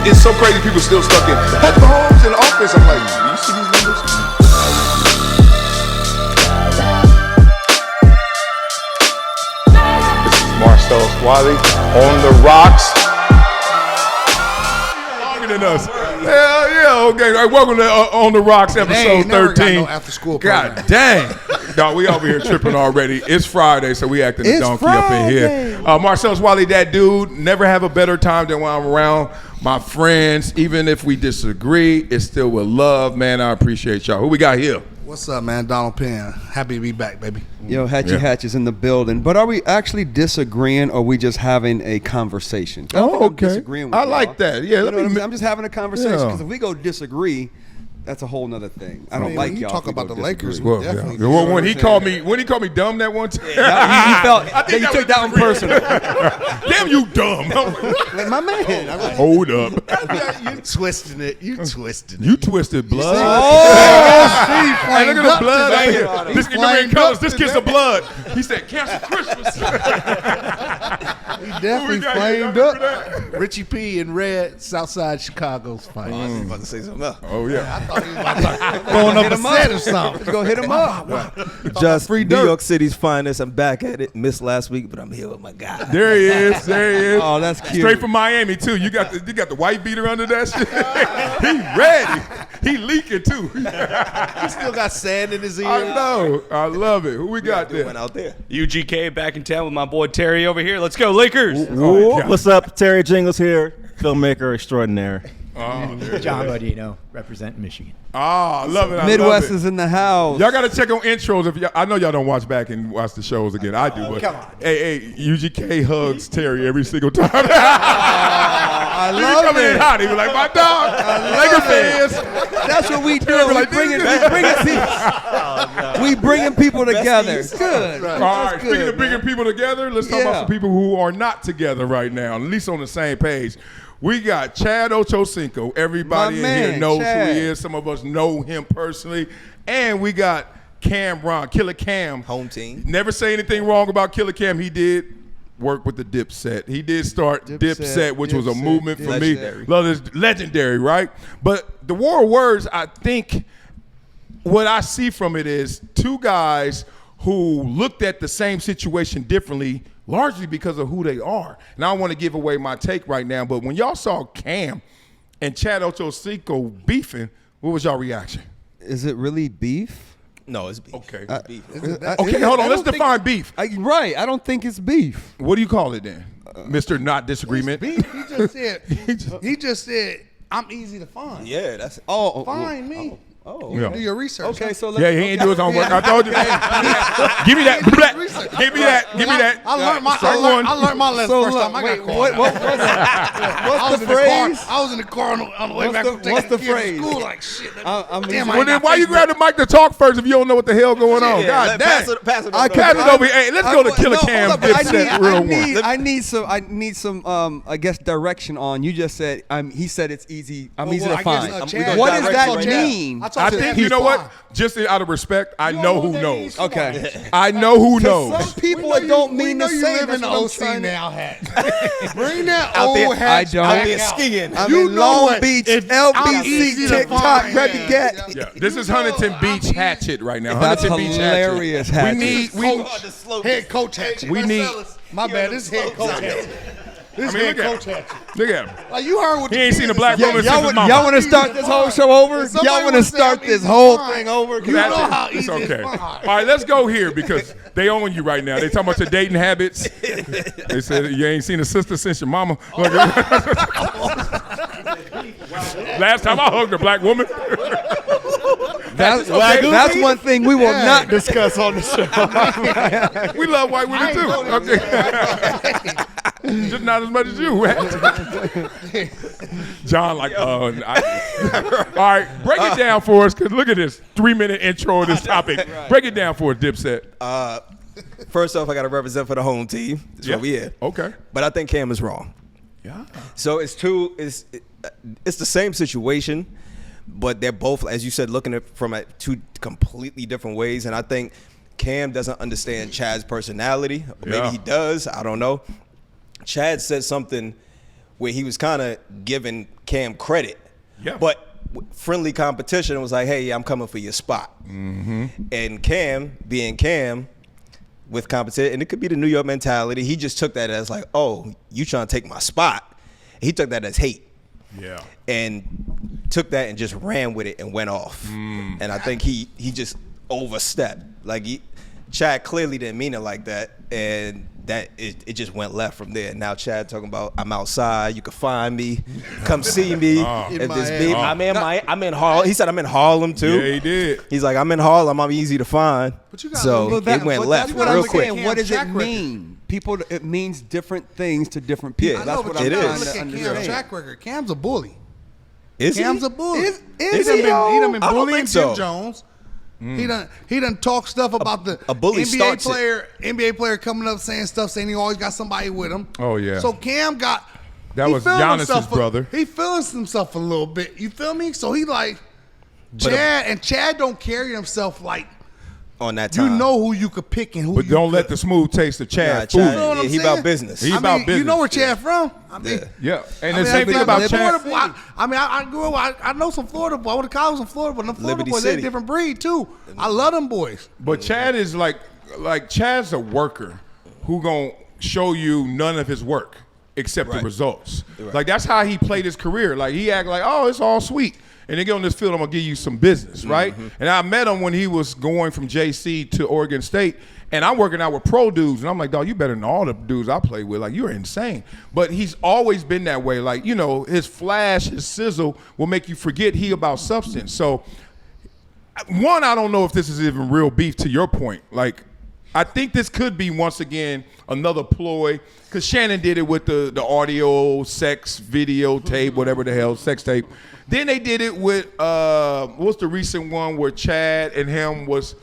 it's so crazy people still stuck in Patrick Mahomes in the offense. I'm like, do you see these numbers? This is Marcellus Wiley on the rocks. Longer than us. Hell yeah, okay. All right, welcome to On the Rocks, episode 13. No after school program. God dang. Dog, we over here tripping already. It's Friday, so we acting a donkey up in here. Marcellus Wiley, that dude, never have a better time than when I'm around my friends. Even if we disagree, it's still with love, man. I appreciate y'all. Who we got here? What's up, man? Donald Penn. Happy to be back, baby. Yo, Hatch is in the building. But are we actually disagreeing, or are we just having a conversation? Oh, okay. I like that. Yeah, I'm just having a conversation, because if we go disagree, that's a whole nother thing. I don't like you y'all. talk about the Lakers. Well, when he called me dumb that one time, He felt you took that one personal. Damn, you dumb. Like, my man. Hold up. You twisting it. You twisting it. You twisted blood. Hey, look at the blood out here. This in colors. This kid's a blood. He said, "Cancel Christmas." He definitely flamed up. Richie P in red, Southside Chicago's fight. I was about to say something else. Oh yeah. I thought he was going up a set or something. Let's go hit him up. Just New York City's finest. I'm back at it. Missed last week, but I'm here with my guy. There he is. There he is. Oh, that's cute. Straight from Miami too. You got the white beater under that shit. He ready. He leaking too. He still got sand in his ear. I know. I love it. Who we got there? Went out there. UGK back in town with my boy Terry over here. Let's go Lakers. What's up? Terry Jingles here, filmmaker extraordinaire. John Bodino, representing Michigan. I love it. Midwest is in the house. Y'all got to check on intros. I know y'all don't watch back and watch the shows again. I do, but come on. Hey, UGK hugs Terry every single time. I love coming in it. hot. He be like, my dog, Laker fans. That's what we do. We bringing people together. Good. All right, speaking of bringing people together, let's talk about some people who are not together right now, at least on the same page. We got Chad OchoCinco. Everybody in here knows who he is. Some of us know him personally. And we got Cam Ron, Killer Cam. Home team. Never say anything wrong about Killer Cam. He did work with the Dipset. He did start Dipset, which was a movement for me. Legendary, right? But the war of words, I think what I see from it is two guys who looked at the same situation differently, largely because of who they are. And I don't want to give away my take right now, but when y'all saw Cam and Chad OchoCinco beefing, what was y'all reaction? Is it really beef? No, it's beef. Okay. It's beef. Okay, hold on. Let's define beef. Right. I don't think it's beef. What do you call it then? Mr. Not Disagreement? He just said, I'm easy to find. Yeah, that's Find me. Oh, yeah. Do your research. Okay, so Yeah, he ain't do his homework. I told you. Give me that. Give me that. Give me that. I learned my lesson So first look, time. I got what's the phrase? I was in the car on the way back from What's the taking the kids to phrase? school. Like shit. Well, then why you grab the mic to talk first if you don't know what the hell going on? God damn. Pass it Pass it over here. Hey, let's go to Killer Cam Dipset real one. I need some I guess direction on. You just said he said it's easy. I'm easy to find. What does that mean? I think you know what? Just out of respect, I know who knows. Okay. I know who knows. Some people it don't mean the you same. live in the That's what I'm OC saying. now hat. Bring that Out there- old hat. I don't. Out there skiing. I'm You in know Long what? Beach, I'm LBC, easy to TikTok, find. ready to get. Yeah, this is Huntington Beach Hatchet right now. That's Huntington Beach hilarious, Hatchet. Hatchet. Head coach hat. We need. My bad. This head coach hat. This I mean, head look coach at hat. him. Look at him. Like you heard what He ain't seen a black woman since his Y'all mama. want to start this whole show over? Somebody Y'all want to was saying start I'm this easy whole to find. thing over? You know how It's easy okay. it's All fine. right, let's go here because they own you right now. They talking about your dating habits. They said you ain't seen a sister since your mama. Last time I hugged a black woman. That's one thing we will not discuss on the show. We love white women too. Okay. Just not as much as you. John, like, all right, break it down for us, because look at this 3-minute intro of this topic. Break it down for us, Dipset. First off, I got to represent for the home team. That's what we here. Okay. But I think Cam is wrong. Yeah. So it's the same situation, but they're both, as you said, looking at from two completely different ways. And I think Cam doesn't understand Chad's personality. Maybe he does. I don't know. Chad said something where he was kind of giving Cam credit. Yeah. But friendly competition was like, hey, I'm coming for your spot. And Cam, being Cam, with competition, and it could be the New York mentality, he just took that as like, oh, you trying to take my spot. He took that as hate. Yeah. And took that and just ran with it and went off. And I think he just overstepped. Like, Chad clearly didn't mean it like that, and that it just went left from there. Now Chad talking about, I'm outside, you can find me, come see me. If this beat, I'm in Harlem. He said I'm in Harlem too. Yeah, he did. He's like, I'm in Harlem, I'm easy to find. But you gotta so look it went left real quick. What does it Track record. mean? People, it means different things to different people. Yeah, That's I know, what but I'm it you trying gotta is. look to at Cam's understand. track record. Cam's a bully. Is Cam's he? a bully. Is he he, done been I don't bullying think so. Jim Jones. He done talk stuff about the a bully starts NBA player coming up saying he always got somebody with him. Oh, yeah. So Cam got That he was feeling Giannis's himself brother. He feeling himself a little bit. You feel me? So he like Chad don't carry himself like On that time. you know who you could pick and who But you don't let could. the smooth taste of Chad Chad, fool You know what you. I'm he saying? about business. He I about mean, business. You know where Chad from? I mean, Yeah. And I the mean, same thing about Chad. Florida, I grew up. I know some Florida boys. I went to college in Florida, but the Florida Liberty boys, they're a City. different breed too. I love them boys. But Chad is like Chad's a worker who gonna show you none of his work except the results. Like that's how he played his career. Like he act like, oh, it's all sweet. And then get on this field, I'm gonna give you some business, right? And I met him when he was going from JC to Oregon State, and I'm working out with pro dudes, and I'm like, dog, you better than all the dudes I play with. Like, you're insane. But he's always been that way. Like, you know, his flash, his sizzle will make you forget he about substance. So, one, I don't know if this is even real beef to your point. Like, I think this could be, once again, another ploy, because Shannon did it with the audio, sex, video tape, whatever the hell, sex tape. Then they did it with, what's the recent one where Chad and him was,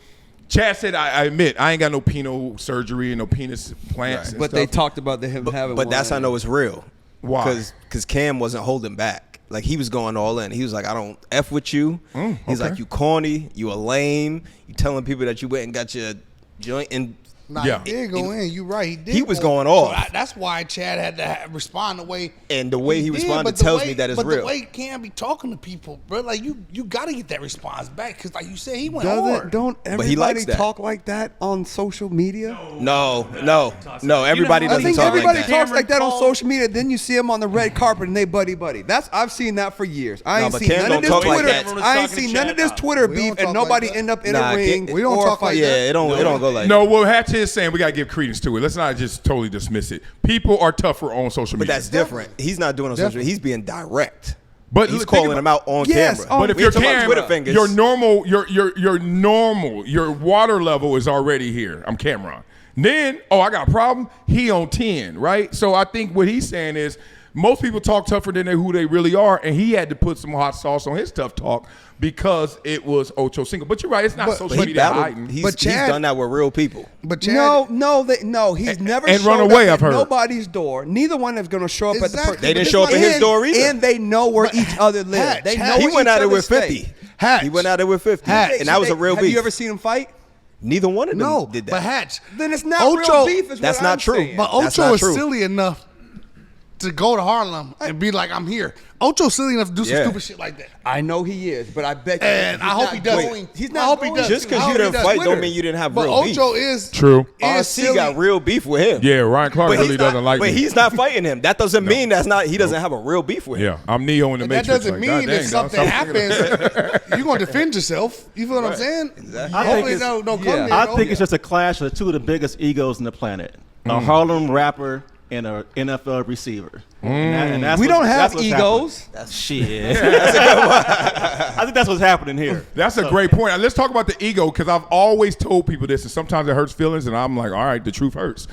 Chad said, I admit, I ain't got no penile surgery and no penis plants and But stuff. they talked about him having But that's how I know it's real. Why? Because Cam wasn't holding back. Like, he was going all in. He was like, I don't F with you. He's okay. like, you corny, you a lame, you telling people that you went and got your joint and Nah, Yeah. he did go in. You right. He did. He was go going in. off. So that's why Chad had to respond the way. And the way he did, responded but the tells way- me that it's but real. the way Cam be talking to people, bro, like you got to get that response back because, like you said, he went hard. Don't he everybody likes that. talk talk like that on social media? No, everybody I doesn't think talk everybody like that. talks like that on social media. Then you see them on the red carpet and they buddy. I've seen that for years. I ain't but seen Cam none of don't this talk like Twitter. that. I ain't seen none of this Twitter We beef don't talk and nobody like that. end up in Nah, a ring. we don't or talk a like fight. that. Yeah, it don't go like No, that. what Hatchet is saying, we got to give credence to it. Let's not just totally dismiss it. People are tougher on social But media. that's different. He's not doing it on social media. He's being direct. But He's think calling about- him out on Yes, camera. But if We you're ain't talking about camera, Twitter fingers. your normal, your water level is already here. I'm Cameron. Then, I got a problem. He on 10, right? So I think what he's saying is most people talk tougher than who they really are, and he had to put some hot sauce on his tough talk because it was OchoCinco. But you're right, it's not social But he media battled. hiding. He's But Chad- done that with real people. But Chad, No, he's never and showed run away, up I've at heard. nobody's door. Neither one is going to show up at the Exactly. person. They didn't show up at his door either. And they know where each other lives. They know He where went each at it other with stay. 50. Hatch. He went at it with 50. Hatch. And that was a real Have beef. you ever seen him fight? Neither one of them no, did that. but Hatch. Then it's not Ocho- real beef. Is That's what not I'm true. saying. But That's Ocho not is true. silly enough to go to Harlem and be like, I'm here. Ocho's silly enough to do some Yeah. stupid shit like that. I know he is, but I bet you. And I hope he does. He's I not hope he going does. Just because I you hope he didn't does. fight Twitter. don't mean you didn't have But real Ocho beef. is True. is RC silly. got real beef with him. Yeah, Ryan Clark But really he's doesn't not, like but me. he's not fighting him. That doesn't mean he doesn't have a real beef with him. Yeah, I'm Neo in the That Matrix. doesn't like, mean God if dang, dog, something stop thinking about happens, you're going to defend yourself. You feel what I'm saying? Exactly. I think Hopefully, it's- no come yeah. there. I though. think it's just a clash of two of the biggest egos on the planet: a Harlem rapper and an NFL receiver. And that's We what- don't have that's what's egos. happening. Shit. I think that's what's happening here. That's a great point. Let's talk about the ego, because I've always told people this, and sometimes it hurts feelings, and I'm like, all right, the truth hurts.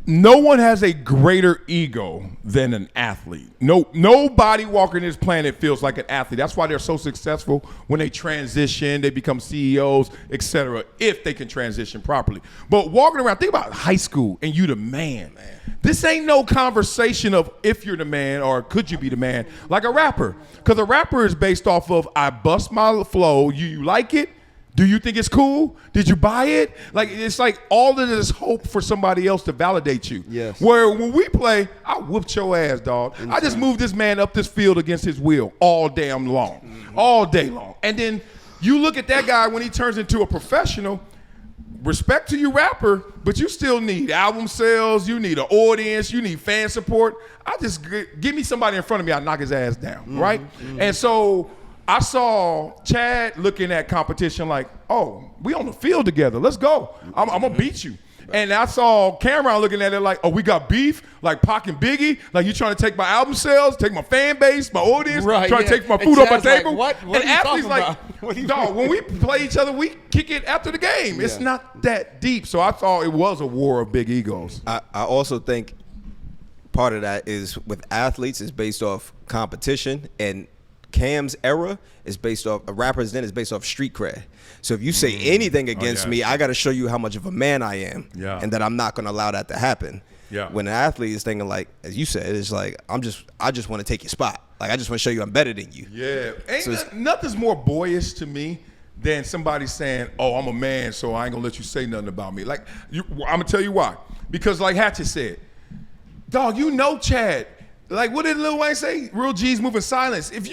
No one has a greater ego than an athlete. Nobody walking this planet feels like an athlete. That's why they're so successful when they transition, they become CEOs, etc., if they can transition properly. But walking around, think about high school and you the man. This ain't no conversation of if you're the man or could you be the man, like a rapper. Because a rapper is based off of I bust my flow, you like it, Do you think it's cool? Did you buy it? Like, it's like all of this hope for somebody else to validate you. Yes. Where when we play, I whooped your ass, dog. I just moved this man up this field against his will all damn long. All day long. And then you look at that guy when he turns into a professional, respect to you rapper, but you still need album sales, you need an audience, you need fan support. I just, give me somebody in front of me, I knock his ass down, right? And so I saw Chad looking at competition like, oh, we on the field together, let's go. I'm gonna beat you. And I saw Cameron looking at it like, oh, we got beef, like Pac and Biggie, like you trying to take my album sales, take my fan base, my audience, trying to take my food off my table. What and are you athletes talking like, dog, when we play each other, we kick it after the game. It's not that deep. So I thought it was a war of big egos. I also think part of that is with athletes is based off competition, and Cam's era is based off, rappers then is based off street cred. So if you say anything against me, I got to show you how much of a man I am, and that I'm not going to allow that to happen. When an athlete is thinking like, as you said, it's like, I just want to take your spot. Like, I just want to show you I'm better than you. Nothing's more boyish to me than somebody saying, oh, I'm a man, so I ain't going to let you say nothing about me. Like, I'm going to tell you why. Because like Hatchet said, dog, you know Chad. Like, what did Lil Wayne say? Real G's move in silence. If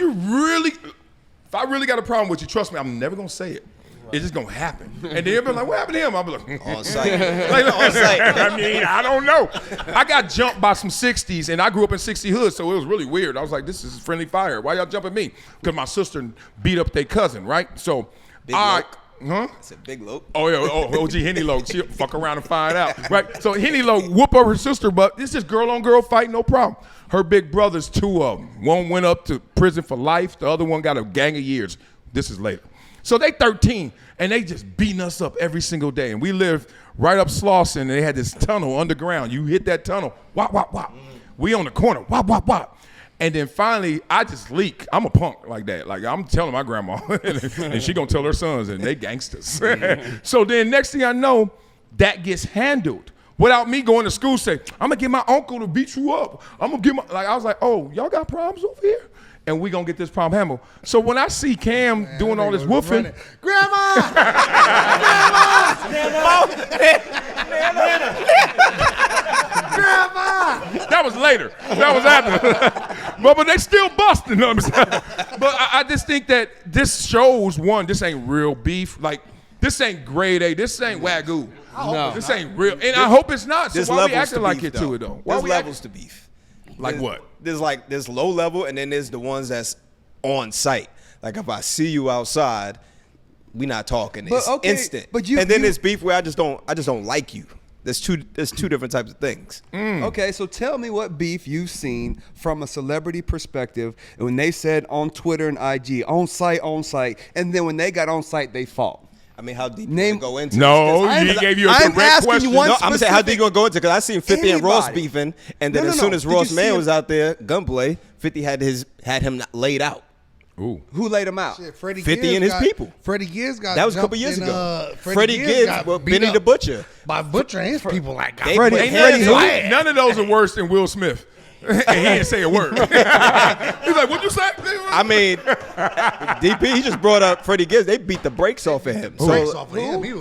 I really got a problem with you, trust me, I'm never going to say it. It's just gonna happen. And then everybody like, what happened to him? I'll be like, on site. On site. I mean, I don't know. I got jumped by some 60s, and I grew up in 60 hood, so it was really weird. I was like, this is friendly fire. Why y'all jumping me? Because my sister beat up their cousin, right? So, Big Loke. Huh? I said Big Loke. Oh, yeah. Oh, OG Henny Loke. She'll fuck around and find out, right? So Henny Loke whoop up her sister, but it's just girl-on-girl fight, no problem. Her big brothers, 2 of them. One went up to prison for life. The other one got a gang of years. This is later. So they 13, and they just beating us up every single day. And we lived right up Slauson, and they had this tunnel underground. You hit that tunnel, wop, wop, wop. We on the corner, wop, wop, wop. And then finally, I just leak. I'm a punk like that. Like, I'm telling my grandma, and she gonna tell her sons, and they gangsters. So then next thing I know, that gets handled. Without me going to school say, I'm gonna get my uncle to beat you up. I'm gonna get my, like, I was like, oh, y'all got problems over here? And we gonna get this problem handled. So when I see Cam doing all this woofing, Grandma! Grandma! That was later. That was after. but they still busting. You know what I'm saying? But I just think that this shows, one, this ain't real beef. Like, this ain't grade A. This ain't Wagyu. No. This ain't real. And I hope it's not. So why we acting like it to it, though? There's levels to beef. Like what? There's low level, and then there's the ones that's on site. Like, if I see you outside, we not talking. It's instant. And then there's beef where I just don't like you. There's two different types of things. Okay, so tell me what beef you've seen from a celebrity perspective when they said on Twitter and IG, on site, and then when they got on site, they fought. I mean, how deep you go into no, he gave you a direct question. No, I'm saying, how deep you gonna go into? Because I seen 50 and Ross beefing, and then as soon as Ross Man was out there gunplay, 50 had him laid out. Ooh. Who laid him out? Shit, Freddie 50 Gibbs and his people. Freddie Gibbs got that was a couple years ago. Freddie Gibbs, Benny the Butcher. By butchering his people like None of those are worse than Will Smith. And he didn't say a word. He's like, what'd you say? I mean, DP, he just brought up Freddie Gibbs. They beat the brakes off of him.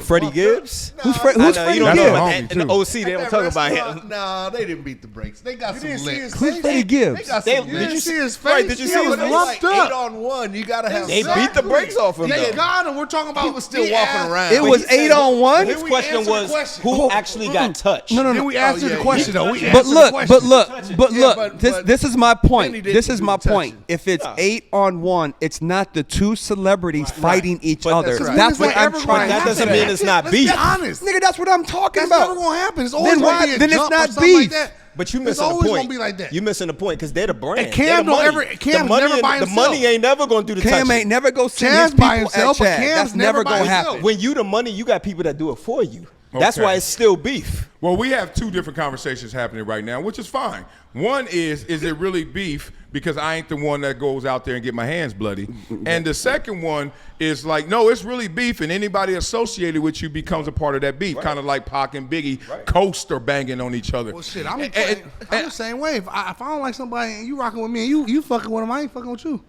Freddie Gibbs? Who's Freddie Gibbs? In the OC, they don't talk about him. No, they didn't beat the brakes. They got some licks. Who's Freddie Gibbs? Did you see his face? Right, did you see his face? Lumped up. 8-on-1. You got to have They beat the brakes off him. They got him. We're talking about he was still walking around. It was 8-on-1? His question was, who actually got touched? No. Then we answered the question, though. But look, this is my point. This is my point. If it's 8-on-1, it's not the two celebrities fighting each other. That's what I'm trying. That doesn't mean it's not beef. Let's be honest. Nigga, that's what I'm talking That's about. never gonna happen. It's always gonna be a then it's jump not or something like beef. that. But you It's missing the always point. gonna be like that. You missing the point because they're the brand. And Cam don't ever. Cam's never by himself. The money ain't never gonna do the touching. Cam ain't never go send Cam's his people by himself, at but Chad. Cam's That's never by gonna himself. happen. When you the money, you got people that do it for you. That's Okay. why it's still beef. Well, we have two different conversations happening right now, which is fine. One is it really beef because I ain't the one that goes out there and get my hands bloody? And the second one is like, no, it's really beef, and anybody associated with you becomes a part of that beef, kind of like Pac and Biggie coaster banging on each other. Well, shit, I'm the same way. If I don't like somebody and you rocking with me and you fucking with them, I ain't fucking with you.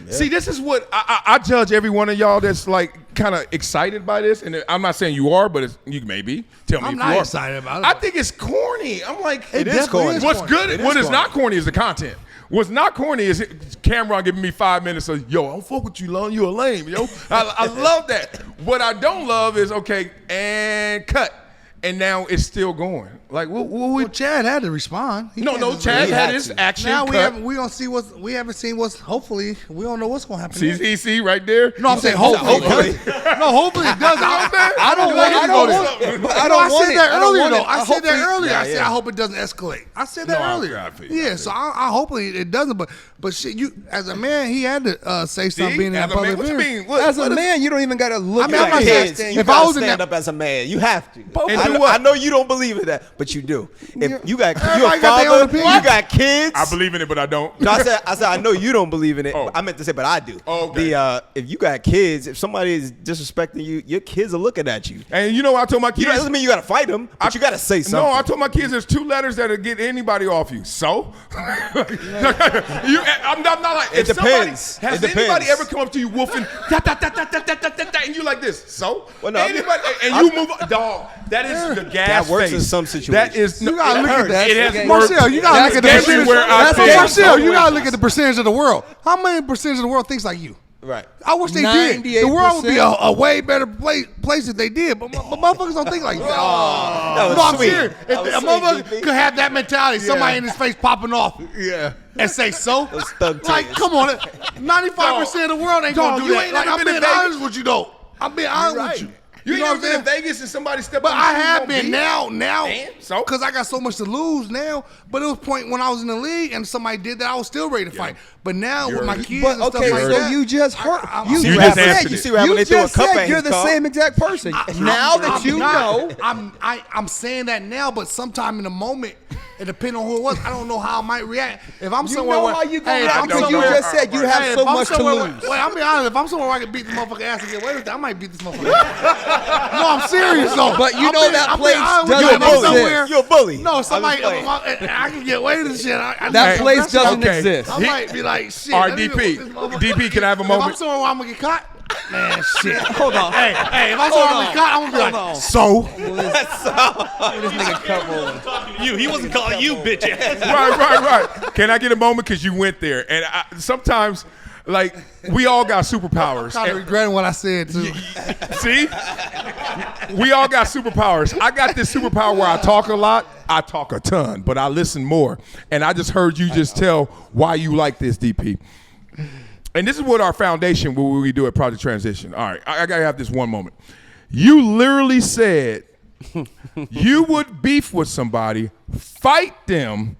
Yeah. See, this is what I judge every one of y'all that's like kind of excited by this, and I'm not saying you are, but you may be. Tell me if you are. I'm not excited about it. I think it's corny. I'm like, it is corny. What's good? What is not corny is the content. What's not corny is Cameron giving me 5 minutes of, yo, I don't fuck with you, Lon. You a lame, yo. I love that. What I don't love is, okay, and cut. And now it's still going. Like, well, Chad had to respond. No, Chad had his action. Now cut. we don't see we haven't seen what's. Hopefully, we don't know what's going to happen. See right there. No, I'm saying hopefully. No, hopefully it does. I don't want it. I said that earlier though. I said that earlier. I said I hope it doesn't escalate. I said that earlier. Yeah, so I hopefully it doesn't. But shit, you as a man, he had to say something being in public. What you mean? As a man, you don't even got to look. I mean, at I'm not kids. if I was stand up as a man, you have to. I know you don't believe in that, but you do. If you got you're a father, you got kids. I believe in it, but I don't. No, I said I know you don't believe in it. Oh. I meant to say, but I do. Oh, okay. If you got kids, if somebody is disrespecting you, your kids are looking at you. And you know what I told my kids? That doesn't mean you got to fight them, but you got to say something. No, I told my kids there's 2 letters that'll get anybody off you. So? I'm not like, it depends. Has anybody ever come up to you wolfing, and you like this? So? Well, no, anybody, and you move on. Dog, that is the gas That works face. in some situations. That is, you gotta look at that. It has Marcel, you gotta look at the percentage. Marcel, you gotta look at the percentage of the world. How many percentage of the world thinks like you? Right. I wish they did. The world would be a way better place if they did. But motherfuckers don't think like that. That was I'm sweet. serious. If a motherfucker could have that mentality, somebody in his face popping off, and say so. Like, come on, 95% of the world ain't gonna do that. Like, I'm being honest with you though. I'm being honest with you. You ain't never been in Vegas and somebody stepped on you. But I have been now, because I got so much to lose now. But it was a point when I was in the league and somebody did that, I was still ready to fight. But now with my kids and stuff like that. You just hurt. You see what happened? They threw a cup at you're the same exact person. Now that you know. I'm saying that now, but sometime in the moment, it depends on who it was. I don't know how I might react. If I'm somewhere know how you gonna because you just said you have so much to lose. Wait, I'll be honest. If I'm somewhere where I can beat the motherfucker ass and get away with it, I might beat this motherfucker ass. No, I'm serious though. But you know that place doesn't exist. You're a bully. No, somebody, I can get away with this shit. That place doesn't exist. I might be like, shit. All right, DP, can I have a moment? If I'm somewhere where I'm gonna get caught, man, shit. Hold on. Hey, if I'm somewhere I'm gonna get caught, I'm gonna be like, so. This nigga cut rolling. He wasn't calling you bitch ass. Right. Can I get a moment? Because you went there. And sometimes, like, we all got superpowers. I'm kind of regretting what I said, too. See? We all got superpowers. I got this superpower where I talk a lot. I talk a ton, but I listen more. And I just heard you just tell why you like this, DP. And this is what our foundation, what we do at Project Transition. All right, I got to have this one moment. You literally said you would beef with somebody, fight them,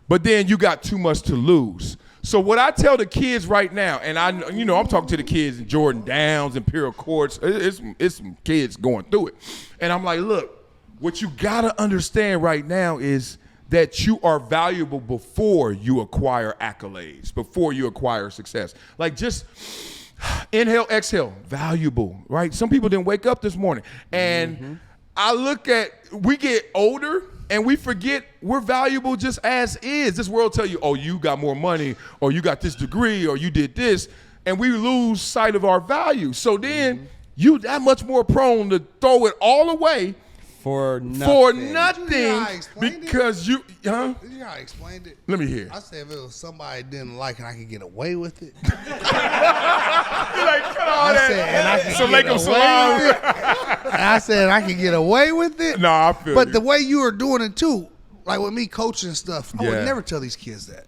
but then you got too much to lose. So what I tell the kids right now, and I'm talking to the kids in Jordan Downs, Imperial Courts, it's some kids going through it. And I'm like, look, what you got to understand right now is that you are valuable before you acquire accolades, before you acquire success. Like just inhale, exhale, valuable, right? Some people didn't wake up this morning. And I look at, we get older and we forget we're valuable just as is. This world tell you, oh, you got more money or you got this degree or you did this. And we lose sight of our value. So then you that much more prone to throw it all away for nothing. Because you, huh? Did you know how I explained it? Let me hear. I said if it was somebody I didn't like and I could get away with it. You're like, cut all that. And I said I could get away with it. No, I feel But you. the way you were doing it too, like with me coaching and stuff, I would never tell these kids that.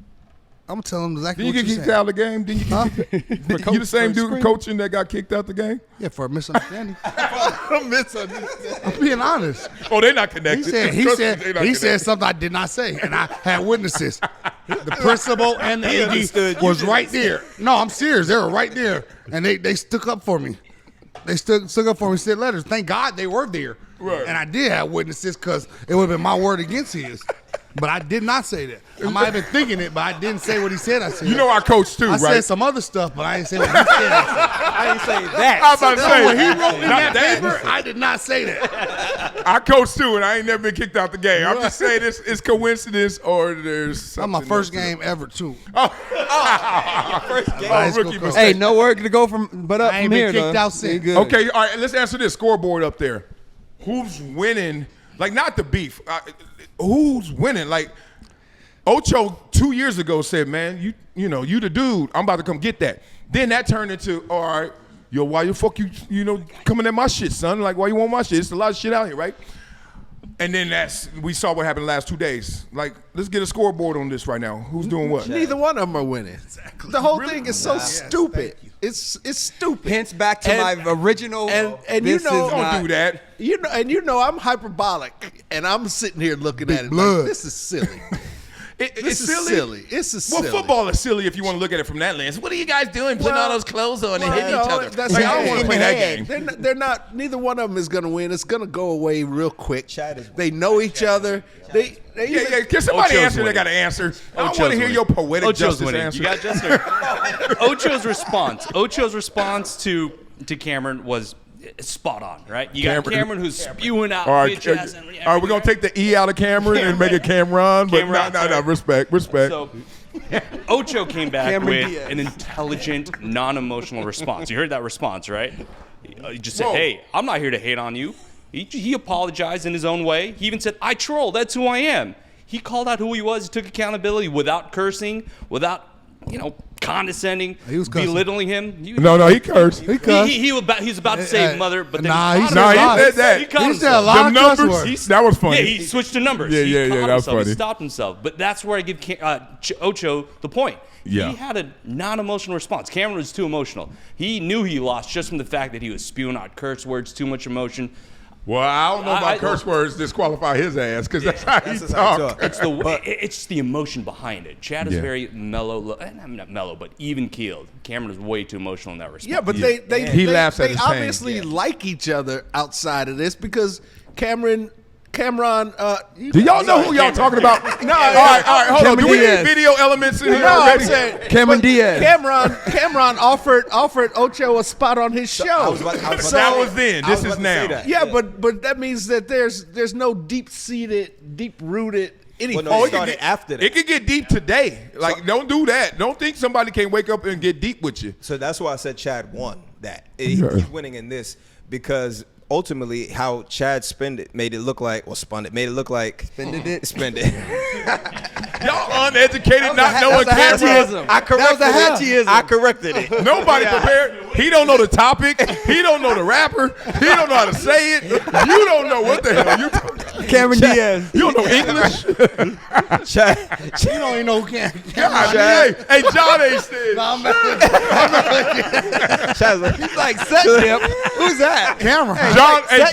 I'm gonna tell them exactly what you're saying. Did you get kicked out of the game? Didn't you get you the same dude coaching that got kicked out the game? Yeah, for a misunderstanding. I'm being honest. Oh, they're not connected. He said something I did not say, and I had witnesses. The principal and the AD was right there. No, I'm serious. They were right there, and they stuck up for me. They stuck up for me, sent letters. Thank God they were there. Right. And I did have witnesses because it would have been my word against his. But I did not say that. I might have been thinking it, but I didn't say what he said I said. You know I coach too, I right? said some other stuff, but I didn't say what he said. I didn't say that. I was about to say. When he wrote in that paper, I did not say that. I coach too, and I ain't never been kicked out the game. I'm just saying it's coincidence or there's something. That's my first game ever too. First game. Rookie mistake. Hey, nowhere to go but up I ain't from been here. kicked though. out since. Good. Okay, all right, let's answer this scoreboard up there. Who's winning? Like, not the beef. Who's winning? Like, Ocho 2 years ago said, man, you know, you the dude. I'm about to come get that. Then that turned into, all right, yo, why the fuck you know, coming at my shit, son? Like, why you want my shit? It's a lot of shit out here, right? And then we saw what happened the last 2 days. Like, let's get a scoreboard on this right now. Who's doing what? Neither one of them are winning. Exactly. The whole thing is so stupid. It's stupid. Hence back to my original. And this you know, is not- Don't do that. You know, I'm hyperbolic, and I'm sitting here looking at it blood. like, this is silly. It's silly. This is Well, silly. football is silly if you want to look at it from that lens. What are you guys doing? Putting all those clothes on and hitting each other. That's Like, I don't want to play that game. They're not. Neither one of them is going to win. It's going to go away real quick. Chad is- They know each other. They Yeah. Can somebody Ocho's answer? They winning. got to answer. I don't Ocho's want to hear winning. your poetic Ocho's justice winning. answer. You got Justin. Ocho's response. Ocho's response to Cameron was spot on, right? You got Cameron who's spewing out All right, bitch ass and all right, we're gonna take the E out of Cameron and make it Cameron. But no, respect. So Ocho came back Cameron with Diaz. an intelligent, non-emotional response. You heard that response, right? He just said, Whoa. "Hey, I'm not here to hate on you." He apologized in his own way. He even said, "I trolled. That's who I am." He called out who he was. He took accountability without cursing, without condescending, He was cursing. belittling him. No, he cursed. He cussed. He was about to say mother, but then Nah, he he said No, he a lot. said that. He caught He said a himself. lot Them of cuss numbers. words. That was funny. Yeah, he switched to numbers. Yeah, He yeah, caught that was himself. funny. He stopped himself. But that's where I give Ocho the point. Yeah. He had a non-emotional response. Cameron was too emotional. He knew he lost just from the fact that he was spewing out curse words, too much emotion. Well, I don't know about curse words disqualify his ass because that's how he talk. It's the emotion behind it. Chad is Yeah. very mellow. I'm not mellow, but even keeled. Cameron is way too emotional in that respect. Yeah, but He laughs at they his pain. obviously like each other outside of this because Cameron. Do y'all know who y'all talking about? No. All right, hold on. Do we need video elements in here? No, I'm already? saying Cameron Diaz. Cameron offered Ocho a spot on his show. That was then. This is now. Yeah, but that means that there's no deep-seated, deep-rooted anything. Well, no, Oh, it started after that. It could get deep today. Like, don't do that. Don't think somebody can wake up and get deep with you. So that's why I said Chad won that. He's winning in this because ultimately how Chad spend it made it look like, spend it. Y'all uneducated, not knowing camera. I corrected it. Nobody prepared. He don't know the topic. He don't know the rapper. He don't know how to say it. You don't know what the hell you talking about. Cameron Diaz. You don't know English. Chad, You don't even know who can. God, hey, John ain't said. Chad's like, He's like, set dip. Who's that? Camera.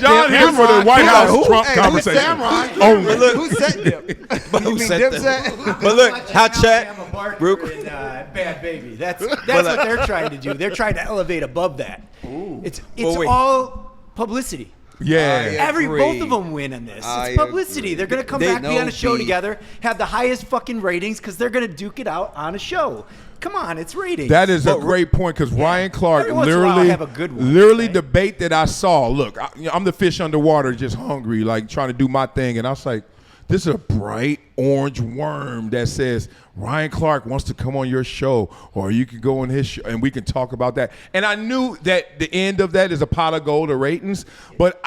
John here for the White House Trump conversation. Cameron? Only. Who's set dip? but who said that? Dipset? But look, how Chad. I'm a barker Real in Bad Baby. That's what they're trying to do. They're trying to elevate above that. It's Well, wait. all publicity. Yeah. Both of them win in this. I It's publicity. agree. They're gonna come They back, be on a show know together, have the highest fucking ratings because they're gonna duke it out on a show. Come on, it's ratings. That is a great point because Ryan Clark Every once in a while, I literally, have a good one, right? debate that I saw. Look, I'm the fish underwater, just hungry, like trying to do my thing, and I was like, this is a bright orange worm that says Ryan Clark wants to come on your show, or you can go on his show, and we can talk about that. And I knew that the end of that is a pot of gold of ratings, but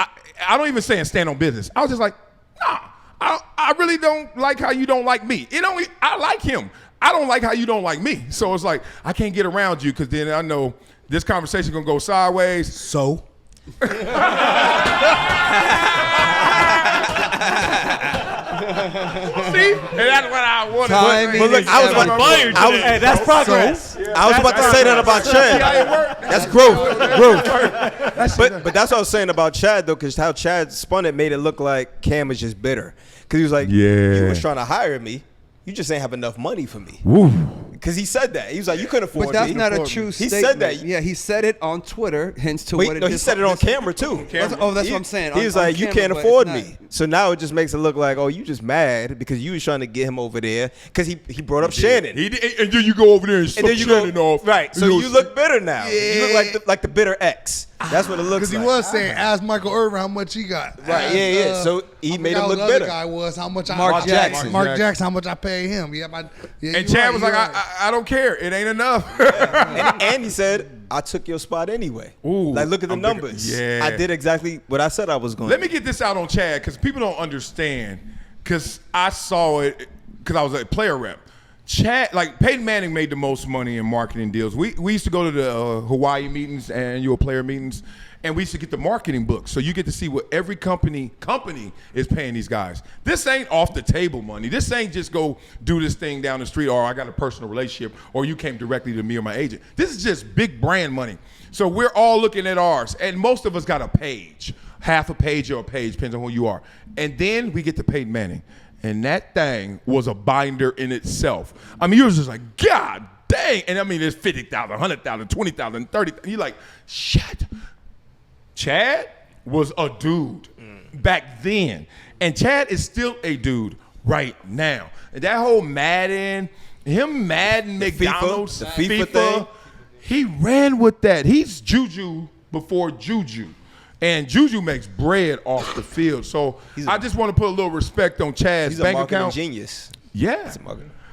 I don't even say and stand on business. I was just like, nah, I really don't like how you don't like me. I like him. I don't like how you don't like me. So it's like, I can't get around you because then I know this conversation going to go sideways. So? See? And that's what I wanted. Timing look, is I was about everything. Hey, that's progress. I was about to say that about Chad. That's growth. But that's what I was saying about Chad though, because how Chad spun it made it look like Cam was just bitter. Because he was like, you was trying to hire me. You just ain't have enough money for me. Because he said that. He was like, you couldn't afford me. But that's not a true He statement. said that. Yeah, he said it on Twitter, hence to Wait, what it no, he is. said it on camera too. That's what I'm saying. He was On like, you camera, can't but afford it's me. So now it just makes it look like, oh, you just mad because you was trying to get him over there because he brought up Shannon. He did, and then you go over there and And then you Shannon go off. right. So you look bitter now. You look like the bitter ex. That's what it looks Because like. he was saying, ask Michael Irvin how much he got. Right, yeah. So he made him look the better. other guy was how much Mark Jackson. Mark Jackson, how much I paid him. Yeah, and Chad was like, I don't care. It ain't enough. And he said, I took your spot anyway. Ooh, like, look at the numbers. Yeah. I did exactly what I said I was going Let to me get this out on Chad because people don't understand because I saw it because I was a player rep. Chad, like Peyton Manning made the most money in marketing deals. We used to go to the Hawaii meetings, annual player meetings, and we used to get the marketing book. So you get to see what every company is paying these guys. This ain't off the table money. This ain't just go do this thing down the street or I got a personal relationship or you came directly to me or my agent. This is just big brand money. So we're all looking at ours, and most of us got a page, half a page or a page, depends on who you are. And then we get to Peyton Manning. And that thing was a binder in itself. I mean, you was just like, God dang. And I mean, there's 50,000, 100,000, 20,000, 30,000. You're like, shit. Chad was a dude back then. And Chad is still a dude right now. And that whole Madden McDonald's, the FIFA thing. He ran with that. He's Juju before Juju. And Juju makes bread off the field. So I just want to put a little respect on Chad's bank account. He's a marketing genius. Yeah.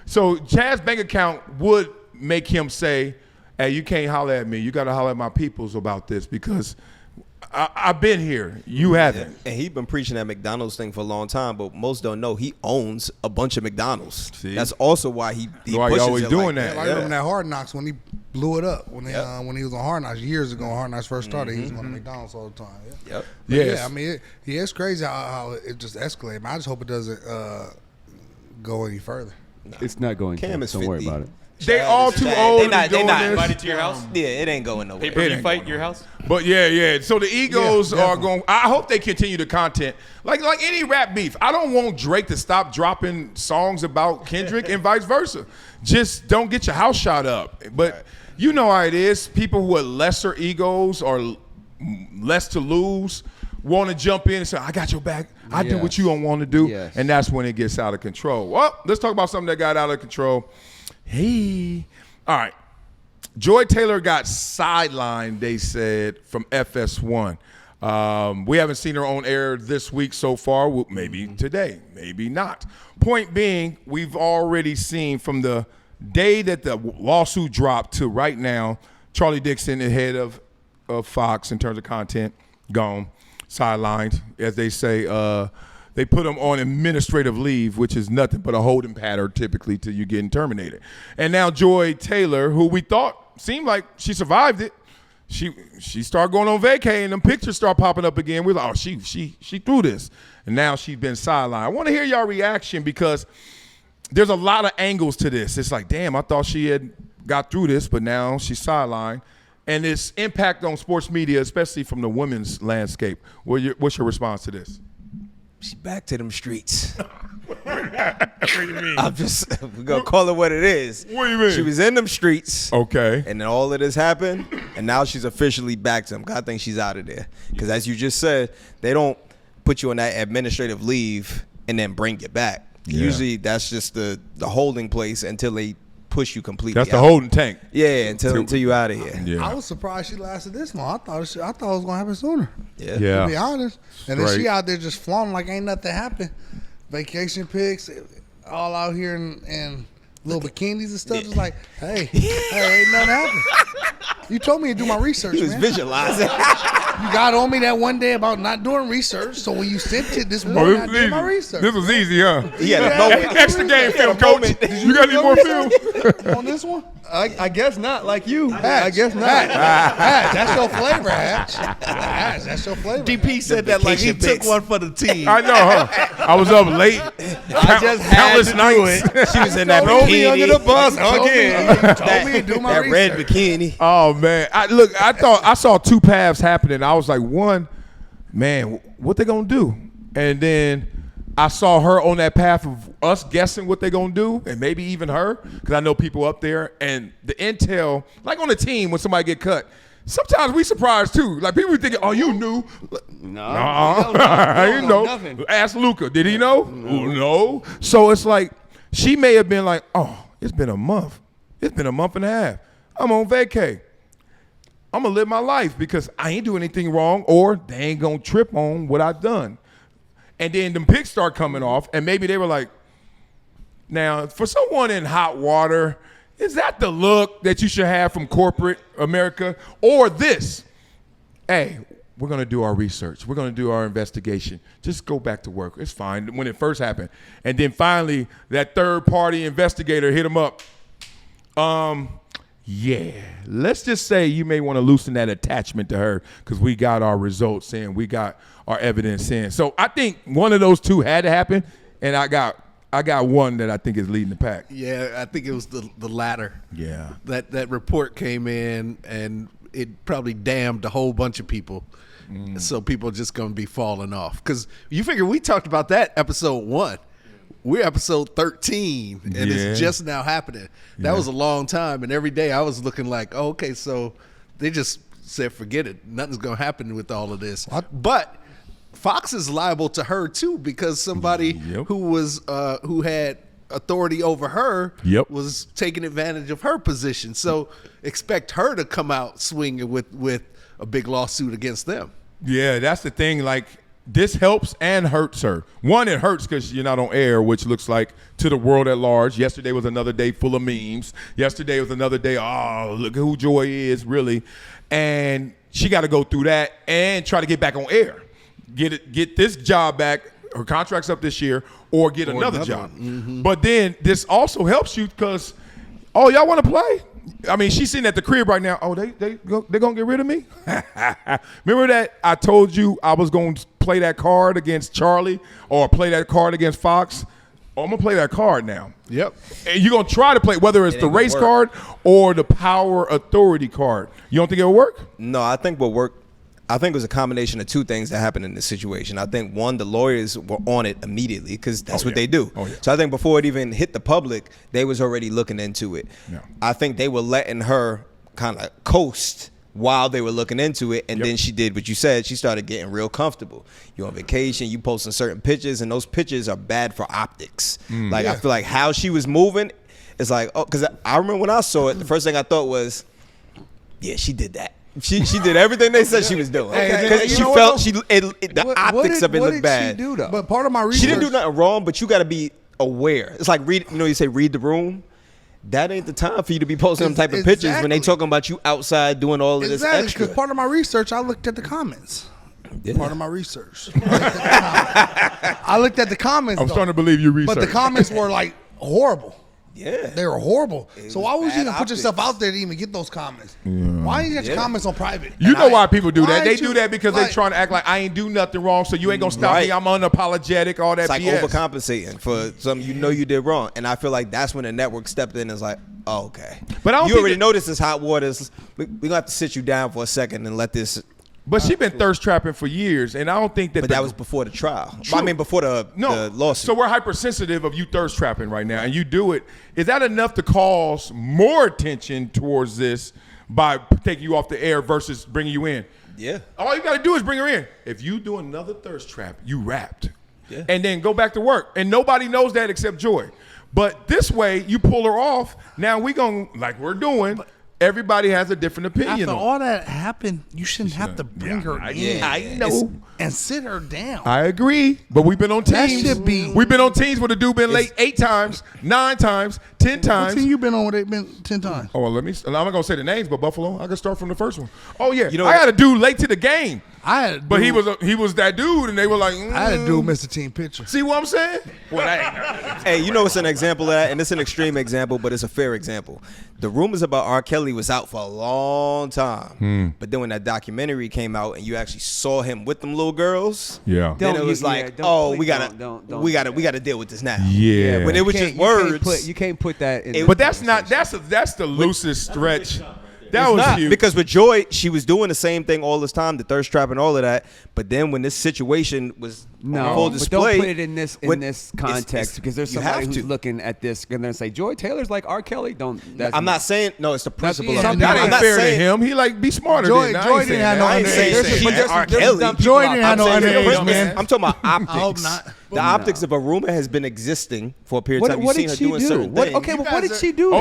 So Chad's bank account would make him say, hey, you can't holler at me. You got to holler at my peoples about this because I've been here. You haven't. And he's been preaching that McDonald's thing for a long time, but most don't know he owns a bunch of McDonald's. See? That's also why he why pushes always it doing like that. I remember that Hard Knocks when he blew it up when he was on Hard Knocks years ago. When Hard Knocks first started, he was going to McDonald's all the time. Yep. Yes. Yeah, I mean, it's crazy how it just escalated. I just hope it doesn't go any further. It's not going Cam to. is Don't 50. worry about it. They all too old to be doing this. Invited to your house? Yeah, it ain't going nowhere. Pay-per-view fight at your house? But yeah. So the Eagles are going. I hope they continue the content. Like any rap beef. I don't want Drake to stop dropping songs about Kendrick and vice versa. Just don't get your house shot up. But you know how it is. People who are lesser egos or less to lose want to jump in and say, I got your back. I do what you don't want to do. Yes. And that's when it gets out of control. Well, let's talk about something that got out of control. Hey. All right. Joy Taylor got sidelined, they said, from FS1. We haven't seen her on air this week so far. Well, maybe today, maybe not. Point being, we've already seen from the day that the lawsuit dropped to right now, Charlie Dixon, the head of Fox in terms of content, gone, sidelined, as they say. They put him on administrative leave, which is nothing but a holding pattern typically till you getting terminated. And now Joy Taylor, who we thought seemed like she survived it, she started going on vacay and them pictures start popping up again. We're like, oh, she threw this. And now she's been sidelined. I want to hear y'all reaction because there's a lot of angles to this. It's like, damn, I thought she had got through this, but now she's sidelined. And its impact on sports media, especially from the women's landscape. What's your response to this? She's back to them streets. What do you mean? We're going to call it what it is. What do you mean? She was in them streets. Okay. And then all of this happened, and now she's officially back to them. I think she's out of there. Because as you just said, they don't put you on that administrative leave and then bring you back. Yeah. Usually that's just the holding place until they push you completely That's the out. holding tank. Yeah, until you out of here. Yeah. I was surprised she lasted this long. I thought it was going to happen sooner. Yeah. To be honest. And then she out there just flaunting like ain't nothing happened. Vacation pics, all out here in little bikinis and stuff. It's like, hey, ain't nothing happened. You told me to do my research, He was man. visualizing. You got on me that one day about not doing research. So when you sent it this morning, I did my research. This was easy, huh? He had a moment. Extra game film, coach. You got any more film? On this one? I guess not, like you. Hatch. I guess not. Hatch, that's your flavor, Hatch. Hatch, that's your flavor. DP said that like he vacation took one for the team. I know, huh? I was up late. I just had countless to nights. do it. She was in that Throw me under bikini. the bus again. Told me to do my That red research. bikini. Oh man, I thought I saw two paths happening. I was like, one, man, what they gonna do? And then I saw her on that path of us guessing what they gonna do, and maybe even her, because I know people up there. And the intel, like on the team, when somebody get cut, sometimes we surprised too. Like people be thinking, "Oh, you knew." No. I didn't know. Nothing. Ask Luka. Did he know? No. So it's like she may have been like, "Oh, it's been a month. It's been a month and a half. I'm on vacay." I'm gonna live my life because I ain't doing anything wrong, or they ain't gonna trip on what I've done. And then them pics start coming off, and maybe they were like, now for someone in hot water, is that the look that you should have from corporate America? Or this, hey, we're gonna do our research. We're gonna do our investigation. Just go back to work. It's fine. When it first happened. And then finally, that third party investigator hit him up. Yeah, let's just say you may want to loosen that attachment to her because we got our results in, we got our evidence in. So I think one of those two had to happen, and I got one that I think is leading the pack. Yeah, I think it was the latter. Yeah. That report came in, and it probably damned a whole bunch of people. So people are just going to be falling off. Because you figure we talked about that episode 1. We're episode 13, and it's just now happening. That was a long time, and every day I was looking like, oh, okay, so they just said, forget it. Nothing's going to happen with all of this. But Fox is liable to her, too, because somebody who had authority over her was taking advantage of her position. So expect her to come out swinging with a big lawsuit against them. Yeah, that's the thing. Like, this helps and hurts her. One, it hurts because you're not on air, which looks like to the world at large. Yesterday was another day full of memes. Yesterday was another day, oh, look who Joy is, really. And she got to go through that and try to get back on air. Get this job back, her contract's up this year, or get another job. But then this also helps you because, oh, y'all want to play? I mean, she's sitting at the crib right now. Oh, they gonna get rid of me? Remember that I told you I was gonna play that card against Charlie or play that card against Fox? Oh, I'm gonna play that card now. Yep. And you're gonna try to play whether it's the race card or the power authority card. You don't think it'll work? No, I think what work. I think it was a combination of two things that happened in this situation. I think, one, the lawyers were on it immediately because that's what they do. So I think before it even hit the public, they was already looking into it. I think they were letting her kind of coast while they were looking into it, and then she did what you said. She started getting real comfortable. You're on vacation, you posting certain pictures, and those pictures are bad for optics. I feel like how she was moving, it's like, oh, because I remember when I saw it, the first thing I thought was, yeah, she did that. She did everything they said she was doing. Because she felt the optics of it looked bad. What did she do, though? But part of my research, she didn't do nothing wrong, but you got to be aware. It's like you say read the room. That ain't the time for you to be posting them type of pictures when they talking about you outside doing all of this extra. Because part of my research, I looked at the comments. Part of my research. I looked at the comments. I'm starting to believe you researched. But the comments were like horrible. Yeah. They were horrible. So why would you even put yourself out there to even get those comments? Why ain't you get your comments on private? You know why people do that. They do that because they trying to act like I ain't do nothing wrong, so you ain't going to stop me. I'm unapologetic, all that it's like BS. Overcompensating for something you know you did wrong. And I feel like that's when the network stepped in and was like, oh, okay. But I don't you already know this is hot waters. We're going to have to sit you down for a second and let this... But she been thirst trapping for years, and I don't think that. But that was before the trial. I mean, before the lawsuit. So we're hypersensitive of you thirst trapping right now, and you do it. Is that enough to cause more attention towards this by taking you off the air versus bringing you in? Yeah. All you got to do is bring her in. If you do another thirst trap, you wrapped. Yeah. And then go back to work, and nobody knows that except Joy. But this way, you pull her off. Now we gonna like we're doing. Everybody has a different opinion. After all that happened, you shouldn't have to bring her in. I know. And sit her down. I agree. But we've been on teams. That should be. We've been on teams where the dude been late 8 times, 9 times, 10 times. What team you been on where they been 10 times? Oh, well, I'm not going to say the names, but Buffalo. I can start from the first one. Oh, yeah. I had a dude late to the game. But he was that dude, and they were like, I had a dude miss the team picture. See what I'm saying? Well, hey, you know it's an example of that, and it's an extreme example, but it's a fair example. The rumors about R. Kelly was out for a long time. But then when that documentary came out and you actually saw him with them little girls, then it was like, oh, we gotta deal with this now. Yeah. When it was just words. You can't put that in. But that's the loosest stretch. That was huge. Because with Joy, she was doing the same thing all this time, the thirst trap and all of that. But then when this situation was No, full but display. don't put it in this context because there's you somebody have who's to. looking at this and they're say Joy Taylor's like R. Kelly. Don't. That's I'm not saying no. It's the principle. yeah, of it. That I'm ain't not fair to saying him. He like be smarter. Joy- than I Joy ain't saying didn't have that. no I ain't saying underage. she There's- R. there's Kelly. dumb people Joy out didn't there. have no I'm saying the underage, principle. man. I'm talking about optics. I hope not. The optics of a rumor has been existing for a period of time. What You've did seen she her doing do? certain What, things. okay, but what did she do?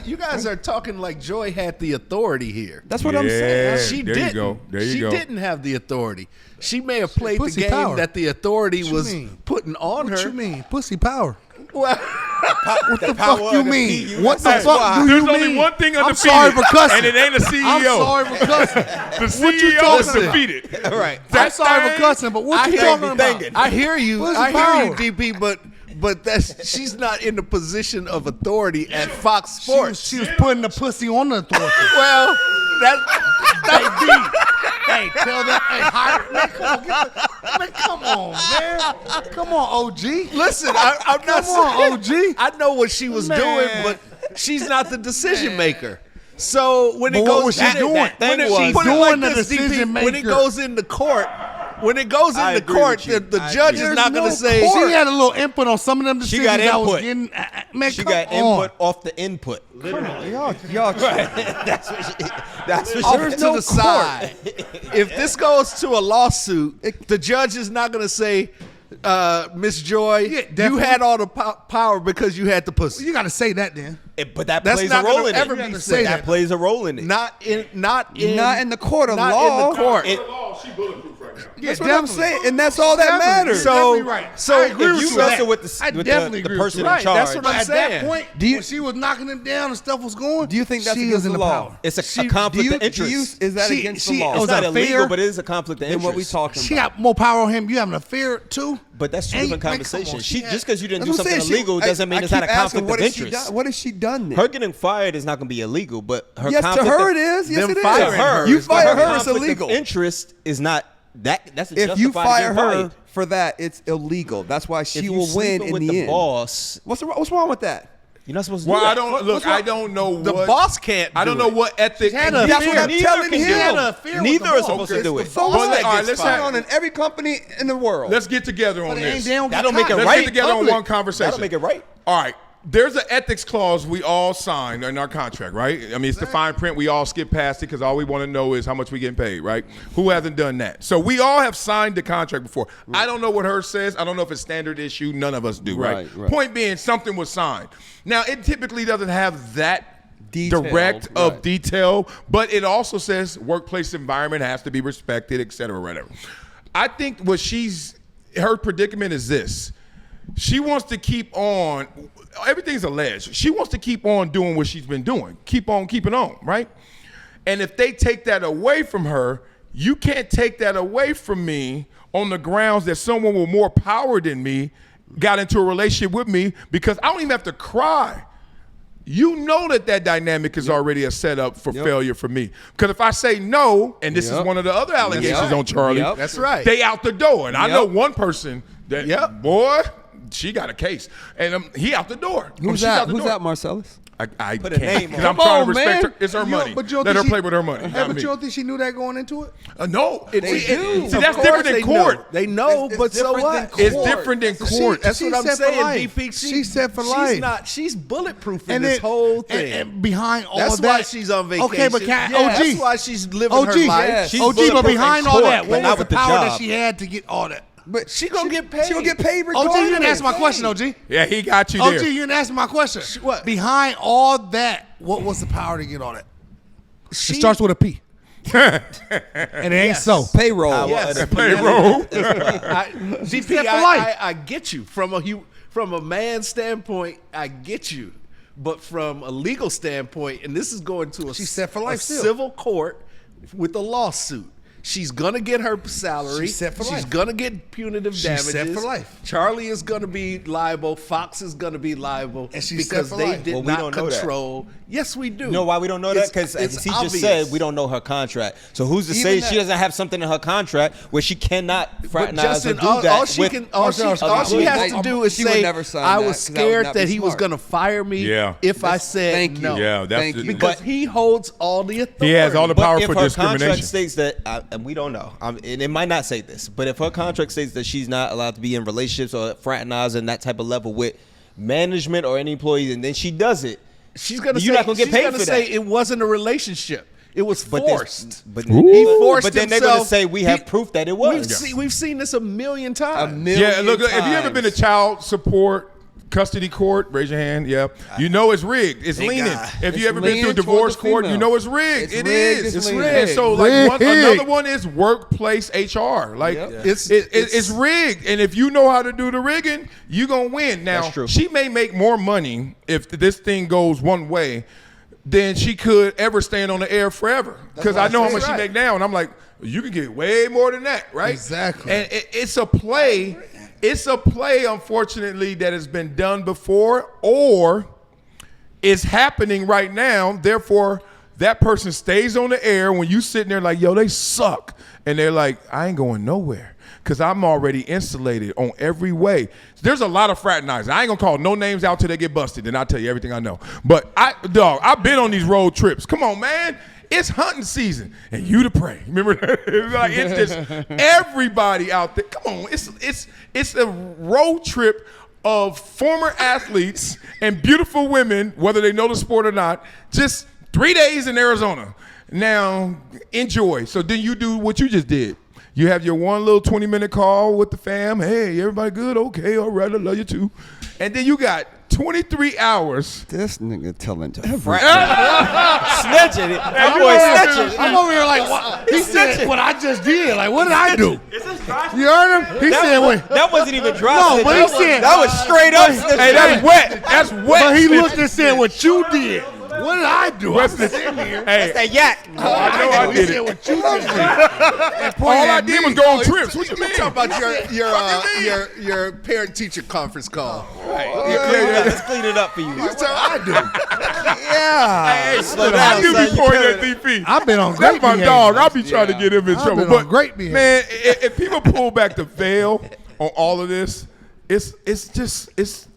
You guys are talking like Joy had the authority here. That's what I'm Yeah. saying. She There you didn't. go. There you she go. didn't have the authority. She may have played the pussy game power. that the authority What you was mean? putting on What her. you mean? Pussy power. Well, What the fuck you mean? What the Hey, fuck do There's you only mean? one thing I'm undefeated. sorry for cussing. And it ain't a CEO. I'm sorry for cussing. The What you CEO is talking about? defeated. right. I'm sorry for cussing, but what you talking about? I hear you. Pussy I hear you, power. DP. But that's she's not in the position of authority at Fox Sports. She was putting the pussy on the authority. Well, that Hey, tell that. Hey, hire, man, come on, man. Come on, OG. listen. I'm not Come on, saying- OG. I know what she was Man. doing, but she's not the decision maker. So when it But goes, what was she doing? When it, She's put it doing like the this, DP, decision when it maker. goes into court, when it goes I into agree court, with you. the I judge agree. is not going to There's say. no court. She had a little input on some of them She decisions got I was input. getting. Man, She come got on. input off the input. Y'all That's what she. That's what Off she. to the side. If this goes to a lawsuit, the judge is not going to say, Miss Joy, you definitely. had all the power because you had the pussy. You got to say that then. But that That's plays not a role gonna in ever it. be But said. that plays a role in it. Not in the court of not law. in the court. She bulletproof right now. That's what I'm saying, and that's all that matters. So, Definitely right. so I agree if with you you wrestle with with I the definitely agree with person you. in Right, charge, that's what But I'm at saying. that point, when she was knocking him down and stuff was going, Do you think that's she against is in the the law? power. It's a Do conflict you, of interest. is that She- against she- the law? oh, It's not that illegal, fair? but it is a conflict of Then interest. what we talking She about? got more power on him. You having an affair too? But that's two Ain't- different man, come conversations. on, She she had- just because you didn't do That's what I'm something saying. illegal doesn't mean it's not a keep asking, conflict of interest. What has she done then? Her getting fired is not going to be illegal, but her Yes, to conflict her of- it is. Yes, them it is. firing her, You but fire her her, it's conflict of illegal. interest is not that. That's If you justified fire getting her fired. for that, it's illegal. That's why If she you will win sleeping in with the the end. boss, What's wrong with that? you're not supposed to Well, do I that. don't look. I don't know The what boss can't. I don't know what ethic. had a That's what I'm Neither telling can him. do it. Had an affair with Neither the is boss. supposed to do it. So But what? all right, It's let's going on in every company in the world. Let's get together on But it ain't this. damn That don't make it Let's right. get together on Public. one conversation. That'll make it right. All right. There's an ethics clause we all sign in our contract, right? I mean, it's the fine print. We all skip past it because all we want to know is how much we getting paid, right? Who hasn't done that? So we all have signed the contract before. I don't know what hers says. I don't know if it's standard issue. None of us do, right? Right. Point being, something was signed. Now, it typically doesn't have that Detailed, direct of right. detail, but it also says workplace environment has to be respected, et cetera, whatever. I think what her predicament is this. She wants to keep on, everything's alleged. She wants to keep on doing what she's been doing. Keep on keeping on, right? And if they take that away from her, you can't take that away from me on the grounds that someone with more power than me got into a relationship with me because I don't even have to cry. You know that dynamic is already a setup for failure for me. Because if I say no, and this is one of the other allegations on Charlie, That's right. they out the door. And I know one person that, boy, she got a case. And he out the door. Who's She's that? out the Who's door. that, Marcellus? I Put a can't. name Because on I'm it. trying to Come on, respect man. her. It's her You money. don't- but you don't Let her think play she- with her money. Hey, not but me. you don't think she knew that going into it? No. They See, do. see, Of that's Of different course than they court. know. They know, It's but so different what? than It's court. different than court. That's what I'm set for saying, life. DP. She set for life. She's bulletproof in And this then- whole thing. And behind all That's that, why she's on vacation. Okay, but can Yeah, OG? That's why she's living OG, her life. yes. She's OG, but bulletproof behind in all court, that, but what not was the with the power that job. she had to get all that? But she gonna get paid. She will get paid OG, regardless. you didn't answer my question, OG. Yeah, he got you OG, there. you didn't answer my question. What? Behind all that, what was the power to get all that? It starts with a P. And it ain't so. Payroll. Yes. Payroll. DP, set for life. I get you from a man's standpoint. I get you, but from a legal standpoint, and this is going to She's set for life a still. civil court with a lawsuit. She's gonna get her salary. She's set for She's life. gonna get punitive She's damages. set for life. Charlie is gonna be liable. Fox is gonna be liable And she's set because for they life. did Well, we not don't know that. control. Yes, we do. You know why we don't know that? Because It's as he just obvious. said, we don't know her contract. So who's to say Even she that- doesn't have something in her contract where she cannot But fraternize or Justin, do all that she with can, all she Marcellus, has okay. to do is She would say, never sign "I that, was 'cause that would scared not that be he was smart. going to fire me Yeah. if I said Thank you. no." Yeah, that's Thank you. Because he holds all the authority. He has all the But power if for her contract discrimination. states that and we don't know. And it might not say this, but if her contract states that she's not allowed to be in relationships or fraternizing that type of level with management or any employees, and then she does it, she's gonna you're say, not gonna get paid for say that. it wasn't a relationship. It was forced. But he forced But then they're himself. going to say we have proof that it was. We've seen this a million times. Yeah, look, if you ever been to child support custody court, raise your hand. Yeah, you know it's rigged. It's leaning. If you ever been to a divorce court, you know it's rigged. It is. It's rigged. And so like another one is workplace HR. Like it's rigged. And if you know how to do the rigging, you gonna win. Now That's true. she may make more money if this thing goes one way than she could ever stand on the air forever. Because I know how much she make now, and I'm like, you can get way more than that, right? Exactly. And it's a play. It's a play, unfortunately, that has been done before or is happening right now. Therefore, that person stays on the air when you sitting there like, yo, they suck. And they're like, I ain't going nowhere because I'm already insulated on every way. There's a lot of fraternizing. I ain't going to call no names out till they get busted, and I'll tell you everything I know. But, I've been on these road trips. Come on, man. It's hunting season, and you to pray. Remember that? It's just everybody out there. Come on, it's a road trip of former athletes and beautiful women, whether they know the sport or not. Just 3 days in Arizona. Now, enjoy. So then you do what you just did. You have your one little 20-minute call with the fam. Hey, everybody good? Okay, all right, I love you too. And then you got 23 hours. This nigga telling to Snitching it. That boy snitching. I'm over here like, what? He said what I just did. Like, what did I do? You heard him? He said, wait. That wasn't even dry. No, but he said that was straight up snitching. Hey, that's wet. That's wet. But he looked and said, what you did. What did I do? What's this? Hey, That's that yak. I know I did it. What you just did. All I did was go on trips. What you mean? Talk about your parent teacher conference call. Let's clean it up for you. That's how I do. Hey, slow down, I do son. be pouring that DP. I've been on great That's my behavior. dog. I'll be trying to get him in I've trouble. been on But great behavior. man, if people pull back the veil on all of this, it's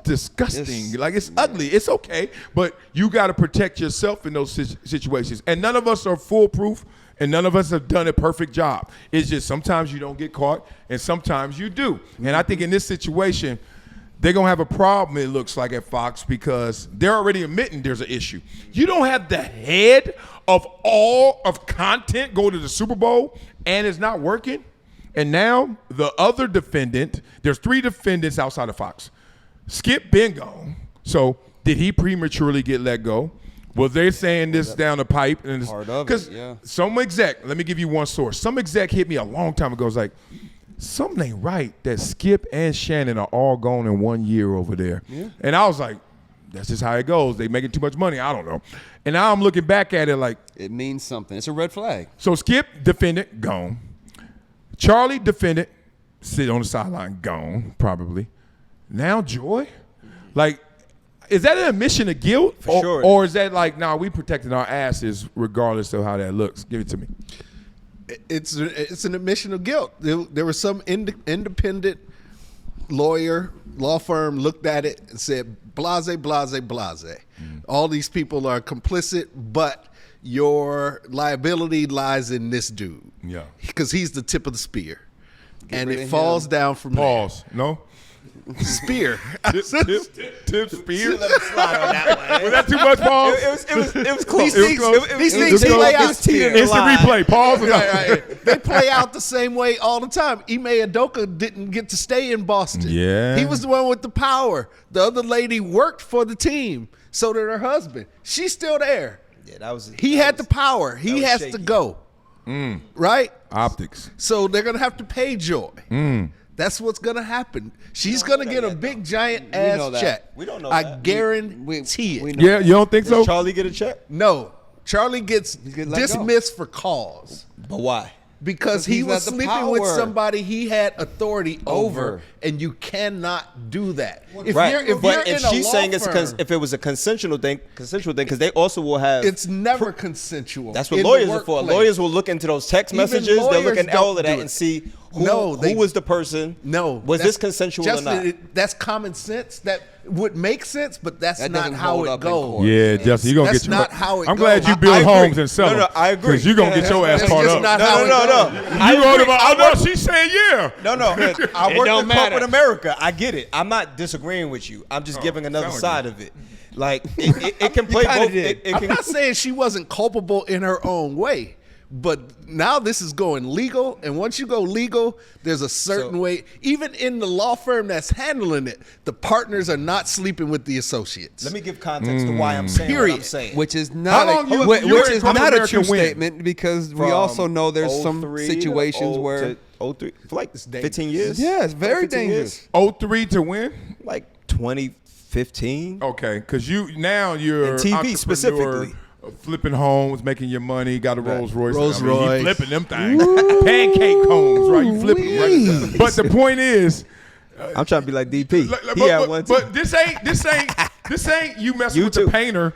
disgusting. Like it's ugly. It's okay, but you got to protect yourself in those situations. And none of us are foolproof, and none of us have done a perfect job. It's just sometimes you don't get caught, and sometimes you do. And I think in this situation, they're going to have a problem, it looks like, at Fox because they're already admitting there's an issue. You don't have the head of all of content go to the Super Bowl, and it's not working. And now the other defendant, there's 3 defendants outside of Fox. Skip been gone. So did he prematurely get let go? Was they saying this down the pipe? Because some exec, let me give you one source. Some exec hit me a long time ago. It's like, something ain't right that Skip and Shannon are all gone in 1 year over there. Yeah. And I was like, that's just how it goes. They making too much money. I don't know. And now I'm looking back at it like. It means something. It's a red flag. So Skip, defendant, gone. Charlie, defendant, sit on the sideline, gone, probably. Now Joy? Like, is that an admission of guilt? For sure. Or is that like, nah, we protecting our asses regardless of how that looks? Give it to me. It's an admission of guilt. There was some independent law firm looked at it and said, blase, blase, blase. All these people are complicit, but your liability lies in this dude. Yeah. Because he's the tip of the spear. And it falls down from Pause. No? Spear. Tip spear? Let me slide on that one. Was that too much pause? It was close. These things play out. Instant replay. Pause. Right. They play out the same way all the time. Ime Udoka didn't get to stay in Boston. Yeah. He was the one with the power. The other lady worked for the team. So did her husband. She's still there. Yeah, he had the power. He has to go. Right? Optics. So they're going to have to pay Joy. That's what's going to happen. She's going to get a big, giant ass check. We don't know I that. guarantee it. Yeah, you don't think so? Does Charlie get a check? No. Charlie gets let go. dismissed for cause. But why? Because he he's was got the sleeping with power. somebody he had authority over, and you cannot do that. Right. But if she's saying firm, if it was a consensual thing, because they also will have. it's never consensual. That's what in lawyers the are for. workplace. Lawyers will look into those text Even messages. They'll look lawyers into all of don't that do and it. see who was the person? No. Was this consensual Justin, or not? That's common sense. That would make sense, but that's That not doesn't how hold it up in goes. court. Yeah, Justin, you're going to That's get your not how it I'm glad goes. you build I homes agree. and sell them. No, I agree. Because you're going to get your ass That's caught just up. not how it goes. You wrote about, oh, no, she said yeah. No, I work don't with matter. corporate America. I get it. I'm not disagreeing with you. I'm just giving another sound like side of it. Like it can play kinda both. did. It I'm can, not saying she wasn't culpable in her own way, but now this is going legal, and once you go legal, there's a certain way. Even in the law firm that's handling it, the partners are not sleeping with the associates. let me give context to why I'm saying what I'm Period. saying. Which is not long you- which you were in is not a America true when? statement because we also know there's some situations where 03 for like 15 years. yeah, it's very 15 dangerous. 03 to win? Like 2015. Okay, because you're And TV entrepreneur, specifically. flipping homes, making your money, got a Rolls Royce. Rolls You Royce. flipping them things. Pancake homes, right? You flipping them right. But the point is, I'm trying to be like DP. like, He had one too. but this ain't you messing You with too. the painter,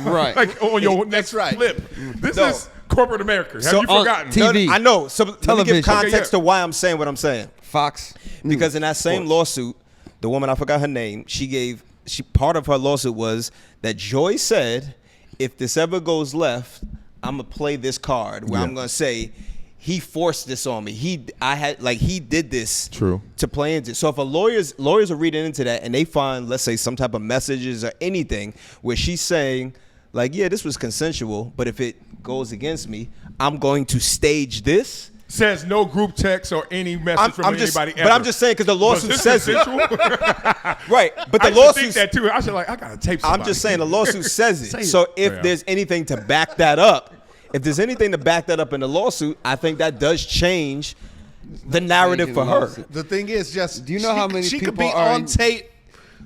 Right. like on your next right. flip. This No. is corporate America. Have So you on forgotten? TV. I know. So let me Television. give context Okay, yeah. to why I'm saying what I'm saying. Fox. Because in that same lawsuit, the woman, I forgot her name, she part of her lawsuit was that Joy said, if this ever goes left, I'm gonna play this card where I'm gonna say he forced this on me. He did this True. to play into. So if lawyers are reading into that and they find, let's say, some type of messages or anything where she's saying, like, yeah, this was consensual, but if it goes against me, I'm going to stage this. Says no group text or any message from anybody ever. But I'm just saying because the lawsuit Was this says it. consensual? Right, but I the used to lawsuit think that too. I should I gotta tape somebody. I'm just saying the lawsuit says it. Say it. So if Yeah. there's anything to back that up, in the lawsuit, I think that does change the narrative for her. The thing is, just Do you know how many she people could be are on in- tape?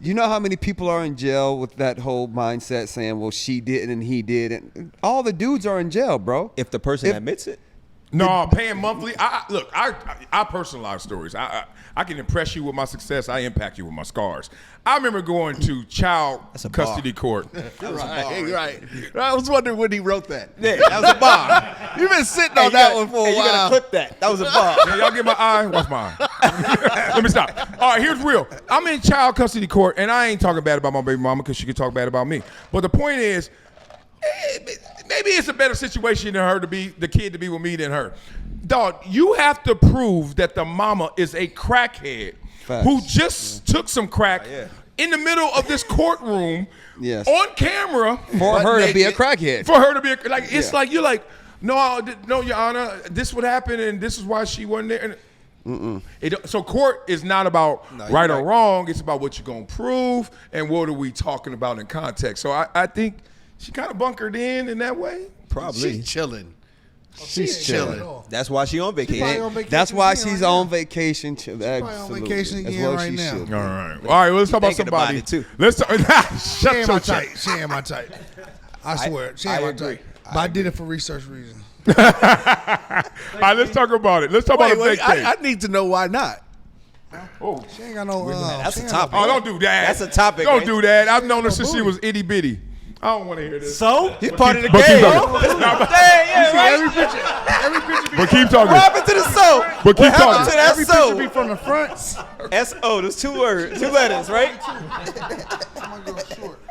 You know how many people are in jail with that whole mindset saying, well, she didn't and he didn't. All the dudes are in jail, bro. If the person admits it. No, paying monthly. Look, I personalize stories. I can impress you with my success. I impact you with my scars. I remember going to child custody court. Right. I was wondering when he wrote that. Yeah, that was a bar. You've been sitting on that one for a You gotta while. clip that. That was a bar. Yeah, y'all get my eye? Watch my eye. Let me stop. All right, here's real. I'm in child custody court, and I ain't talking bad about my baby mama because she can talk bad about me. But the point is, maybe it's a better situation than the kid to be with me than her. Dog, you have to prove that the mama is a crackhead who just took some crack in the middle of this courtroom on camera For her to be a crackhead. For her to be it's like you're like, no, Your Honor, this would happen and this is why she wasn't there. So court is not about right or wrong. It's about what you're gonna prove and what are we talking about in context. So I think she kind of bunkered in that way. Probably. She's chilling. She's chilling. That's why she on vacation. That's why again she's right on now. vacation. probably on vacation As again well right she now. should. All right. All right, well, let's talk about Thinking about somebody. it, too. Let's talk. She Shut ain't your my trap. type. She ain't my type. I swear. She ain't my agree. type. But I did it for research reasons. All right, let's talk about it. Let's talk about a Wait, fake case. I need to know why not. She ain't got no. That's she a ain't topic. Oh, don't do that. That's a topic, Don't right? do that. I've known her since she was itty bitty. I don't want to hear this. So He's part of the But keep game. talking. Every picture But keep talking. What happened to the so? But keep What happened talking. to that every picture be so? from the front. S-O, there's two letters, right?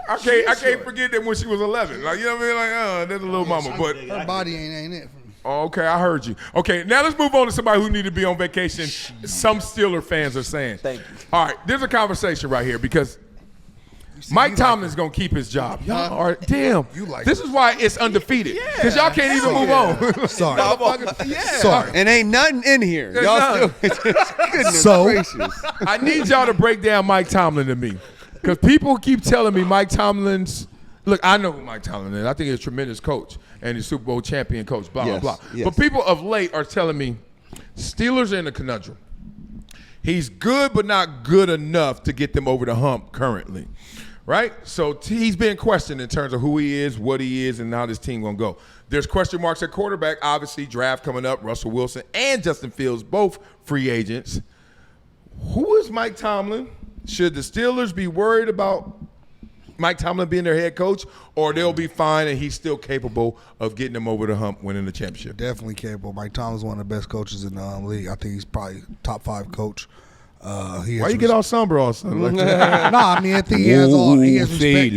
I can't forget that when she was 11. Like, you know what I mean? Like, there's a little mama. But Her body ain't it. oh, okay, I heard you. Okay, now let's move on to somebody who need to be on vacation. Some Steeler fans are saying. Thank you. All right, there's a conversation right here because Mike Tomlin's gonna keep his job. Y'all are damn. This is why it's undefeated because y'all can't even move on. Sorry. Yeah. Sorry. And ain't nothing in here. There's Y'all none. still, goodness So? gracious. I need y'all to break down Mike Tomlin to me because people keep telling me Mike Tomlin's. Look, I know who Mike Tomlin is. I think he's a tremendous coach and he's Super Bowl champion coach. Blah Yes, blah blah. yes. But people of late are telling me Steelers are in a conundrum. He's good, but not good enough to get them over the hump currently. Right? So he's being questioned in terms of who he is, what he is, and how this team going to go. There's question marks at quarterback. Obviously, draft coming up. Russell Wilson and Justin Fields, both free agents. Who is Mike Tomlin? Should the Steelers be worried about Mike Tomlin being their head coach, or they'll be fine and he's still capable of getting them over the hump, winning the championship? Definitely capable. Mike Tomlin's one of the best coaches in the league. I think he's probably top 5 coach. Why you get all somber all of a sudden? Like I mean, I think he has respect.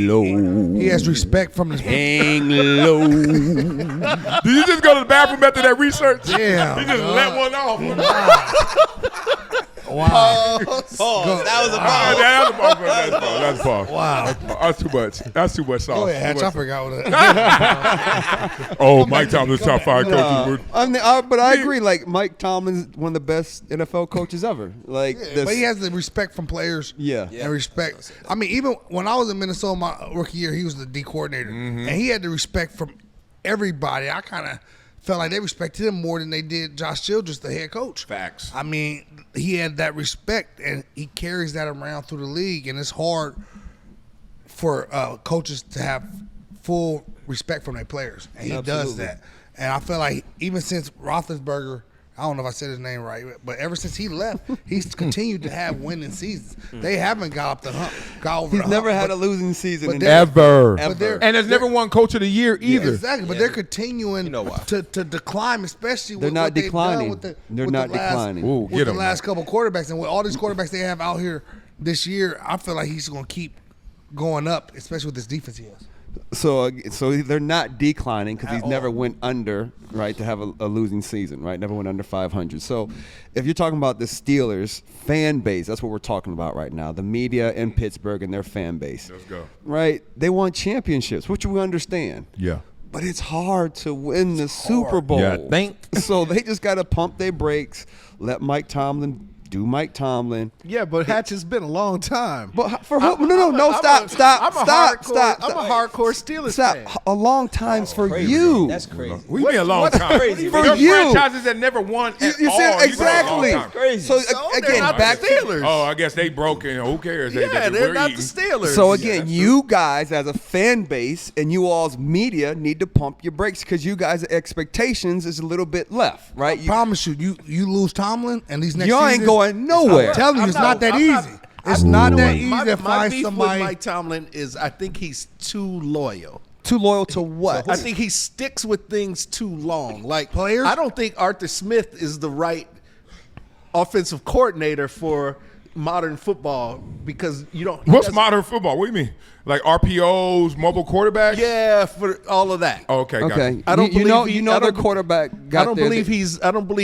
He has respect from his Hang low. Do you just go to the bathroom after that research? Yeah. You just let one off. Wow. That was a ball. That's a pause. Wow. That's too much. That's too much sauce. Go ahead, Hatch. I forgot what that. Oh, Mike Tomlin's top 5 coaches. But I agree. Like Mike Tomlin's one of the best NFL coaches ever. Like, But he has the respect from players. Yeah. And respect. I mean, even when I was in Minnesota my rookie year, he was the D coordinator. And he had the respect from everybody. I kind of felt like they respected him more than they did Josh Childress, the head coach. Facts. I mean, he had that respect, and he carries that around through the league, and it's hard for coaches to have full respect from their players, and he does that. And I feel like even since Roethlisberger, I don't know if I said his name right, but ever since he left, he's continued to have winning seasons. They haven't got up the hump, got over the hump. He's never had a losing season Ever. And has never won Coach of the Year either. Yeah, exactly, but they're continuing to decline, especially They're with not what they've declining. done They're with not the last, declining. Ooh, with get the 'em, last couple quarterbacks. And with all these quarterbacks they have out here this year, I feel like he's going to keep going up, especially with this defense he has. So they're not declining because he's never went under, right, to have a losing season, right? Never went under 500. So if you're talking about the Steelers fan base, that's what we're talking about right now. The media in Pittsburgh and their fan base. Let's go. Right? They won championships, which we understand. Yeah. But it's hard to win the Super Bowl. Yeah, think. So they just got to pump their brakes, let Mike Tomlin do Mike Tomlin. Yeah, but Hatch has been a long time. But for who? No, stop. I'm a hardcore Steelers fan. A long time's for Crazy. you. That's crazy. We been a long time. crazy? For Your you. franchises that never won at You all. said You been a exactly. long time. Crazy. So they're again, not back the Steelers. Oh, I guess they broke in. Who cares? Yeah, they're we're not eating. the Steelers. So again, you guys as a fan base and you all's media need to pump your brakes because you guys' expectations is a little bit left, right? I promise you lose Tomlin and these next Y'all ain't seasons, going nowhere. I'm telling you, it's not that easy. It's not that easy to find beef somebody. with Mike Tomlin is I think he's too loyal. Too loyal to what? I think he sticks with things too long. Like Players? I don't think Arthur Smith is the right offensive coordinator for modern football because you don't. What's modern football? What do you mean? Like RPOs, mobile quarterbacks? Yeah, for all of that. Oh, okay. Got Okay. you. I don't you believe know I their don't- quarterback got I don't there. believe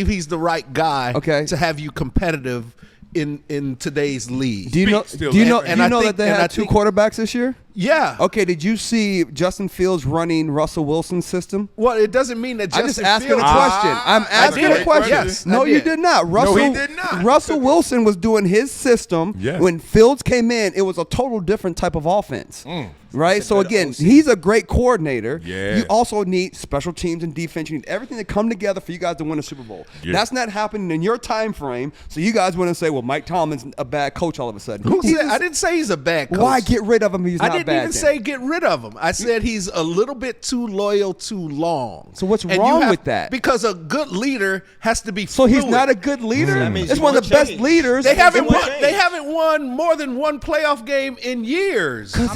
he's the right guy Okay. to have you competitive in today's league. Do you know? Still Do you know? and Do you I know think- that they and I had two think- quarterbacks this year? Yeah. Okay. Did you see Justin Fields running Russell Wilson's system? Well, it doesn't mean that I'm Justin just asking a Fields- question. I'm asking did. a question. Yes, I no, you did. did not. Russell, he did not. Russell Wilson was doing his system. Yes. When Fields came in, it was a total different type of offense. Right? So again, he's a great coordinator. Yeah. You also need special teams and defense. You need everything to come together for you guys to win a Super Bowl. Yeah. That's not happening in your time frame. So you guys wouldn't say, well, Mike Tomlin's a bad coach all of a sudden. Who He's said, just- I didn't say he's a bad coach. Why get rid of him if he's I not didn't bad even then? say get rid of him. I said he's a little bit too loyal too long. So what's And you wrong with that? Because a good leader has to be So he's fluid. not a good leader? That means It's you one of want the best change. leaders. They haven't want won. change. They haven't won more than one playoff game in years. It's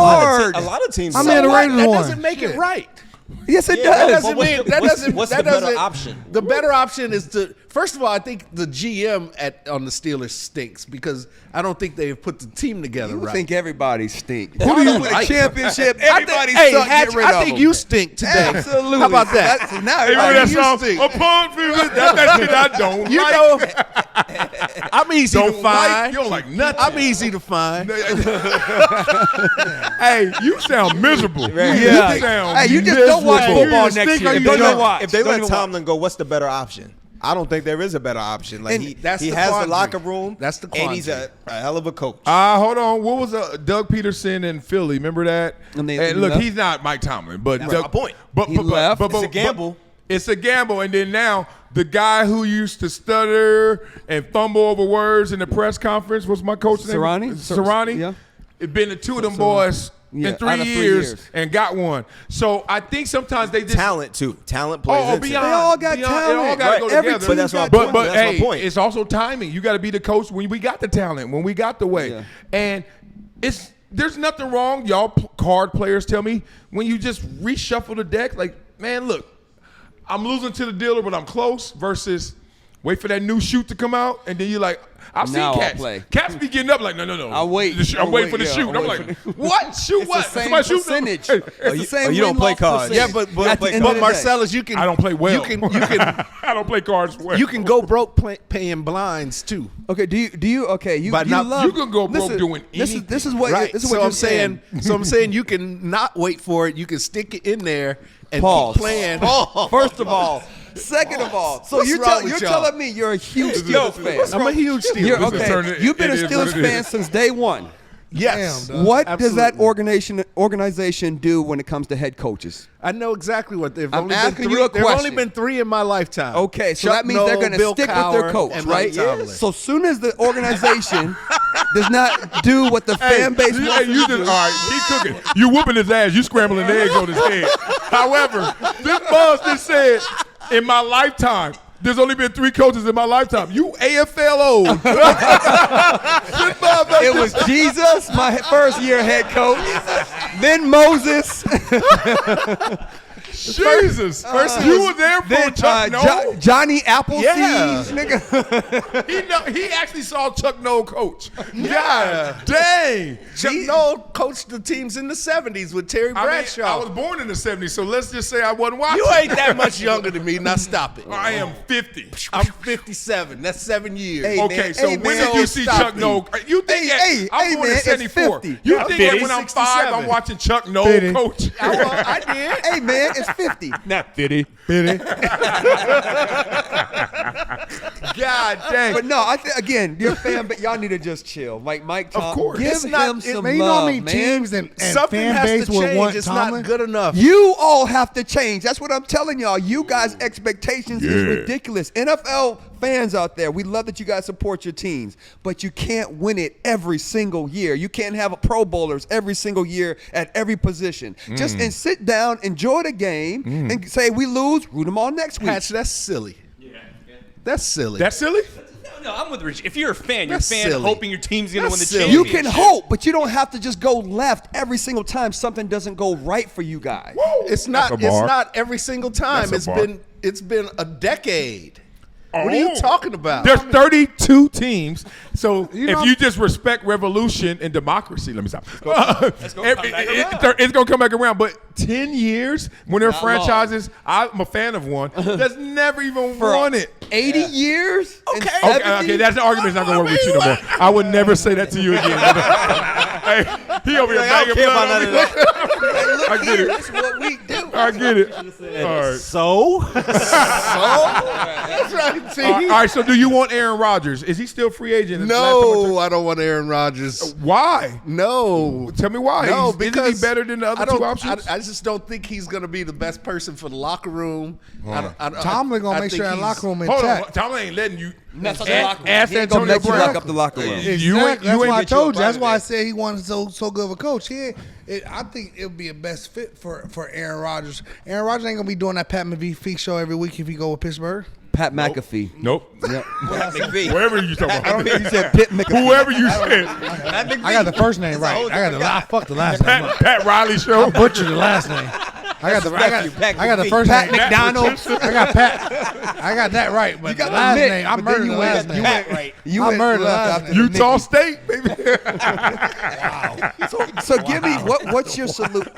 A hard. lot of teams. I So mean, the what? Raiders That won. doesn't make it right. Yes, it Yeah, That does. doesn't what's mean the- that what's- doesn't. what's that the better doesn't- option? The better option is to. First of all, I think the GM on the Steelers stinks because I don't think they've put the team together You right. think everybody stink. Who do you win a like? championship? I think- Everybody hey, suck. Hatch, Get rid I of think them. you stink today. Absolutely. How about that? That's, now Hey, remember everybody that you song? stink. Upon feeling that shit I don't You like. know, I'm easy Don't to like. find. You don't like nothing. I'm easy to find. Hey, you sound miserable. Yeah. You sound Hey, you just don't watch miserable. football You next stink year. or you Don't don't. watch. If they Don't let even Tomlin go, what's the better option? I don't think there is a better option. Like And he that's has the the quandary. locker room. That's the and he's quandary. a hell of a coach. Hold on. What was Doug Peterson in Philly? Remember that? And they look, left? he's not Mike Tomlin, but That's Doug, my point. But, He left. But, It's a gamble. It's a gamble, and then now the guy who used to stutter and fumble over words in the press conference was my coach. Sirianni? Sirianni. Yeah. It's been the two of them boys Yeah, in out 3 of 3 years years. and got one. So I think sometimes they just Talent too. Talent plays Oh, into beyond. it. They all got beyond, talent. It all got to Right. go Every together. team But that's my got point. But That's my hey, point. it's also timing. You got to be the coach when we got the talent, when we got the way. Yeah. And it's there's nothing wrong, y'all card players tell me, when you just reshuffle the deck. Like, man, look, I'm losing to the dealer, but I'm close, versus wait for that new shoot to come out, and then you're like, I've Now seen I'll cats. play. Cats be getting up like, no. I'll wait. I'm waiting for the shoot. I'll I'm wait like, what? Shoot It's what? the same Somebody shoot them? percentage. It's the same you don't play win-loss cards. percentage. Yeah, but At the end of the day. Marcellus, you can. I don't play well. You can. I don't play cards well. You can go broke paying blinds too. Okay, do you okay, you But you now love you can go broke doing this anything. is what Right. this is what so you're I'm saying. saying. So I'm saying you can not wait for it. You can stick it in there and Pause. keep playing. First of all. Second of all, so What's you're wrong with y'all? telling me you're a huge Steelers fan. I'm a huge Steelers. You're, This is okay, turning- you've been a it is what Steelers it fan is. since day one. Yes. Damn, dog. What does that Absolutely. organization do when it comes to head coaches? I know exactly what they've I'm only asking been you three. a There've only question. been 3 in my lifetime. Okay, so Chuck that means they're Noll, going to Bill stick with their Cowher, coach, and right? Mike Tomlin. So soon as the organization does not do what the fan base Hey, wants you to just, do. all right, keep cooking. You whooping his ass. You scrambling eggs on his head. However, this buzz just said, in my lifetime, there's only been 3 coaches in my lifetime. You AFL-O. It was Jesus, my first year head coach, then Moses, Jesus. You were there for then Chuck Noll? Johnny Appleseed, Yeah. nigga. He actually saw Chuck Noll coach. God dang. Chuck Noll coached the teams in the 70s with Terry I mean, Bradshaw. I was born in the 70s, so let's just say I wasn't watching. You ain't that much younger than me. Now stop it. I am 50. I'm 57. That's 7 years. Hey, Okay, man, so hey, when man, did you see stop Chuck me. Noll? You think I'm born in man, it's 74. 50. You Yeah, think 50, that when I'm 5, 67. I'm watching Chuck Noll 50. coach? I did. Hey man, it's 50. Not 50. God dang. But no, I think again, you're a fan, but y'all need to just chill. Like Mike Tomlin, course. give It's not. him some Man, you know how love, many man. teams and Something fan has base to would change. want It's Tomlin? not good enough. You all have to change. That's what I'm telling y'all. You guys' expectations is Yeah. ridiculous. NFL fans out there, we love that you guys support your teams, but you can't win it every single year. You can't have a Pro Bowlers every single year at every position. Just and sit down, enjoy the game, and say we lose, root them all next week. Patch, that's silly. That's silly. That's silly? No, I'm with Rich. If you're a fan, you're a That's fan silly. hoping your team's going to win the That's silly. You championship. can hope, but you don't have to just go left every single time something doesn't go right for you guys. It's not. That's a It's bar. not every single time. That's a bar. It's been a decade. What are you talking about? There's 32 teams. So You know- if you just respect revolution and democracy, let me stop. Let's go. Come back around. It's going to come back around. But 10 years, when there are Not long. franchises, I'm a fan of one, that's never even won it. 80 years? and Okay. 70? Okay, that's the argument's not going to work with you no more. I would never say that to you again. Hey, he over here I don't banging care blood about on none me. of that. Hey, look I get here, it. this is what we do. I get it. All right. So, That's right. See? All right, so do you want Aaron Rodgers? Is he still free agent? No, I don't want Aaron Rodgers. Why? No. Tell me why. No, Isn't because he better than the other I don't- two options? I just don't think he's going to be the best person for the locker room. Tomlin gonna I make think sure that he's- locker room Hold on, intact. Tomlin ain't letting you Mess up the locker room. ask He ain't gonna Antonio let you Brown. lock up the locker room. You Exactly. ain't That's why I get you a told you. That's body why I bag. said he wanted so good of a coach. I think it would be a best fit for Aaron Rodgers. Aaron Rodgers ain't gonna be doing that Pat McAfee show every week if he go with Pittsburgh. Pat McAfee. Nope. McVee. Wherever you talking I about. don't think you said Pitt McAfee. Whoever you said. I got the first name right. I fucked the last name up. Pat Riley show. Butchered the last name. I got the first Pat name. McDonald. I got Pat. I got that right, but the got last Mick, name, I but then murdered you the went- last you name. went- Right. You I went murdered left last after name. Utah State, baby. So give me what's your solution?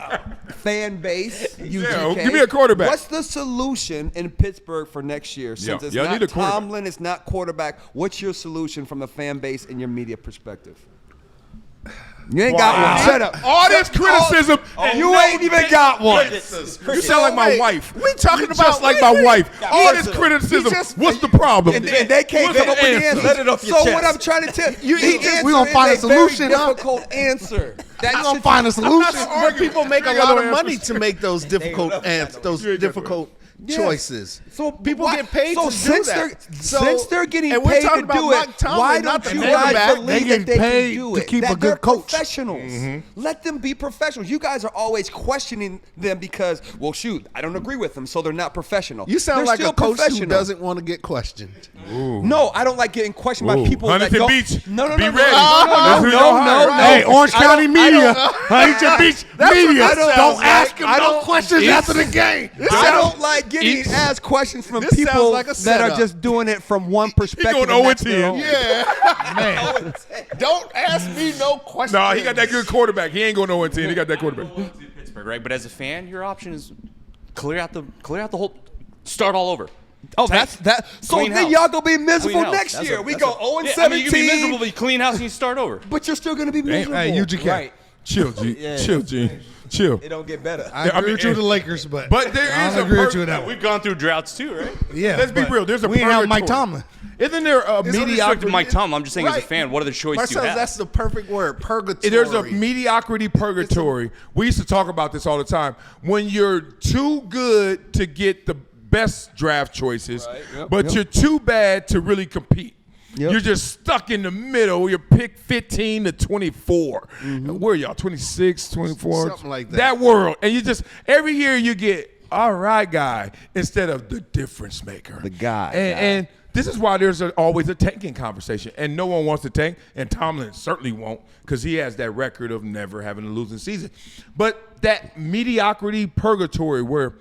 Fan base, UGK. give me a quarterback. What's the solution in Pittsburgh for next year? Since it's y'all not need a quarterback. Tomlin, it's not quarterback. What's your solution from the fan base and your media perspective? You ain't got one. Shut up. All this criticism. and You no ain't even got one. answers. You sound like my wife. We talking You about just like my wife. All this He criticism. just- What's the problem? And they can't What's come up with the answer? answer. Let it off your So chest. what I'm trying to tell you, the answer we gonna find is a very solution, huh? difficult answer. That I'm gonna should- find a solution. But people make a You got lot no of money answers. to make those difficult answers, those You ain't got no difficult choices. So people why- get paid so to since do that. Since they're getting and we're paid talking to about do Mike it, Tomlin, why not don't the you guys quarterback. believe They that get they paid can do to it? keep That a good they're coach. professionals. Let them be professionals. You guys are always questioning them because, well, shoot, I don't agree with them, so they're not professional. You sound They're like still a coach who professional. doesn't want to get questioned. No, I don't like getting questioned by people that Huntington don't. Beach. No, no, Be no, ready. no, This is no, Ohio. no. Hey, Orange County Media, don't- Huntington Beach Media. what that Don't sounds ask like. him no questions after the game. I don't like getting asked questions from This sounds people like a that setup. are just doing it from one perspective. going and that's 0-10. their own. Yeah. Man. Don't ask me no questions. No, he got that good quarterback. He ain't going 0-10. He got that quarterback. Pittsburgh, right? But as a fan, your option is clear out the whole, start all over. Oh, Tank. that's that. So Clean then house. y'all gonna be miserable Clean house. next That's year. a- We that's go a- 0-17. Yeah, I mean, you can be miserable, but you clean house and you start over. But you're still gonna be miserable. Hey, UGK. Right. Chill, G. Yeah. Chill, G. Chill. It don't get better. I agree with you with the Lakers, but there I is don't a agree with you with that one. We've gone through droughts too, right? Yeah, Let's be but real. There's a we ain't have Mike purgatory. Tomlin. Isn't there a It's not mediocrity? restricted to Mike Tomlin. I'm just saying as a Right. fan, what other choice do you Marcellus, have? that's the perfect word. Purgatory. There's a mediocrity purgatory. We used to talk about this all the time. When you're too good to get the best draft choices, but you're too bad to really compete. Yep. You're just stuck in the middle. You're picked 15 to 24. Where are y'all? 26, 24? Something like that. That world. And you just, every year you get, all right, guy, instead of the difference maker. The guy. And this is why there's always a tanking conversation. And no one wants to tank, and Tomlin certainly won't because he has that record of never having a losing season. But that mediocrity purgatory where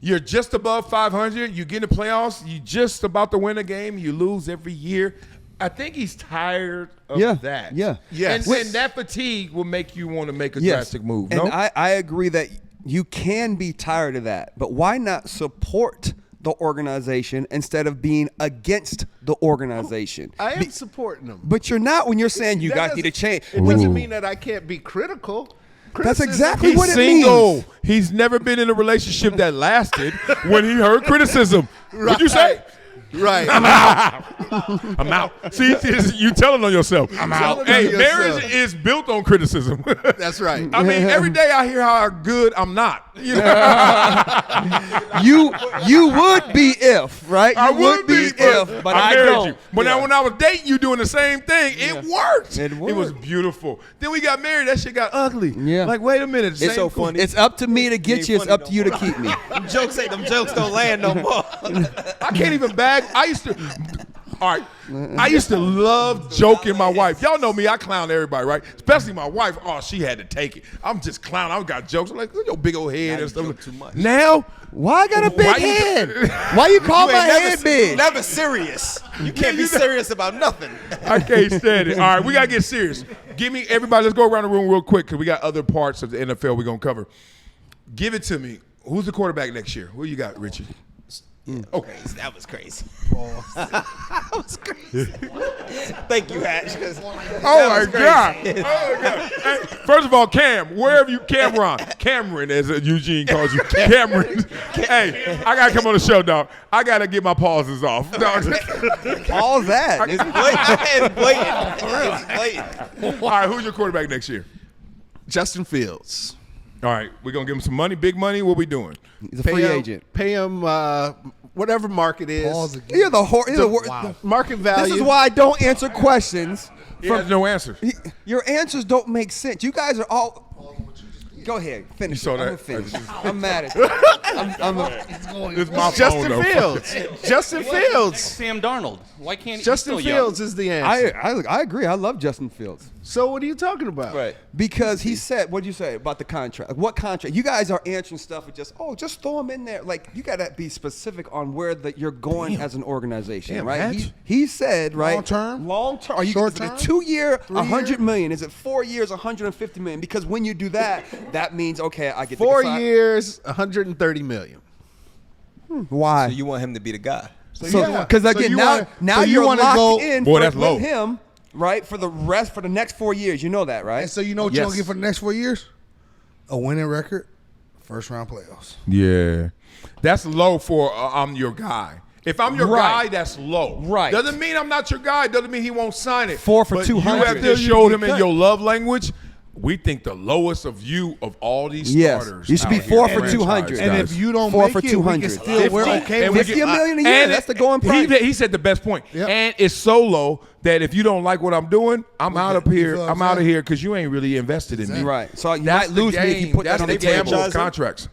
you're just above 500, you get in the playoffs, you just about to win a game, you lose every year. I think he's tired of that. Yeah. Yes. And that fatigue will make you want to make a Yes. drastic move. And No? I agree that you can be tired of that, but why not support the organization instead of being against the organization? I am supporting them. But you're not when you're saying you That guys need to doesn't- change. It doesn't mean that I can't be critical. That's Criticism- exactly He's what it single. means. He's never been in a relationship that lasted when he heard criticism. What'd you say? Right. I'm out. See, you telling on yourself. I'm out. Hey, Telling on marriage yourself. is built on criticism. That's right. I mean, every day I hear how good I'm not. You know? You would be if, right? You I would be if, but I married don't. you. But now when I was dating you doing the same thing, it worked. It was worked. beautiful. Then we got married. That shit got ugly. Yeah. Like, wait a minute. It's so funny. It's up to me to get you. It's up to you to keep me. Them jokes don't land no more. I can't even bag. I used to. All right. I used to love joking my wife. Y'all know me. I clown everybody, right? Especially my wife. Oh, she had to take it. I'm just clowning. I got jokes. I'm like, look at your big old head and stuff. too much. Now, Why I got a big Why you- head? Why you call my head big? Never serious. You can't be serious about nothing. I can't stand it. All right, we got to get serious. Give me, everybody, let's go around the room real quick because we got other parts of the NFL we're going to cover. Give it to me. Who's the quarterback next year? Who you got, Richie? Okay, that was crazy. That was crazy. Thank you, Hatch. Oh my God! Oh my God! Hey, first of all, Cam, wherever you, Cameron, as Eugene calls you, Cameron. Hey, I gotta come on the show, dog. I gotta get my pauses off. Dog. All that. It's blatant. All right, who's your quarterback next year? Justin Fields. All right, we're gonna give him some money, big money. What we doing? He's a free agent. Pay him whatever market is. Pause again. You're the Wow. Market value. This is why I don't answer questions. He has no answer. Your answers don't make sense. You guys are all. Go ahead, finish. saw it. I'm that? finished. I'm mad at you. It's my phone, Justin though. Fields. Justin Fields. Sam Darnold. Why can't he? Justin He's still Fields young. is the answer. I agree. I love Justin Fields. So what are you talking about? Right. Because he said, what did you say about the contract? What contract? You guys are answering stuff with just throw him in there. Like, you got to be specific on where you're going as an organization, Damn, right? Hatch. He said, right? Long-term? Long-term. Are you Short is it a term? 2 year, 3 $100 million? Is it 4 years, $150 million? Because when you do that, that means, okay, I get 4 to decide. years, $130 million. Why? So you want him to be the guy? So, yeah. because So again, you now wanna- now so you you're wanna locked go- in Boy, that's with low. him, right? For the next 4 years. You know that, right? And so you know what you're going to get for the next 4 years? A winning record, first round playoffs. Yeah, that's low for I'm your guy. If I'm your Right. guy, that's low. Right. Doesn't mean I'm not your guy. Doesn't mean he won't sign it. 4 for But 200. You have to show him in your love language. we think the lowest of you of all these Yes. starters. You should be out here 4 for franchise 200. And guys. if you don't 4 make for it, we 200. can still, we're okay with $50 million a year. And That's the going price. He said the best point. Yep. And it's so low that if you don't like what I'm doing, I'm out of you here. feel what I'm I'm out of saying? here because you ain't really invested in me. Right. So you That's might the lose me if you game. put That's that on the the table. gamble of Franchising? contracts.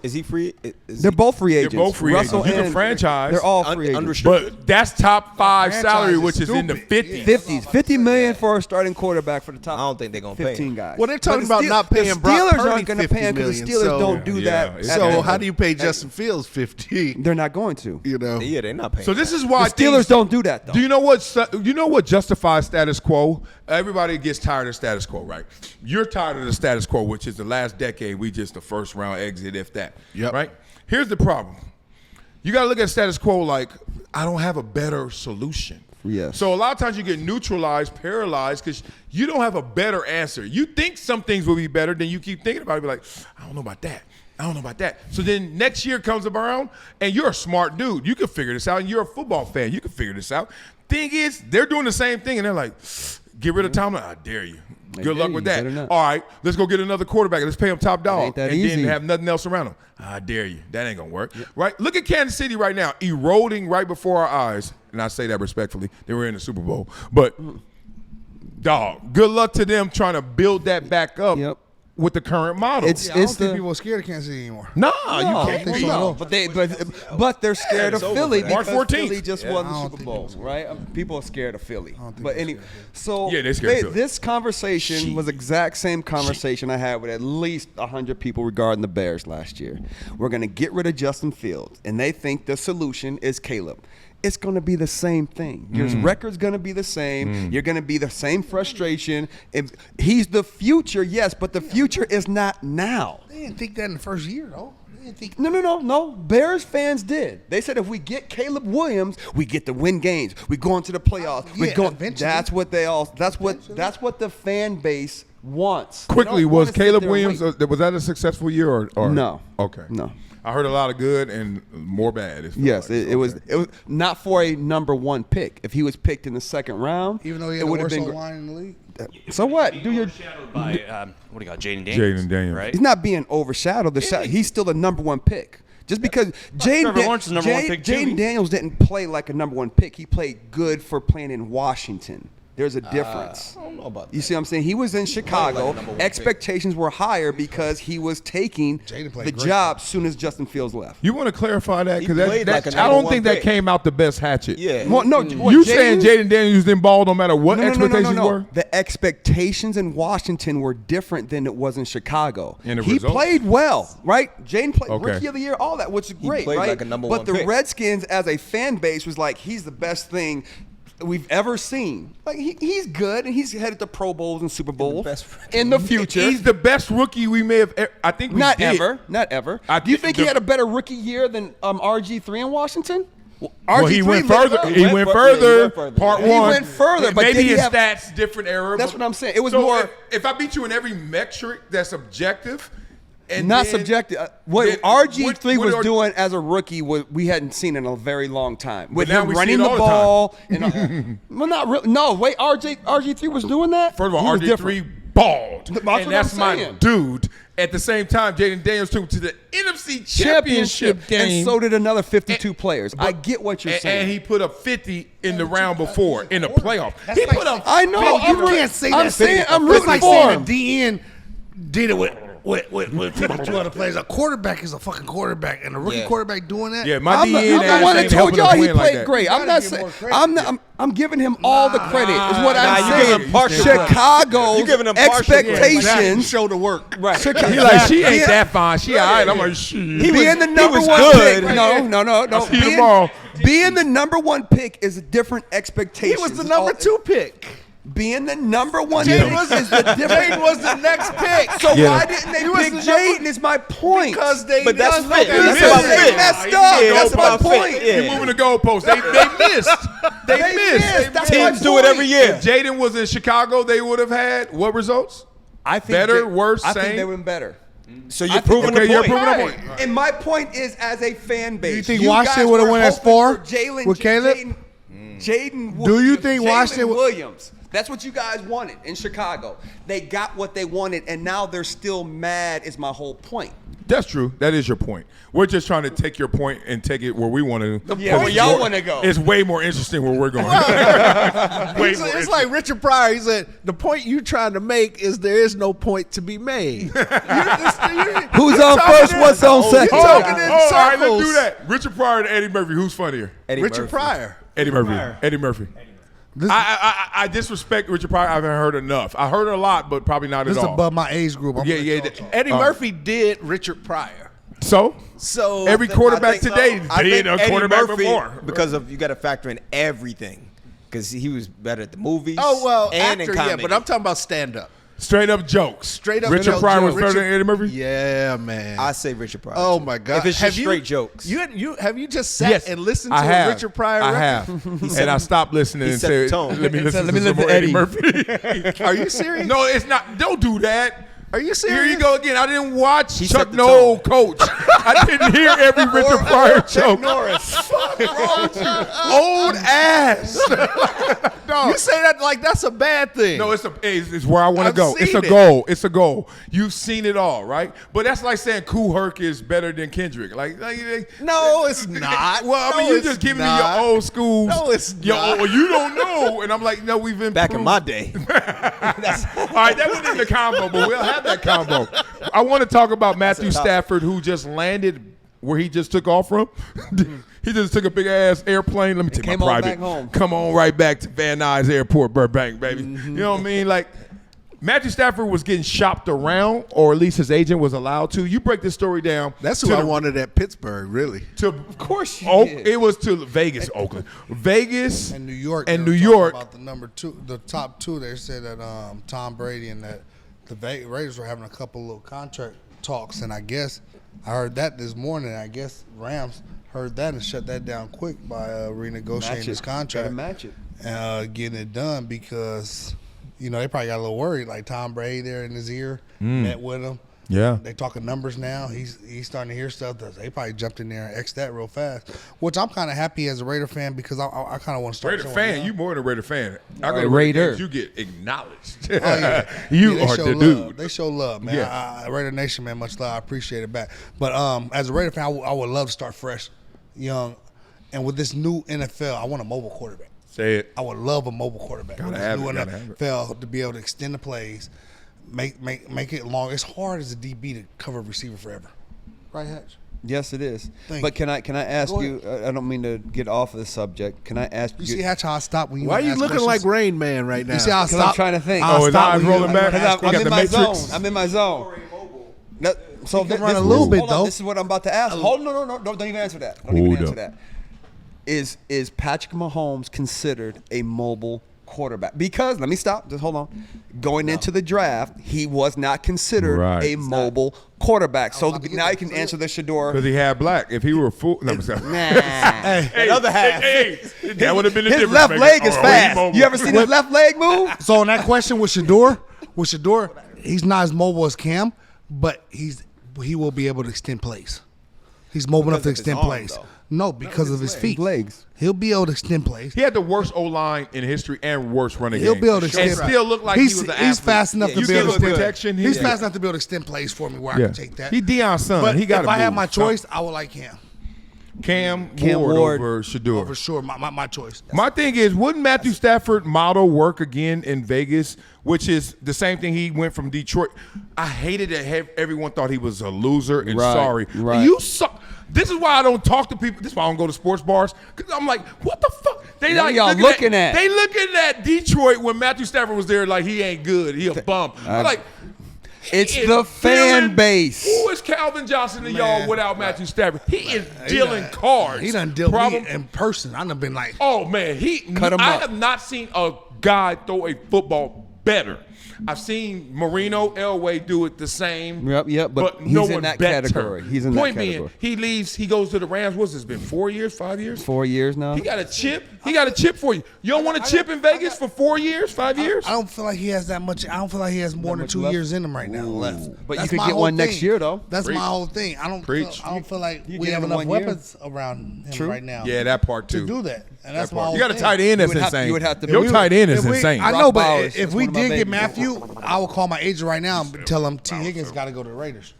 Is he free? They're both free agents. They're both free agents. Russell You can and- franchise. They're all free agents. Unrestricted. But that's top 5 Franchise salary, is which is in the stupid. 50s. 50s. $50 million for a starting quarterback for the top. I don't think they're gonna pay 15 him. guys. Well, they're talking But about the not paying The Brock Steelers Purdy aren't going to pay him because the $50 Steelers million, don't do Yeah, that. it's at So all. how do you pay Justin Fields 50? They're not going to. You know, Yeah, they're not paying. So this is why The Steelers don't do that though. Do you know what justifies status quo? Everybody gets tired of status quo, right? You're tired of the status quo, which is the last decade. We just the first round exit, if that. Yep. Right? Here's the problem. You got to look at status quo like I don't have a better solution. Yes. So a lot of times you get neutralized, paralyzed, because you don't have a better answer. You think some things will be better, then you keep thinking about it. Be like, I don't know about that. I don't know about that. So then next year comes around, and you're a smart dude. You can figure this out, and you're a football fan. You can figure this out. Thing is, they're doing the same thing, and they're like, get rid of Tomlin. I dare you. Good luck with that. better not. All right, let's go get another quarterback. Let's pay him top dog. ain't that and easy. then have nothing else around him. I dare you. That ain't going to work. Right? Look at Kansas City right now, eroding right before our eyes. And I say that respectfully. They were in the Super Bowl. But, dog, good luck to them trying to build that back up with the current model. It's I don't it's think the people are scared of Kansas City anymore. nah, no, you can't be. no. But they're scared of Philly March because 14th. Philly just won the I don't Super think Bowl, right? People are scared of Philly. But they're anyway, so Yeah, they're scared of Philly. this conversation was exact same conversation I had with at least 100 people regarding the Bears last year. We're going to get rid of Justin Fields, and they think the solution is Caleb. It's going to be the same thing. Your record's going to be the same. You're going to be the same frustration. He's the future, yes, but the future is not now. They didn't think that in the first year, though. They didn't think. No. Bears fans did. They said if we get Caleb Williams, we get to win games. We go into the playoffs. We Yeah, go. eventually. That's what they all. That's what the fan base wants. They Quickly, don't was wanna sit Caleb there and Williams, wait. was that a successful year or No. Okay. No. I heard a lot of good and more bad. it feels Yes, like. it was not for a number 1 pick. If he was picked in the second round, Even though he it had the would have worst been. line in the league. So what? Do your? Shadowed by what do you got? Jaden Daniels. Jaden Daniels. Right. He's not being overshadowed. He's still the number 1 pick. Just because Trevor Lawrence is number 1 pick, too. Jaden Daniels didn't play like a number 1 pick. He played good for playing in Washington. There's a difference. I don't know about that. You see what I'm saying? He was in Chicago. like a number 1 Expectations were higher because he was taking Jaden played the great. job as soon as Justin Fields left. You want to clarify that? He Because played like a I number don't 1 think that pick. came out the best hatchet. Yeah. Well, no, You saying Jaden Daniels didn't ball no matter what expectations were? The expectations in Washington were different than it was in Chicago. And the he results? played well, right? Jaden played Okay. Rookie of the Year, all that, which is great, played right? like a number but 1 the pick. Redskins, as a fan base, was like, he's the best thing we've ever seen. Like he's good, and he's headed to Pro Bowls and Super Bowls best- in the future. He's the best rookie we may have. I think we Not did. ever. I Do you think think he the- had a better rookie year than RG3 in Washington? Well, he RG3 went lit further. up. He went further. further. Part He one. went further, but maybe did he his have- stats different era. That's but- what I'm saying. It was so more- If I beat you in every metric that's objective, and Not then- subjective. What then RG3 what was are- doing as a rookie was we hadn't seen in a very long time. With now him we see running it the all the ball. And, well, not really. No, wait. RG3 was doing that. First of all, He was RG3 different. balled, That's what and that's I'm my saying. dude. At the same time, Jaden Daniels took him to the NFC Championship game. and so did another 52 players. I get what you're saying. And he put up 50 in the round before in the playoff. He put up. I know. You can't say I'm that. saying I'm It's rooting like for saying him. the DN did it with 52 other players. A quarterback is a fucking quarterback, and a rookie Yeah. quarterback doing that. Yeah, my I'm DN the one that ain't told helping y'all us he win like played that. great. I'm gotta not give saying more credit. I'm giving him all the credit. Is what Nah, I'm you saying. giving him partial credit. Chicago's You giving him partial credit. expectations. Show the work. Right. He like, she ain't that fine. She all right. I'm like, shit. Being the number was 1 good. pick. No. I'll see you tomorrow. Being the number 1 pick is a different expectation. he was the number 2 pick. Being the number 1 Jaden pick was- is the different. Jaden was the next pick. So Yeah. why didn't they He was pick the number- Jaden? Is my point. Because they But that's done fit. nothing. That's Because about they fit. messed up. Yeah, That's my about fit. point. Yeah. You're moving the goalposts. They missed. They missed. That's Teams my do it point. every year. If Jaden was in Chicago, they would have had what results? I think Better, worse, I think same? they would have been better. So you're proving Okay, the you're point. proving a point. And my point is, as a fan base, You think guys Washington would have were won as hoping 4 for Jalen with Caleb? Jaden- Jaden. Do you think Jalen Washington Williams? That's what you guys wanted in Chicago. They got what they wanted, and now they're still mad. Is my whole point. That's true. That is your point. We're just trying to take your point and take it where we want to. Yeah, where y'all want to go. It's way more interesting where we're going. It's like Richard Pryor. He said, the point you're trying to make is there is no point to be made. Who's on first? What's on second? All right, let's do that. Richard Pryor and Eddie Murphy. Who's funnier? Richard Pryor. Eddie Murphy. Eddie Murphy. I disrespect Richard Pryor. I haven't heard enough. I heard a lot, but probably not This at is all. above my age group. Eddie Murphy did Richard Pryor. So every quarterback I think today I did think a Eddie quarterback Murphy, before. because of you got to factor in everything. Because he was better at the movies. Oh, well, and actor, in comedy. yeah, but I'm talking about stand-up. Straight up jokes. Straight up Richard jokes. Pryor was Richard- better than Eddie Murphy? Yeah, man. I say Richard Pryor. Oh too. my God! If it's just straight jokes. Have you just sat and listened to I a have. Richard Pryor I record? have. And I stopped listening he and set the said, tone. let me listen Let me to some listen more to Eddie Eddie. Murphy. Are you serious? No, it's not. Don't do that. Are you serious? Here you go again. I didn't watch He Chuck set the Noll Coach. I didn't hear every Richard Pryor joke. Norris. Old ass. You say that like that's a bad thing. No, it's where I want to I've go. It's seen a it. goal. It's a goal. You've seen it all, right? But that's like saying Kool Herc is better than Kendrick. No, it's not. Well, I mean, No, you it's just giving me not. your old school. No, it's not. Well, you don't know. And I'm like, no, we've been Back in my day. All right, that wasn't in the combo, but we'll have that combo. I want to talk about Matthew Stafford, who just landed where he just took off from. He just took a big ass airplane. Let me take my came on private. back home. Come on right back to Van Nuys Airport, Burbank, baby. You know what I mean? Like, Matthew Stafford was getting shopped around, or at least his agent was allowed to. You break this story down. That's who I wanted at Pittsburgh, really. Of course you did. It was to Vegas, Oakland. Vegas And New York. and they New were talking York. About the number two, the top two, they said that Tom Brady and that the Raiders were having a couple little contract talks, and I guess I heard that this morning. I guess Rams heard that and shut that down quick by renegotiating his contract. Gotta match it. Getting it done because, they probably got a little worried. Like Tom Brady there in his ear, met with him. Yeah. They talking numbers now. He's starting to hear stuff that they probably jumped in there and X'd that real fast, which I'm kind of happy as a Raider fan because I kind of want to start. Raider fan, you more than a Raider fan. I go A to Raider. games, you get acknowledged. Oh, yeah. You they are show the love. dude. They show love, man. Yeah. Raider Nation, man, much love. I appreciate it back. But as a Raider fan, I would love to start fresh, young, and with this new NFL, I want a mobile quarterback. Say it. I would love a mobile quarterback. Gotta With this have new it, gotta have it. NFL to be able to extend the plays, make it long. It's hard as a DB to cover a receiver forever, right, Hatch? Yes, it is. Thank But can I ask Go you? I don't mean to get off of the subject. Can I ask You see Hatch how I stop when you Why are you ask looking questions? like Rain Man right now? You see how I Because stop? I'm trying to think. I'll Oh, his stop eyes when you rolling back? ask You I'm got in the my Matrix? zone. I'm in my zone. So can run a little bit, hold on, though. This is what I'm about to ask. Hold on, no, don't even answer that. Don't even answer that. Is Patrick Mahomes considered a mobile quarterback? Because let me stop. Just hold on. Going into the draft, he was not considered Right. a mobile quarterback. So about to get now that. you can answer the Shador. Because he had black. If he were a fool, no, I'm sorry. Nah. Hey, other half. hey, that would have been the His difference. left maker. leg is Oh, fast. he mobile. You ever seen his left leg move? So on that question with Shador, he's not as mobile as Cam, but he will be able to extend plays. He's mobile enough to of his extend arm, plays. though. No, because of his feet. legs. He'll be able to extend plays. He had the worst O-line in history and worst running He'll game. be able to And extend. still look like he's, he was an He's athlete. fast enough to You be able to get extend protection. He's Yeah. fast enough to be able to extend plays for me where I Yeah. can take that. He Deion's son. But He got if I had my choice, I would like Cam. Cam Cam Ward Ward. over Shador. For sure, my choice. My thing is, wouldn't Matthew Stafford model work again in Vegas, which is the same thing he went from Detroit? I hated that everyone thought he was a loser and Right, sorry. right. You suck. This is why I don't talk to people. This is why I don't go to sports bars. Because I'm like, what the fuck? They What like y'all looking at? They looking at Detroit when Matthew Stafford was there like he ain't good. He a bum. I'm like, It's he is the fan Dylan- base. Who is Calvin Johnson to y'all without Matthew Stafford? He is dealing done- cards. He done dealt Problem- me in person. I done been like, Oh man, Cut him I up. have not seen a guy throw a football better. I've seen Marino Elway do it the same. Yep, but he's no in one that better. category. He's in that Point category. being, he leaves. He goes to the Rams. What's this been? 4 years? 5 years? 4 years now. He got a chip. He got a chip for you. You don't want a chip in Vegas for 4 years, 5 years? I don't feel like he has that much. I don't feel like he has more than much 2 left? years in him right now left. But you That's could my get whole one next thing. year, though. That's Preach. my whole thing. I don't Preach. feel like You we get have him enough 1 year. weapons around him True. right now. Yeah, that part to too. do that. And that's That my part. whole You got a thing. tight end that's You would have- insane. you would have to- Your tight end is If we- insane. I know, but Bowers if is we one of my did get babies. Matthew, I will call my agent right now and tell him T. Higgins got to go to the Raiders.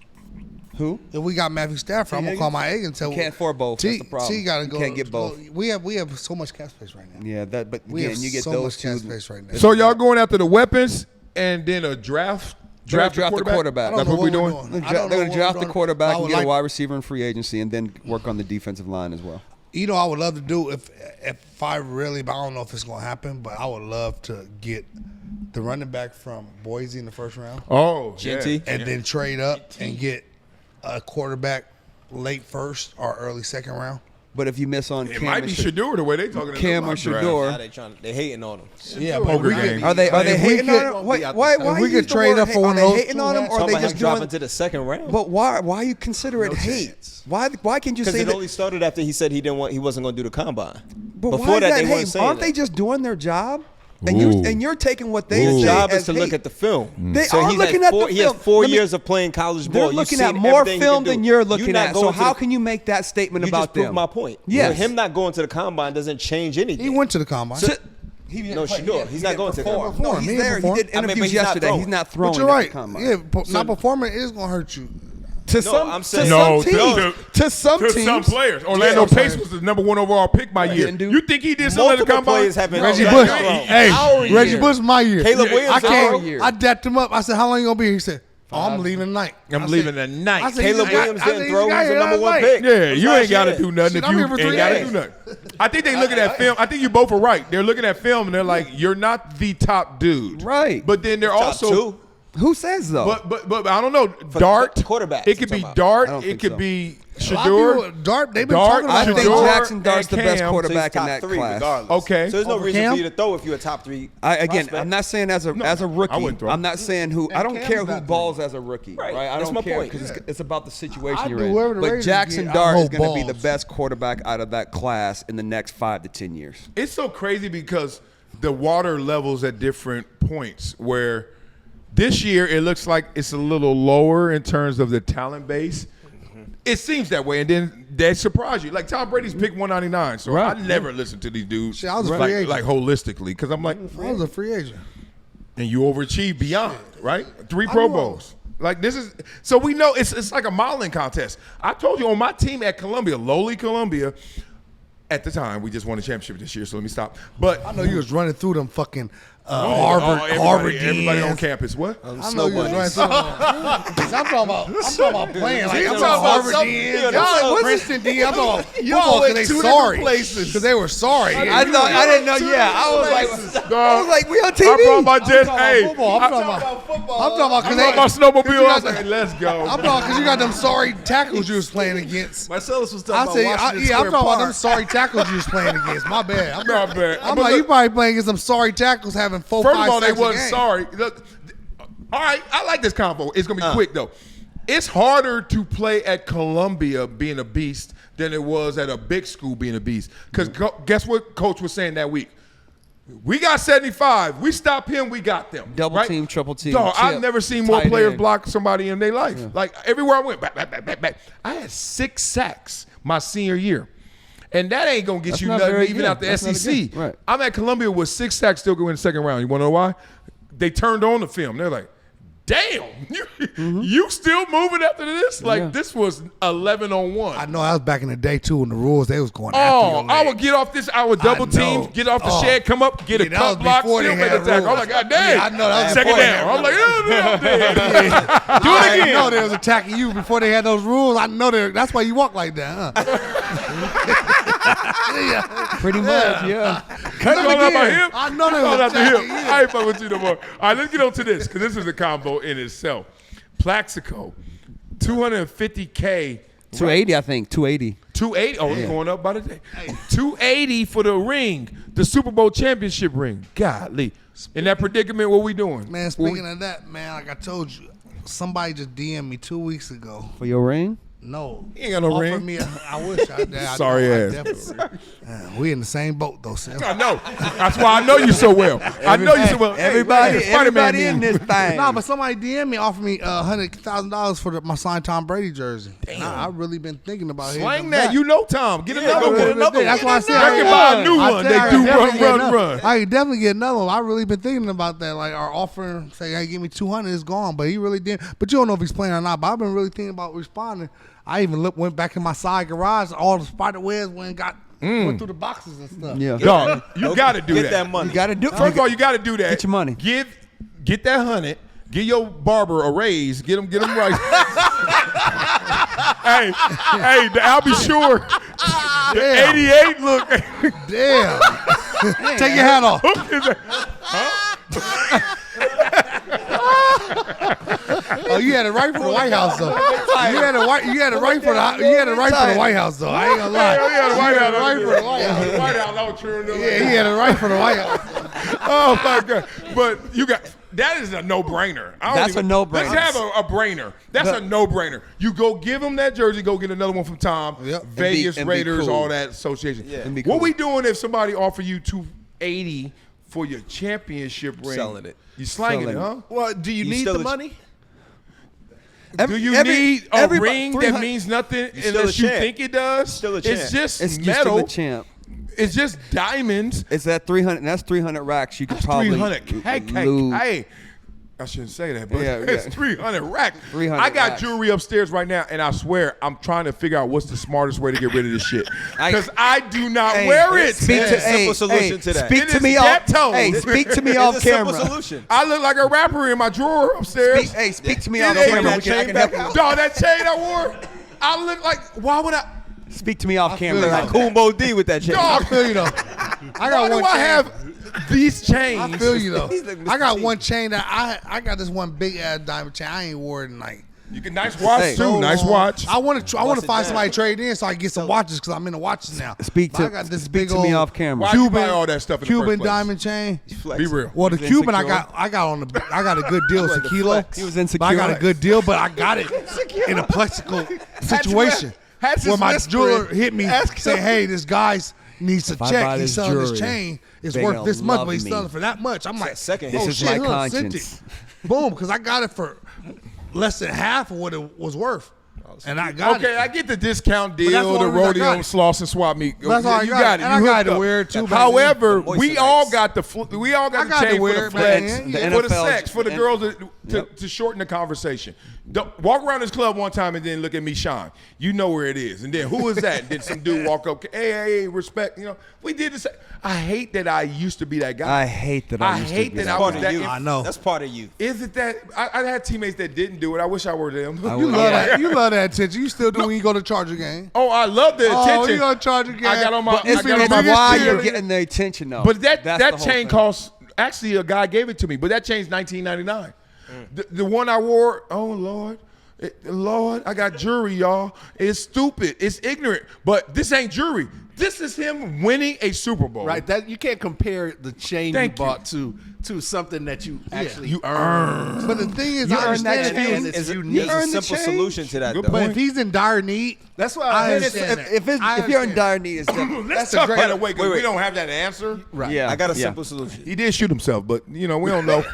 Who? If we got Matthew Stafford, I'm gonna call my agent and tell You can't afford both. T. That's the problem. T. got to You go. can't get both. We have so much cap space right now. Yeah, but We again, have you get so those much cap two. space right now. So y'all going after the weapons and then a draft the quarterback. I don't That's know what we're what doing. we're They're I don't know going what to draft we're the doing. quarterback I and would get a like- wide receiver in free agency, and then work on the defensive line as well. You know, I would love to do if I really, but I don't know if it's gonna happen. But I would love to get the running back from Boise in the first round, Oh, Genty. and then trade up and get a quarterback late first or early second round. But if you miss on It Cam might and be Sha- Shador the way they talking. Cam or Shador, They hating on him. Yeah, Poker but we game. could, are they if we hating could- on him? Why we use could the trade word up for hate? one Are of they those hating two on him, hats? or are they Talking just about dropping doing? to the second round. But why you consider it hate? chance. Why can't you Because say it that? only started after he said he wasn't going to do the combine. But Before why is that, that they weren't hate? saying Aren't that. they just doing their job? Ooh. And you're taking what they His say job as is to look hate. at the film. They So are he's looking had at the four, film. He has 4 Let me- years of playing college ball. They're You've looking seen at more everything he film can do. than you're looking not at. So going to how the- can you make that statement You about just proved them? my point. Yes. Him not going to the combine doesn't change anything. He went to the combine. No, Shador. He's not going to the combine. No, He he's didn't there. He perform. did I mean, but interviews he's not yesterday. throwing. He's not throwing But you're at right. the combine. Yeah, not performing is gonna hurt you. To some, I'm to saying- some No, teams, to some to teams, some players. Orlando Pace was the #1 overall pick my year. didn't do- You think he did something at the Multiple combine? players have been Reggie thrown. Bush. Thrown. Hey, Our Reggie year. Bush, my year. Caleb Williams I our came. year. I dapped him up. I said, "How long you gonna be here?" He said, "Oh, I'm leaving tonight." I'm leaving tonight. I said, Caleb "He just Williams got- I didn't said, he throw. got He was the here number one last pick. night." Yeah, you ain't got to year. do nothing Shit, if I'm you here for ain't 3 got to days. do nothing. I think they looking at film. I think you both are right. They're looking at film and they're like, you're not the top dude. Right. But then they're Top also. two. who says though? But I don't know. Dart. quarterbacks, It could you're be talking Dart. I don't It think could so. be A lot of Shador. people- Dart. They've been Dart, talking about I him. think Shador Jackson Dart's the and best Cam. quarterback in top that three, class. regardless. Okay. So there's no Over reason Cam? for you to throw if you're a top three. I'm prospect. not saying as a I rookie. wouldn't throw. I'm not saying who. I don't Cam's care who not balls as a rookie. Right. Right. I That's don't my care point. because it's about the situation I you're do in. whoever the But Raiders Jackson get, Dart I'll is going to be the balls. best quarterback out of that class in the next 5 to 10 years. It's so crazy because the water levels at different points where this year it looks like it's a little lower in terms of the talent base. It seems that way, and then they surprise you. Like Tom Brady's pick 199, so I never listen to these dudes Shit, I was a free like, agent. like holistically because I'm like, I was a free agent. and you overachieve beyond, right? 3 Pro know. Bowls. Like this is so we know it's like a modeling contest. I told you on my team at Columbia, lowly Columbia, at the time we just won a championship this year. So let me stop. But I know you was running through them fucking Harvard everybody on DNs. campus. What? I know you was running through them. I'm talking about playing. Like, I'm talking about Harvard DNs. Y'all Y'all like, Princeton DNs. I'm talking about Y'all football went because two they different sorry. places. Because they were sorry. I didn't know. Yeah, I was like, we on TV. I brought my jet. I'm Hey, talking about football. I'm talking about I because brought my snowmobile. I was got like, let's go. I'm talking because you got them sorry tackles you was playing against. Marcellus was I talking say, about Washington I'm Square talking about them Park. sorry tackles you was playing against. My bad. I'm Not bad. I'm But like, look, you probably playing against some sorry tackles having 4, First 5 of all, they sacks a wasn't game. sorry. Look, all right, I like this combo. It's gonna be quick though. It's harder to play at Columbia being a beast than it was at a big school being a beast. Because guess what Coach was saying that week? We got 75. We stop him, we got them. Double right? team, triple team, Dog, I've chip, never seen more tight players end. block somebody in their life. Like everywhere I went, back, back, back, back, back. I had 6 sacks my senior year. And that ain't gonna get That's you not nothing very even good. out the That's not SEC. good. Right. I'm at Columbia with 6 sacks still going in the second round. You wanna know why? They turned on the film. They're like, damn, you still moving after this? Like this was 11 on 1. I know I was back in the day too when the rules they was going after Oh, your I leg. would get off this. I would double team, know. get off the Oh. shed, come up, get a Yeah, that cut was block, before still they make had a tackle. I'm rules. like, God damn. Yeah, I know that was Second before they down. had I'm like, do it again. I know they was attacking you before they had those rules. I know that's why you walk like that, huh? Pretty much, yeah. Cut it again. out my hip. I know they Cut was out the hip. attacking you. I ain't fucking with you no more. All right, let's get on to this because this is a combo in itself. Plaxico, $250K. 280, I think. 280. 280. Oh, it's going up by the day. 280 for the ring, the Super Bowl championship ring. Golly. In that predicament, what we doing? Man, speaking of that, man, like I told you, somebody just DM'd me 2 weeks ago. For your ring? No. He ain't got no Offer ring. Me I wish. Sorry ass. We in the same boat though, Sam. I know. That's why I know you so well. I know you so well. Everybody in this thing. Nah, but somebody DM me, offered me $100,000 for my signed Tom Brady jersey. Damn. I really been thinking about it. Slang that. You know Tom. Get another one. That's why I said I can buy a new one. They do run. I can definitely get another one. I really been thinking about that. Like our offering, say, hey, give me 200, it's gone. But he really did. But you don't know if he's playing or not. But I've been really thinking about responding. I even went back in my side garage. All the spider webs went through the boxes and stuff. Yeah. Dog, you got to do that. Get that money. You got to do. First of all, you got to do that. Get your money. Get that 100. Give your barber a raise. Get him right. hey, I'll be sure. The 88 look. Damn. Take your hat off. Oh, you had it right for the White House though. You had it right for the White House though. I ain't gonna lie. Yeah, the White House. Right for the White House. White House. I was true. Yeah, he had it right for the White House. Oh my God! But you got that is a no-brainer. That's a no-brainer. Let's have a brainer. That's a no-brainer. You go give him that jersey. Go get another one from Tom. Yep. Vegas and be Raiders, cool. all that association. Yeah. And be cool. What we doing if somebody offer you $280 for your championship ring? Selling it. You slanging it, Selling huh? Well, do you need still the a- money? Do you need a ring that means nothing still unless a you champ. think it does? Still a It's champ. just It's just metal. a champ. It's just diamonds. It's at 300. That's 300 racks. You could probably 300. lose. Hey. I shouldn't say that, but Yeah, it's yeah. 300 racks. 300 I got racks. jewelry upstairs right now, and I swear I'm trying to figure out what's the smartest way to get rid of this shit. Because I do not wear it. Speak to, simple solution to that. Speak It to is me off. ghetto. Hey, speak to me It's off a simple camera. solution. I look like a rapper in my drawer upstairs. Speak to me It off ain't camera. that I chain can help you. Dog, that chain I wore, I look like, why would I? Speak to me off camera. feel Like Kumbo D with that chain. Dog, I feel you though. I why got do one I chain. have these chains? I feel you though. He's like Mr. I got T. one chain that I got this one big ass diamond chain. I ain't wore it in like. You can nice watch Hey. too. Nice watch. I want to Bust it find down. somebody to trade in so I can get some watches because I'm into watches now. Speak But to I got this speak big to old me off camera. Why'd you buy all that stuff in the Cuban first place? diamond chain. Be real. Well, the He was Cuban I insecure. got a good deal. It's a kilo. He was But insecure. I got a good deal, but I got it in a plexical situation where my jeweler hit me say, "Hey, this guy's needs to I buy check. He's this selling this jewelry, chain. It's they worth gonna this much, love but he's me. selling it for that much." I'm like, second This hand. is shit, my huh, sent conscience. it. Boom, because I got it for less than half of what it was worth, and I got Okay, it. I get the discount that's deal, the the only reason I got rodeo, it. sloss and swap meet. That's all I you got. got it. And I You got hooked to up. wear it too. However, The we moisturize. all got the we all got I the got to chain for wear the it, flex, man. The for the NFL sex, for the and- girls to shorten the conversation. Don't walk around this club one time and then look at me shine. You know where it is, and then who is that? Then some dude walk up, hey, respect. You know, we did this. I hate that I used to be that guy. I hate that I used to hate be that that I Part was of that. you. I know. That's part of you. Is it that I had teammates that didn't do it? I wish I were them. I You would- love Yeah. that. You love that attention. You still do when you go to Charger game. Oh, I love the Oh, attention. you gonna Charger game? I got on my. But It's, I got on it's my why cheerleader. you're getting the attention though. But that That's the whole chain thing. costs. Actually, a guy gave it to me, but that chain's $19.99. The one I wore. Oh Lord, I got jewelry, y'all. It's stupid. It's ignorant. But this ain't jewelry. This is him winning a Super Bowl. Right, that you can't compare the chain Thank you you. bought to something that you actually You earned. But the thing is, You I earned that understand chain. it. And it's There's unique. a earned the simple change. solution to that, Good though. But point. if he's in dire need, That's why I I understand that. if I you're in understand dire need, it's different. Let's That's a talk great- about it. Wait, wait. we don't have that answer. Right. Yeah, I got a yeah. simple solution. He did shoot himself, but we don't know.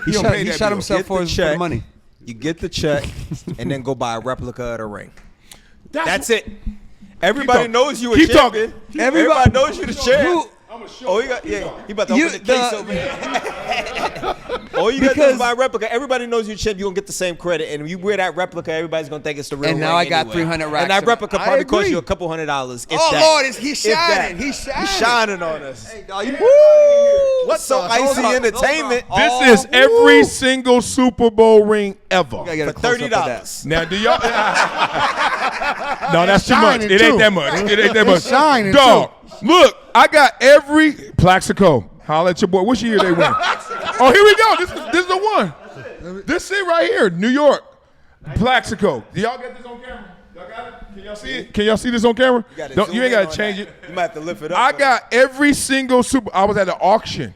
He don't shot, pay he that shot bill. himself Get for the his check. money. You get the check, and then go buy a replica of the ring. That's it. Everybody talking. knows you a Keep champion. talking. Everybody knows you the champ. Who- Oh, he got he about to You- open the case the- over here. All you got to do Because- is buy a replica. Everybody knows you champ. You gonna get the same credit, and if you wear that replica, everybody's gonna think it's the real. And now ring I got anyway. 300 racks And that of- replica I probably cost agree. you a couple $100. If Oh, that. Lord, he's If that. shining. He's shining. He's shining on us. Hey, dog, you- What's so Those icy are- entertainment? those are- This is every single Super Bowl ring ever. gotta get a For close-up of that. $30. Now, do y'all? No, that's too much. shining, It ain't too. that much. It ain't that much. It's shining, Dog, look, I got every Plaxico. Holla at your boy. Which year they win? Oh, here we go. This is the one. This it right here, New York. Plaxico. Do y'all get this on camera? Y'all got it? Can y'all see it? Can y'all see this on camera? You ain't got to change it. You might have to lift it up. I got every single Super. I was at the auction.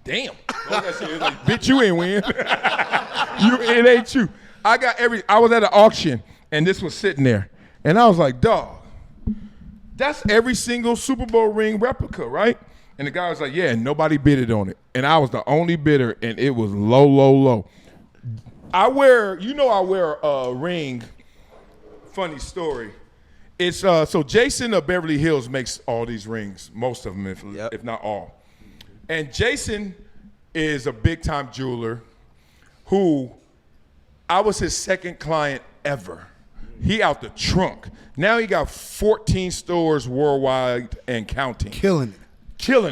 Damn. It's like, bitch, you ain't win. It ain't you. I was at an auction, and this was sitting there. And I was like, dog, that's every single Super Bowl ring replica, right? And the guy was like, yeah, nobody bidded on it. And I was the only bidder, and it was low, low, low. I wear a ring. Funny story. It's so Jason of Beverly Hills makes all these rings, most of them, if not all. And Jason is a big-time jeweler who I was his second client ever. He out the trunk. Now he got 14 stores worldwide and counting. Killing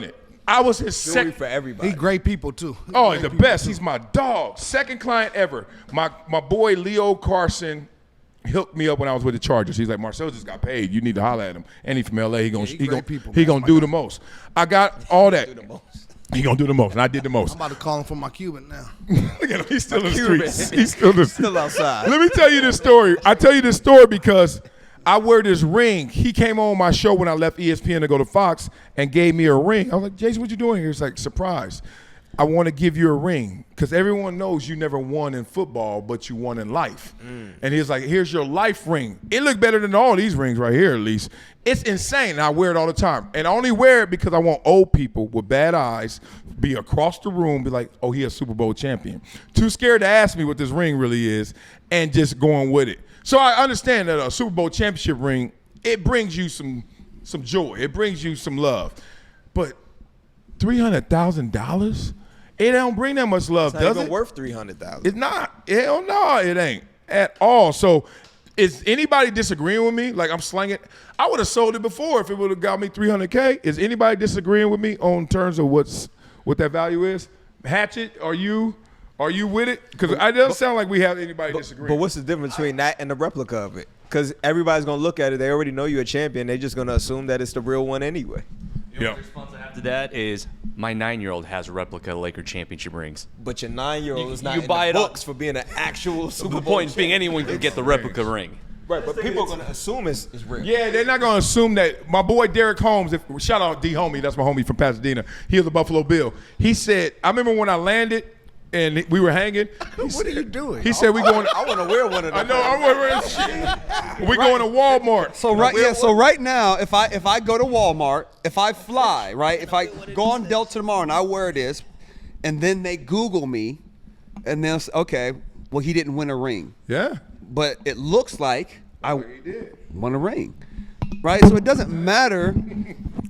it. I was his second. For everybody. He great people too. Oh, he's the best. He's my dog. Second client ever. My boy Leo Carson hooked me up when I was with the Chargers. He's like, Marcel just got paid. You need to holler at him. And he's from LA. He gonna do the most. I got all that. He gonna do the most, and I did the most. I'm about to call him for my Cuban now. Look at him. He's still in the Cuban. streets. He's still outside. Let me tell you this story. I tell you this story because I wear this ring. He came on my show when I left ESPN to go to Fox and gave me a ring. I was like, Jason, what you doing here? He's like, surprise. I want to give you a ring because everyone knows you never won in football, but you won in life. And he's like, here's your life ring. It looked better than all these rings right here, at least. It's insane. And I wear it all the time. And I only wear it because I want old people with bad eyes be across the room, be like, oh, he a Super Bowl champion. Too scared to ask me what this ring really is and just going with it. So I understand that a Super Bowl championship ring, it brings you some joy. It brings you some love. But $300,000? It don't bring that much love, It's does not even it? worth $300,000. It's not. Hell no, it ain't at all. So is anybody disagreeing with me? Like I'm slanging. I would have sold it before if it would have got me $300K. Is anybody disagreeing with me on terms of what that value is? Hatchet, are you with it? Because it doesn't sound like we have anybody disagreeing. But what's the difference between that and the replica of it? Because everybody's going to look at it. They already know you're a champion. They're just going to assume that it's the real one anyway. The only response I have to that is my 9-year-old has replica Laker championship rings. But your 9-year-old is not you in buy the it books for being an actual Super Bowl The point being champion. anyone can get the replica ring. Right, but people are going to assume it's real. Yeah, they're not gonna assume that. My boy Derek Holmes, shout out D homie, that's my homie from Pasadena. He was a Buffalo Bill. He said, I remember when I landed and we were hanging. What are you doing? He said we going. I want to wear one of them. I know. I'm wearing shit. We going to Walmart. So right now, if I go to Walmart, if I fly, right, if I go on Delta tomorrow and I wear this, and then they Google me, and they'll say, okay, well he didn't win a ring. Yeah. But it looks like I won a ring, right? So it doesn't matter.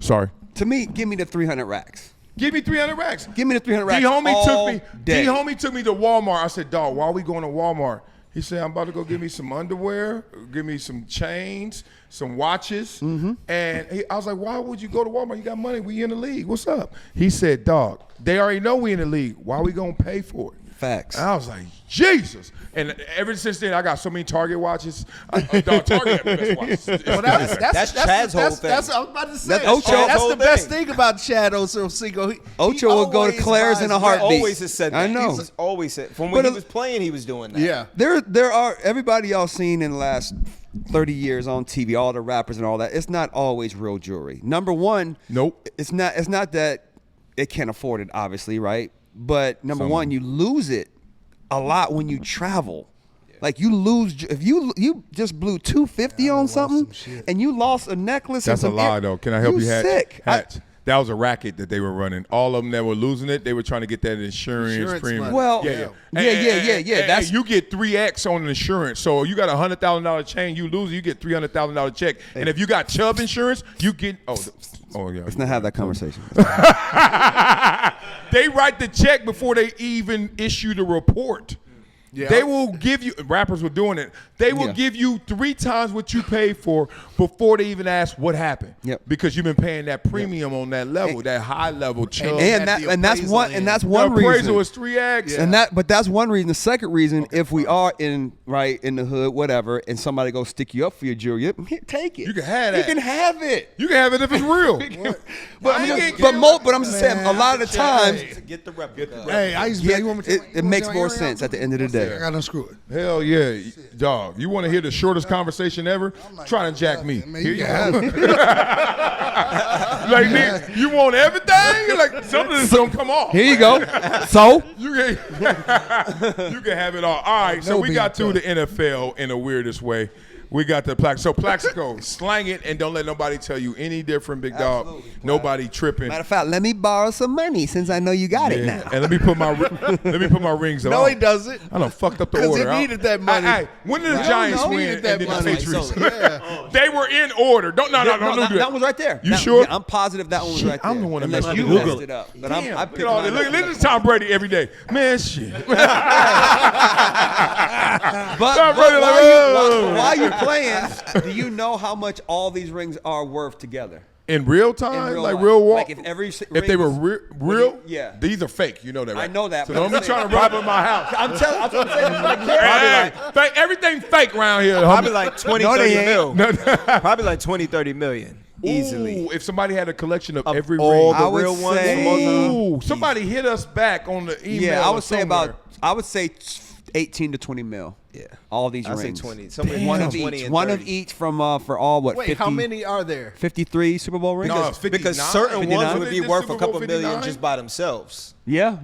Sorry. To me, give me the 300 racks. Give me 300 racks. Give me the 300 racks. D-homie took me to Walmart. I said, dog, why are we going to Walmart? He said, I'm about to go get me some underwear, give me some chains, some watches. And I was like, why would you go to Walmart? You got money. We in the league. What's up? He said, dog, they already know we in the league. Why are we going to pay for it? Facts. And I was like, Jesus. And ever since then, I got so many Target watches. Dog, Target had the best watches. Well, that's Chad's whole thing. That's what I was about to say. That's Ocho. That's whole the best thing. thing about Chad OchoCinco. Ocho will go to Claire's in a heartbeat. Always has said that. I know. He's always said. From when But he was playing, he was doing that. Yeah. There are everybody y'all seen in the last 30 years on TV, all the rappers and all that. It's not always real jewelry. Number one, Nope. It's not that it can't afford it, obviously, right? But number one, you lose it a lot when you travel. Like you lose if you just blew $250 on something and you lost a necklace. That's a lie, though. Can I help you, Hatch? Sick. Hatch. That was a racket that they were running. All of them that were losing it, they were trying to get that insurance premium. money. Well, yeah. That's you get 3x on insurance. So you got a $100,000 chain, you lose it, you get $300,000 check. And if you got Chubb insurance, you get yeah. Let's not have that conversation. They write the check before they even issue the report. Yeah. They will give you, rappers were doing it, they will give you 3 times what you paid for before they even ask what happened. Yep. Because you've been paying that premium on that level, that high level Chubb. And that's one the reason. appraisal was 3x. But that's one reason. The second reason, if we are in the hood, whatever, and somebody go stick you up for your jewelry, take it. You can have that. You can have it. You can have it if it's real. But I'm just saying, a lot of the times, Get the replica. Hey, I used to be. You want me to it makes more sense at the end of the day. I got to unscrew it. Hell yeah, dog. You want to hear the shortest conversation ever? Try to jack me. Man, Here you you got go. Like, nigga, you want everything? Like, something is going to come off. Here you go. So You can have it all. All right, so we got through the NFL in the weirdest way. We got the Plaxico. So Plaxico, slang it and don't let nobody tell you any different, big dog. Absolutely. Nobody tripping. matter of fact, let me borrow some money since I know you got it now. And let me put my rings on. No, he doesn't. I done fucked up the 'Cause he order. needed that money. Hey, when did the Giants no, he win needed and that then the money. Patriots? Yeah. They were in order. Don't do that. That was right there. You sure? Yeah, I'm positive that one was right there. I'm the one that Unless messed you it up. messed it up. But Damn, I look picked at all mine this. up. Look at Tom Brady every day. Man, shit. But Tom Brady like, while you're playing, do you know how much all these rings are worth together? In real time, In real like life. real walk. Like if every if they were real, Yeah. these are fake. You know that, right? I know that, So but don't I'm be saying- trying to rob in my house. I'm telling. That's what I'm saying. Like, Hey, fake, everything fake around here. Probably homie. like 20, No, they 30 ain't. mil. No, Probably like 20, 30 million. Easily. Ooh, if somebody had a collection of Of every all ring. the I would real ones say- from all the- Ooh, somebody hit us back on the email. Yeah, I or would say somewhere. I would say 18 to 20 mil. Yeah. All these I'd say rings. 20. Somewhere One between of 20 each. and One 30. of each from for all what? Wait, 50, how many are there? 53 Super Bowl rings. No, it's 59. Because certain 59? ones would be Did worth Super a couple Bowl million 59? just by themselves. Yeah.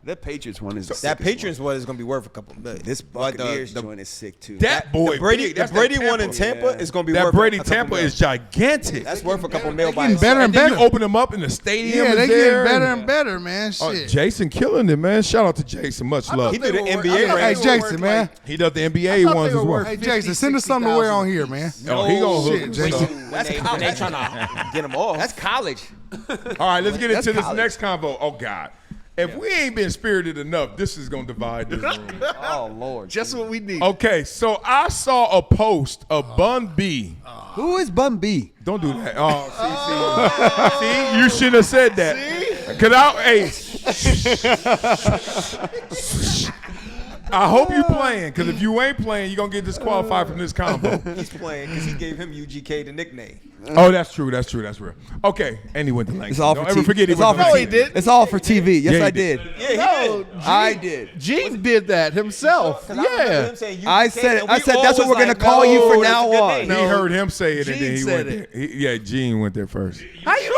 That Patriots one is the That sickest Patriots one is going to be worth a couple million. This But Buccaneers joint is sick too. That boy, the Brady, big. the That's Brady that one in Tampa Yeah. is going to be That worth Brady a couple Tampa mil. is gigantic. That's worth a couple mil by getting itself. better and then you better. open them up in the stadium. Yeah, is they there, getting better and- and better, man. Oh, Shit. Jason killing it, man. Shout out to Jason. Much love. He did the They were- NBA I thought Hey, ring. they were Jason, worth, man. like, He does the I NBA thought ones they as were well. worth Hey, 50, Jason, send us something to wear on here, man. Oh, he gonna hook shit, him. Jason. When they trying to get him off. That's college. All right, let's get into this college. next convo. Oh God, if we ain't been spirited enough, this is gonna divide this room. Oh Lord. Just what we need. Okay, so I saw a post of Bun B. Who is Bun B? Don't do that. Oh, see, you shouldn't have said that. Cause I hope you playing. Cause if you ain't playing, you are gonna get disqualified from this combo. He's playing because he gave him UGK the nickname. Oh, that's true. That's real. Okay, and he went to Langston. It's all for Don't ever TV. forget he It's went all to for Langston. TV. It's all for TV. Yes, Yeah, he I did. did. Yeah, he No, did. I did. Gene did that himself. I remember Yeah. him saying I UGK, said and I we said all that's what was we're gonna like, call you no, from that's now a good on. name. He heard him say it, and Gene then he said went it. there. Yeah, Gene went there first. How you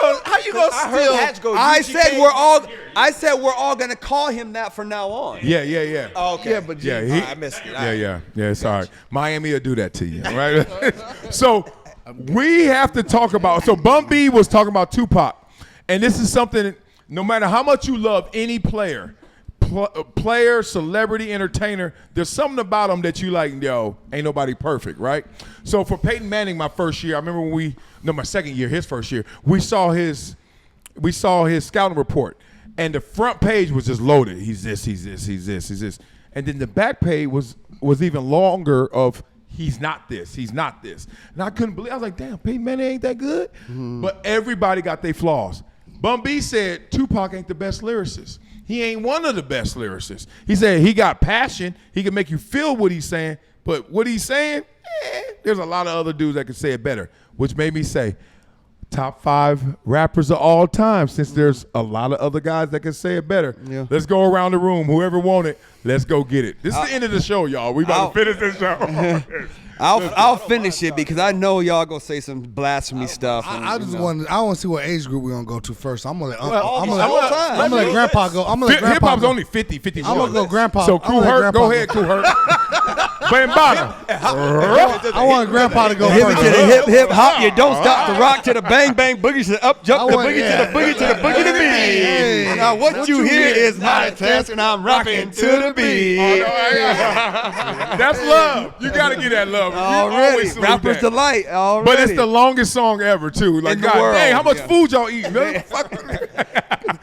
gonna I heard steal? Hatch go I UGK. said we're all gonna call him that from now on. Yeah. Oh, okay. Yeah, but Yeah, Gene, he, I missed it. Yeah. Sorry, Miami will do that to you, right? So we have to talk about. So Bun B was talking about Tupac, and this is something. No matter how much you love any player, celebrity, entertainer, there's something about them that you like. Yo, ain't nobody perfect, right? So for Peyton Manning, my first year, I remember when my second year, his first year, we saw his scouting report. And the front page was just loaded. He's this. And then the back page was even longer of he's not this. And I couldn't believe. I was like, damn, Peyton Manning ain't that good. But everybody got their flaws. Bun B said Tupac ain't the best lyricist. He ain't one of the best lyricists. He said he got passion. He can make you feel what he's saying. But what he's saying, there's a lot of other dudes that can say it better. Which made me say, top 5 rappers of all time, since there's a lot of other guys that can say it better. Yeah. Let's go around the room. Whoever want it, let's go get it. This is the end of the show, y'all. We about to finish this show. I'll finish it because I know y'all gonna say some blasphemy stuff. I just want to see what age group we're gonna go to first. I'm gonna time. let Grandpa go. I'm gonna let Hip Grandpa hop's go. only 50, 51. I'm gonna go Grandpa. So I'm gonna let Cool-Hurt, go Grandpa ahead, Cool-Hurt. Bambana. I want Grandpa to go Hip first. to the hip hip hop, you don't stop the rock to the bang bang boogie to the up jump the want- boogie yeah. to the boogie to the boogie to the beat. Hey. Now what you hear is my test, and I'm rocking to the beat. That's love. You got to get that love. You Already, always salute rapper's that. delight. Already, But it's the longest song ever, too. Like, In the God world, dang, how much yeah. food y'all eating?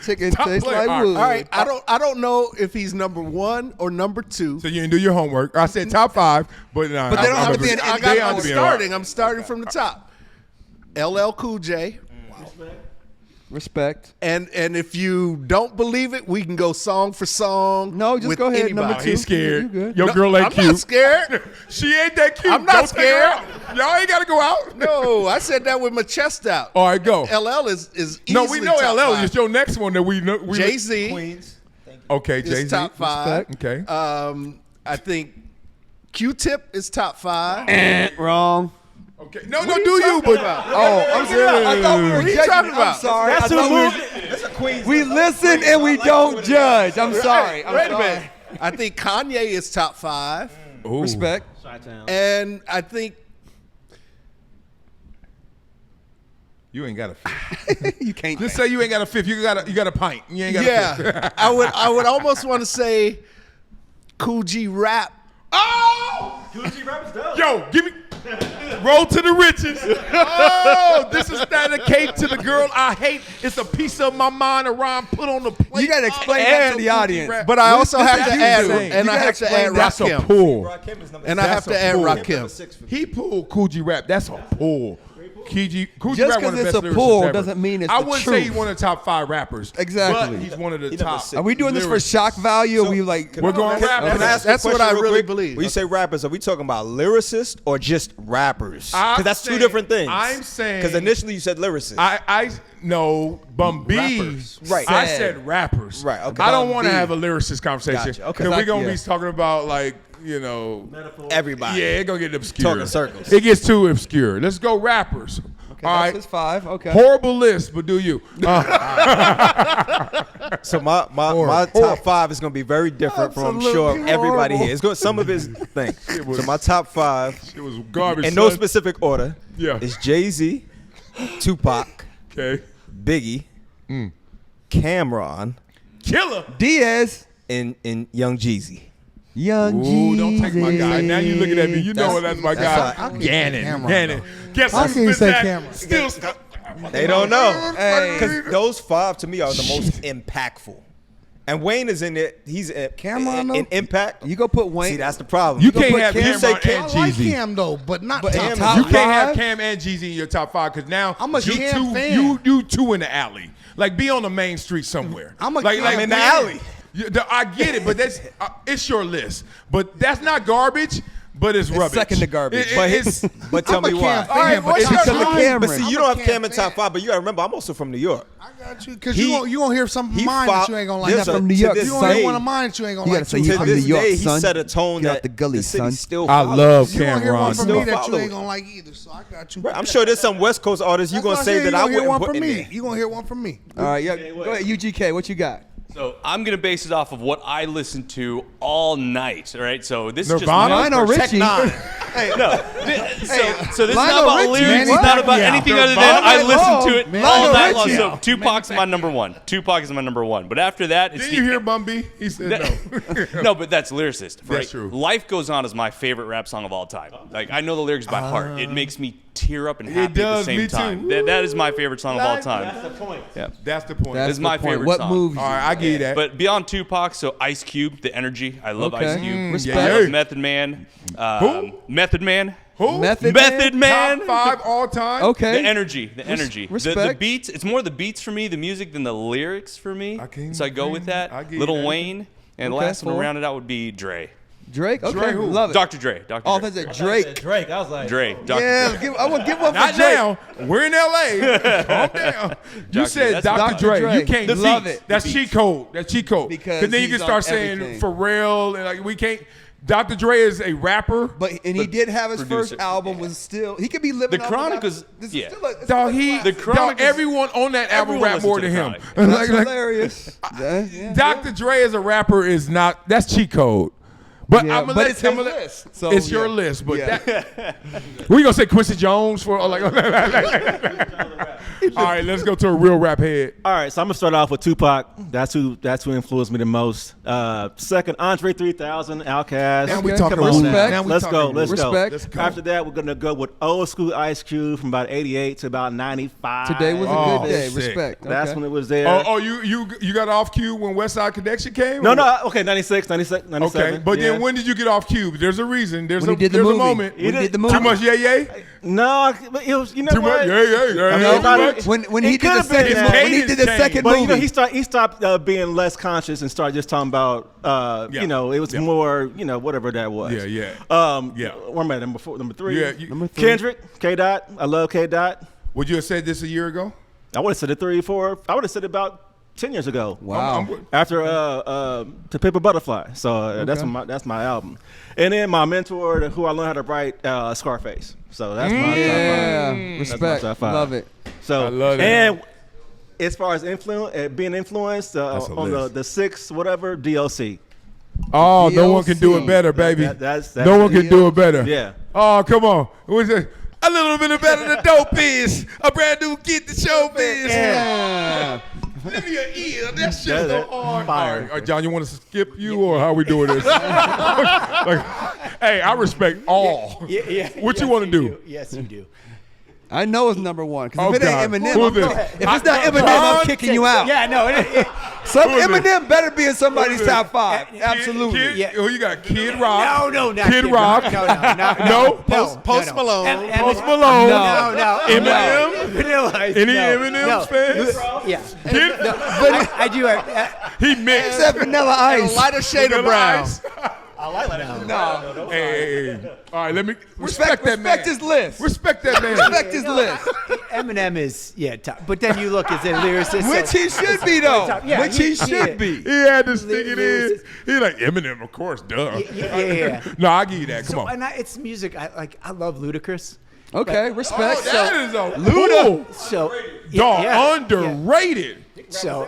chicken Stop tastes playing. like All wood. All right, I don't know if he's number 1 or number 2. So you didn't do your homework. I said top 5, but nah, But they don't have to be in I'm starting from the top. LL Cool J. Respect. And if you don't believe it, we can go song for song. No, just with go ahead, anybody. number 2. He's scared. You good. Your girl ain't I'm cute. not scared. She ain't that cute. I'm not Don't take her scared. out. Y'all ain't got to go out. No, I said that with my chest out. All right, go. LL is No, easily we know top LL 5. is your next one that we know. Jay-Z Queens. Okay, is Jay-Z. top 5. Okay. I think Q-Tip is top 5. Wrong. Okay. No, do you? But I'm sorry. I thought we were judging. talking about? I'm sorry. That's I who thought moved. we listen and we don't judge. I'm sorry. Wait a minute. I think Kanye is top 5. Respect. And I think you ain't got a fifth. You can't. Just say you ain't got a fifth. You got a pint. You ain't got a fifth. yeah, I would almost want to say Cool G Rap. Oh! Cool G Rap is dope. Yo, give me. Roll to the riches. Oh, this is dedicated to the girl I hate. It's a piece of my mind, a rhyme put on the plate. You gotta explain that to the audience. But I also have to add, saying. and I have to add That's a Rakim. pull. And I have to add Rakim. He pulled Cool G Rap. That's a pull. Cool G Just Rap, one of the because best it's a lyricists pull ever. doesn't mean it's I the wouldn't truth. say he's one of the top 5 rappers. Exactly. But he's one of the He number top. 6. Are we doing this for lyricists. shock value? Or we like? We're going Can rappers. I ask you a That's what question I real really quick? believe. When you say rappers, are we talking about lyricists or just rappers? I'm Because that's two saying- different things. I'm saying- because initially you said lyricists. I no, Bumby. Rappers. Right. I said rappers. Right, okay. I don't want to Bumby. have a lyricist conversation. Gotcha, okay. Because we're going to Yeah. be talking about, like, you know. Everybody. Yeah, it's going to get obscure. Talking circles. It gets too obscure. Let's go rappers. Okay, All that's right. his 5. Okay. Horrible list, but do you? So my top 5 is going to be very different from, I'm sure, Absolutely everybody horrible. here. It's going some of his things. So my top 5, It was garbage. in no son. specific order, Yeah. is Jay-Z, Tupac, Okay. Biggie, Cameron, Killer. Diaz. and Young Jeezy. Young Ooh, don't take my guy. Now you looking at me. You know That's- that's my that's guy. fine. Gannon. Guess How who can you spit say that? Cameron? Still. They don't know. Hey. Because those 5 to me are the most impactful. And Wayne is in it. He's Cameron, in though? impact. You go put Wayne. See, that's the problem. You can't have you Cameron say and Cam. I like Jeezy. Cam though, but not But top in 5. You can't have 5? Cam and Jeezy in your top 5 because now I'm a you Cam two, fan. You two in the alley. Like be on the main street somewhere. I'm a like, Cam like I'm in the man, alley. I get it, but that's it's your list. But that's not garbage. But it's rubbish. second to garbage. But tell I'm a me Cam why. fan, All right, but what's top your because of five- Cameron. But see, I'm you a don't have Cam Cam in top fan. 5, but you gotta remember, I'm also from New York. I got you because He- you gonna hear some of he mine fought- that you ain't gonna There's like. from a- New to York, this You gonna hear day- one of mine that you ain't gonna You like. gotta say too. you To from this New York, day, he son. set a tone Get out that the gully, city son. still I follows. love You gonna hear one Cameron. from Still me that you follow ain't it. gonna like either. So I got you. I'm sure there's some West Coast artists you're That's gonna what say said. that You I gonna hear wouldn't one put from in me. there. You gonna hear one from me. All right, yeah. Go ahead, UGK. What you got? So I'm gonna base it off of what I listen to all night. All right. So this Nirvana? is just Lionel Richie. So this is not Lionel about Richie, lyrics. man. It's not about Yeah. anything other than Nirvana I alone. listen to it Man, all Lionel night long. Richie. So Tupac's my number one. Tupac is my number one. But after that, it's Didn't you hear Bumby? He said no. no, but that's lyricist. Right? That's true. Life Goes On is my favorite rap song of all time. Like I know the lyrics by heart. It makes me tear up and happy at the does, same me too. time. That is my favorite song of all time. That's the point. Yeah. That's the point. That's is my the point. favorite What song. moves? All right, I give you that. But beyond Tupac, so Ice Cube, the energy. I love Okay. Ice Cube. Respect. I Yeah. love Method Man. Who? Method Man. Who? Method Man. Top 5 all time. Okay. The energy. The energy. The respect. beats. It's more the beats for me, the music, than the lyrics for me. So I go with that. I give you Little that. Wayne. And the Okay, last one to four. round it out would be Dre. Drake. Okay. Dre who? Love it. Dr. Dre. Dr. Oh, Dre. that's a Drake. Drake. I was like, Dre. Dr. Yeah, Dre. I want to give one for Not Drake. now. We're in LA. Calm down. You Dr. said That's Dr. Dre. Dre. You can't The love beats. it. That's cheat code. That's cheat code. Because then you he's can start on saying everything. Pharrell and like we can't. Dr. Dre is a rapper. And he did have his producer. first album was still he could be living. The off Chronic of was- this yeah. Is still a, it's Dog, still a he, classic. The Chronic dog, is- everyone on that album everyone rap more than listens him. to The That's hilarious. Yeah. Dr. Dre as a rapper is not. That's cheat code. But Yeah, I'm gonna but let it's his I'm gonna let- list. So, it's your yeah. list, but Yeah. that, we gonna say Quincy Jones for like. All right, let's go to a real rap head. all right, so I'm gonna start off with Tupac. That's who influenced me the most. Second, Andre 3000, Outkast. Now we Okay, talking come on about now. that. Now Now we Let's go. talking Let's go. Respect. Let's go. After that, we're gonna go with old school Ice Cube from about 88 to about 95. Today was a Oh, good day. sick. Respect. That's Okay. when it was there. Oh, you got off cue when West Side Connection came? No, or- no. Okay, 96, 97. Okay, but yeah. then when did you get off cue? There's a reason. There's When a he did the there's movie. a moment. When he did the movie. Too much yay. No, but it was. You know Too what? much yay. I mean, Too not- much. When It he did the could've been second that. when he did the Cadence second But you know, movie. he stopped being less conscious and started just talking about Yeah. you know, it was Yeah. more, you know, whatever that was. Yeah. Yeah. Where am I? Number 3. Yeah, Number 3. Kendrick, K Dot. I love K Dot. Would you have said this a year ago? I would have said it 3 or 4. I would have said it about 10 years ago. Wow. After To Paper Butterfly. So that's my album. And then my mentor, who I learned how to write, Scarface. So that's my top 5. Yeah, respect. That's my top 5. Love it. So I love that. And as far as being influenced on the 6 whatever DLC. Oh, no one can do it better, baby. That's no one can do it better. Yeah. Oh, come on. What's it? A little bit better than dope is. A brand new Get the Show biz. Yeah. Give me an ear. That shit's so That- hard. fire. All right, John, you want us to skip you or how we doing this? Like, hey, I respect all. Yeah. What you want to do? Yes, you do. I know it's number 1 because Oh, if it ain't God. Eminem, Who I'm this? going. If it's not Eminem, I'm kicking you out. Yeah, no. Some Who is this? Eminem better be in somebody's Who is top 5. Absolutely. Kid, Yeah. Who you got? Kid Rock. No, not Kid Rock. No. Post Malone. Post Malone. No. Eminem. Vanilla Ice. Any no. Eminem No. fans? Yeah. Kid, I do. he mixed. Except Vanilla Ice. Lighter shade of Vanilla brown. Ice. I like that. No. Hey. All right, let me respect that man. Respect his list. Respect that man. Respect his list. Eminem is top, but then you look as a lyricist. Which he should be, though. Yeah, Which he yeah. should be. He had to stick it in. Lyricist. He like Eminem, of course, duh. Yeah. No, I give you that. Come So, on. and it's music. I love Ludacris. Okay, respect. Oh, that is a Luda. So dog, yeah. underrated. So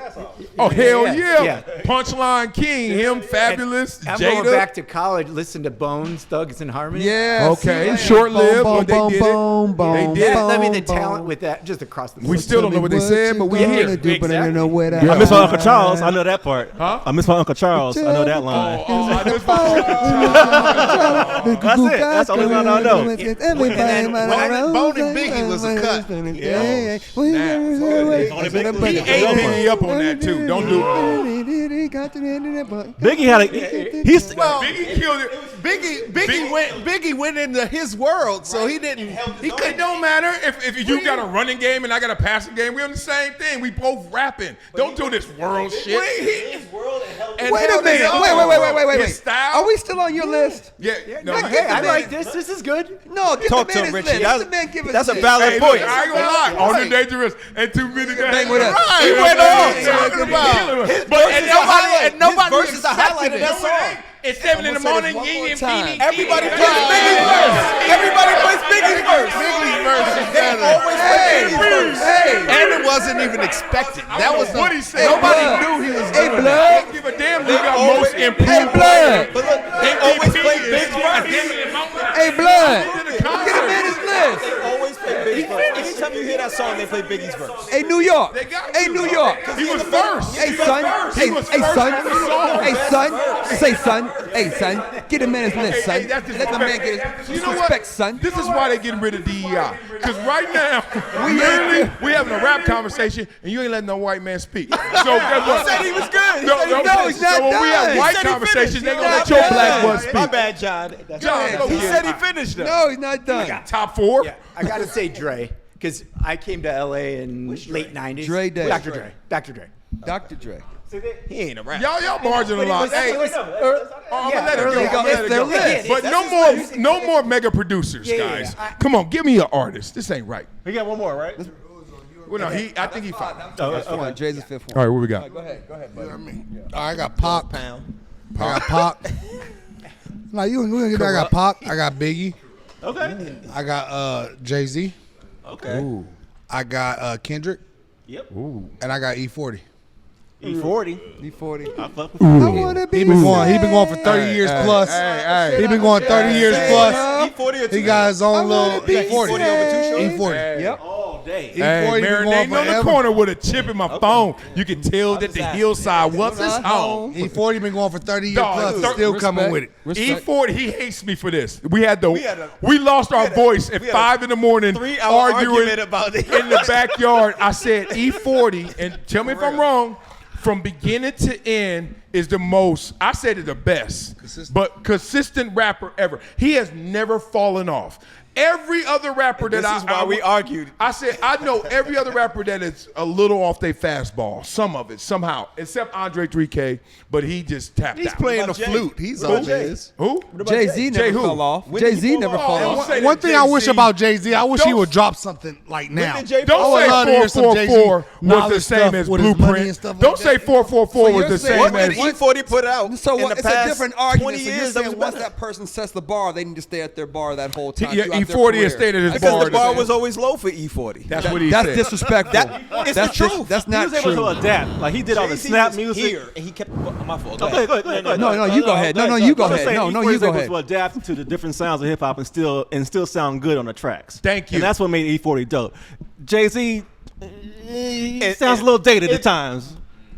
Oh hell yeah! yeah. Punchline King, him fabulous. I'm Jada. going back to college. Listen to Bones, Thugs and Harmony. Yeah. Okay, see, short-lived, boom, but they boom, did boom, it. boom, They boom, did it. boom, I mean, the boom. talent with that, just across the board. We still don't know what they said, but we What you hear. gonna do, but I don't know where to Yeah. I miss my Uncle hide. Charles. I know that part. Huh? I miss my Uncle Charles. I know that line. Oh, I just That's it. That's the only one I know. Bone and Biggie was a cut. He ate Biggie up on that too. Don't do it. Biggie had a. He's Biggie killed it. Biggie went into his world, so he didn't. He It couldn't. don't matter if you got a running game and I got a passing game. We're on the same thing. We both rapping. Don't do this world shit. And Wait a held his minute. own. Wait. His style. Are we still on your list? Yeah. No. Hey, I like this. This is good. No, give Talk the to man him, his Richie. list. Let the man give us That's a his. valid Hey, point. look, I ain't gonna lie. On the dangerous and 2 minutes. Bang with us. He went off talking about. And Nobody verses are highlighted. accepted it. That song. It's 7 in the morning. one more Ying and time. Beanie. Everybody plays Biggie's verse. Everybody plays Biggie's verse. Biggie's verse is They better. always play Biggie's verse. And it wasn't even expected. That was what he said. Nobody Blood. knew he was Hey, doing blood. that. Don't give a damn who got most improved. Hey, blood. But look, they always play Biggie's verse. Hey, blood. Get him in his list. They always play Biggie's verse. Anytime you hear that song, they play Biggie's verse. Hey, New York. got Hey, to. New York. He was first. Hey, son. Hey, was hey, first son. on the song. Hey, son. Say, son. Hey, son. Get him in his list, son. Hey, that's Let the man get his You know what? respect, son. This is why they getting rid of DEI. Because right now, we having a rap conversation, and you ain't letting no white man speak. So guess what? He said he was good. He No, said he no, No, he's not so when we have done. white He said he conversations, finished. they gonna He's let not your black done. butt speak. My bad, John. John, go He get said it. he finished though. No, he's not done. Top 4? Yeah, I gotta say Dre, because I came to LA in late '90s. Dre Day. Dr. Dre. Dr. Dre. Dr. Dre. He ain't a rapper. Y'all margin a lot. Hey, It was, I'm yeah, gonna let it early go. on. I'm gonna let It's it their go. list. But no more mega producers, Yeah, guys. yeah. Come on, give me an artist. This ain't right. We got one more, right? Well, no, I think he fine. Fifth one. Dre's the fifth All one. right, what we got? Go ahead, buddy. I got Pop. Pound. I got Pop. Like you gonna get that? I got Pop. I got Biggie. Okay. I got Jay-Z. Okay. I got Kendrick. Yep. And I got E40. E40. E40. I fuck with I wanna be He been going for 30 years plus. He been going 30 years plus. E40 or He got his own little be E40. E40 over 2 shows? E40. Yep. all day. Hey, E40 been going marinating on the forever. corner with a chip in my phone. You can tell that the hillside was his home. E40 been going for 30 years Dog, plus. look, Still respect. coming with it. E40, he hates me for this. We lost our voice at we had 5 in the morning 3-hour arguing argument about it. in the backyard. I said E40, and tell me if I'm wrong, from beginning to end is the most, I said it the best, but consistent rapper ever. He has never fallen off. every other rapper that This is why we argued. I said, I know every other rapper that is a little off their fastball. Some of it, somehow. Except Andre 3K, but he just tapped He's out. playing the Jay? flute. He's What on about Jay? his. Who? Jay-Z never who? fell off. When did he Jay-Z fall never off? fall Oh, off. say One that thing I wish Jay-Z about Jay-Z, I wish he Don't- would drop something like now. did Jay Don't fall I would say love to hear some 444 Jay-Z was the knowledge same stuff as with his money and Blueprint. stuff Don't like say that. 444 was you're the saying same What as. did E40 put out So in what, the it's a past different argument. 20 So you're years that saying was once better? that person sets the bar, they need to stay at their bar that whole time. Yeah, throughout their E40 career. has stayed at his Because bar. the bar was always low for E40. That's what he That's said. disrespectful. It's that's the truth. That's He not was able true. to adapt. Like he did all the Jay-Z snap was music. here, and he kept. My fault. Go ahead. No, you go ahead. No, you go I'm just ahead. saying, No, E40 you is go able ahead. to adapt to the different sounds of hip hop and still sound good on the tracks. Thank you. And that's what made E40 dope. Jay-Z sounds a little dated at times.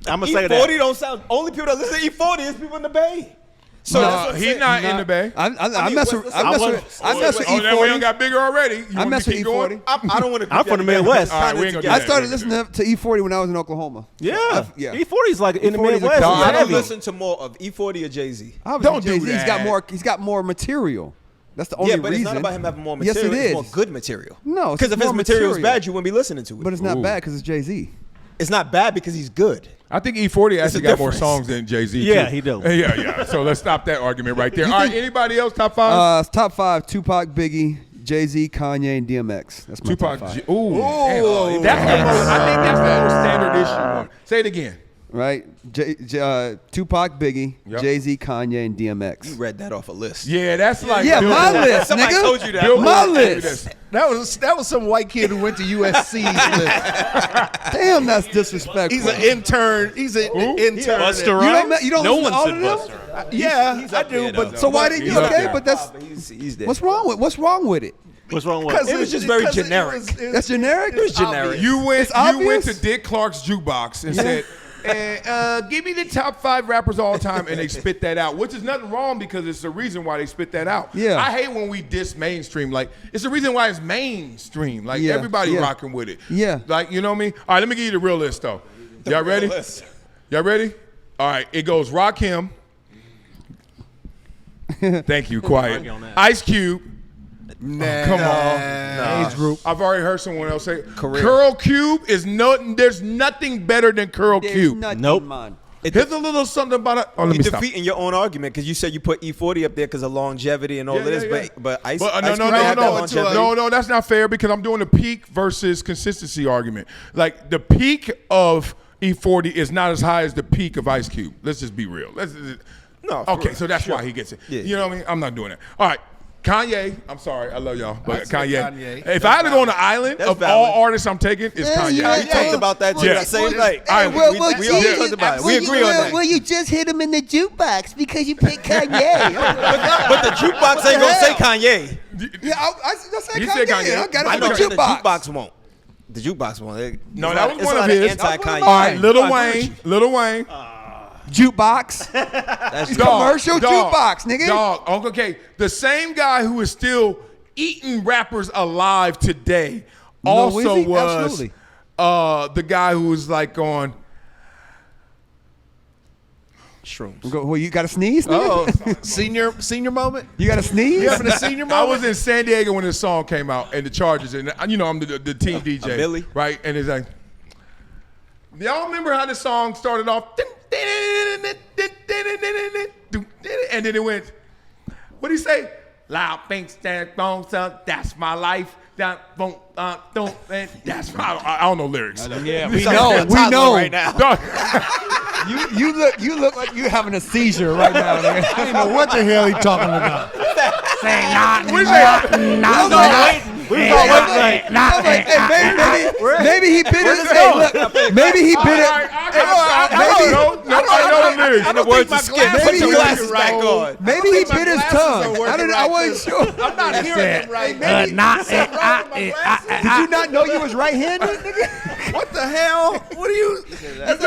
I'm gonna say E40 that. don't sound. Only people that listen to E40 is people in the Bay. So that's what I'm he's saying. not in the Bay. I mess with Oh, then we E40. don't got bigger already. You I want mess me to with keep going? E40. I don't want to. I'm from the Midwest. All right, we ain't gonna do I that. started listening to E40 when I was in Oklahoma. Yeah. Yeah. E40's like in the E40's a Midwest. dog. I don't Heavy. listen to more of E40 or Jay-Z. Don't do Jay-Z, that. He's got more material. That's the only Yeah, reason. but it's not about him having more Yes, material. it It's is. more good material. No, it's because if his more material is material. bad, you wouldn't be listening to it. But it's not bad because it's Jay-Z. It's not bad because he's good. I think E40 actually a got more difference. songs than Jay-Z. Yeah, too. he do. Yeah. So let's stop that argument right there. All right, anybody else top five? Top 5: Tupac, Biggie, Jay-Z, Kanye, and DMX. That's my Tupac. top 5. Ooh, that's the most. I think that's the most standard issue one. Say it again. Right? Tupac, Biggie, Yep. Jay-Z, Kanye, and DMX. You read that off a list. Yeah, that's like Yeah, my Billboard. list, Somebody nigga. told you that. Billboard My told you list. That was some white kid who went to USC's list. Damn, that's disrespectful. He's an intern. He's an intern. Busta You Rhymes? don't No listen one to all said of them? Busta Rhymes. Yeah, He's I up do. there, But though. So why didn't He's you? up Okay, there. but that's He's there. what's wrong with it? What's wrong with it? It was just very generic. That's generic. It was generic. You went obvious. to Dick Clark's jukebox and said, give me the top 5 rappers all time, and they spit that out, which is nothing wrong because it's the reason why they spit that out. Yeah. I hate when we diss mainstream. Like, it's the reason why it's mainstream. Like, Yeah, everybody yeah. rocking with it. Yeah. Like, you know what I mean? All right, let me give you the real list, though. Y'all ready? list. Y'all ready? All right, it goes Rakim. Thank you, quiet. Ice Cube. Nah, Come on. age group. I've already heard someone else say Career. Curl Cube is there's nothing better than Curl There's Cube. nothing, Nope. man. Here's a little something about it. Oh, let You're me stop. defeating your own argument because you said you put E40 up there because of longevity and all Yeah, of this, yeah, yeah. but Ice But Ice Cube had that longevity. no, that's not fair because I'm doing the peak versus consistency argument. Like the peak of E40 is not as high as the peak of Ice Cube. Let's just be real. No, for Okay, real. so that's Sure. why he gets it. Yeah. You know what I mean? I'm not doing it. All right. Kanye, I'm sorry, I love y'all, but I'd say Kanye. Kanye. If I had to go on an island That's of valid. all artists I'm taking, it's Kanye. yeah, We talked about that too. Yeah. That same night. Hey, We well, we well, all gee, talked about it. We agree on that. Well, you just hit him in the jukebox because you picked Kanye. But the jukebox ain't gonna say Kanye. Yeah, I just said You Kanye. said Kanye. I got I it know from the the jukebox. jukebox won't. The jukebox won't. No, that was one of his. his. Anti-Kanye. All right, Lil I Wayne, Lil Wayne. Jukebox. That's Commercial jukebox, nigga. Dog, okay, the same guy who is still eating rappers alive today Lil also Weezy? was Absolutely. the guy who was like on. shrooms. Well, you got to sneeze, nigga? Senior moment. You got to sneeze? You having a senior I moment? was in San Diego when this song came out and the Chargers, and you know I'm the team DJ, Billy? right? And it's like, y'all remember how the song started off? And then it went, what do you say? Loud things that bones up, that's my life. That boom, that's my. I don't know lyrics. Yeah, We know. right now. Dog. You look like you're having a seizure right now, nigga. I don't know what the hell he talking about. What is that? Maybe he bit his. Hey, look, maybe he bit it. I know the lyrics. In the words of Skip, put maybe your he glasses was- back on. Maybe he bit his tongue. I wasn't sure. I'm not hearing it right. Did you not know you was right-handed, nigga? What the hell? What are you? That's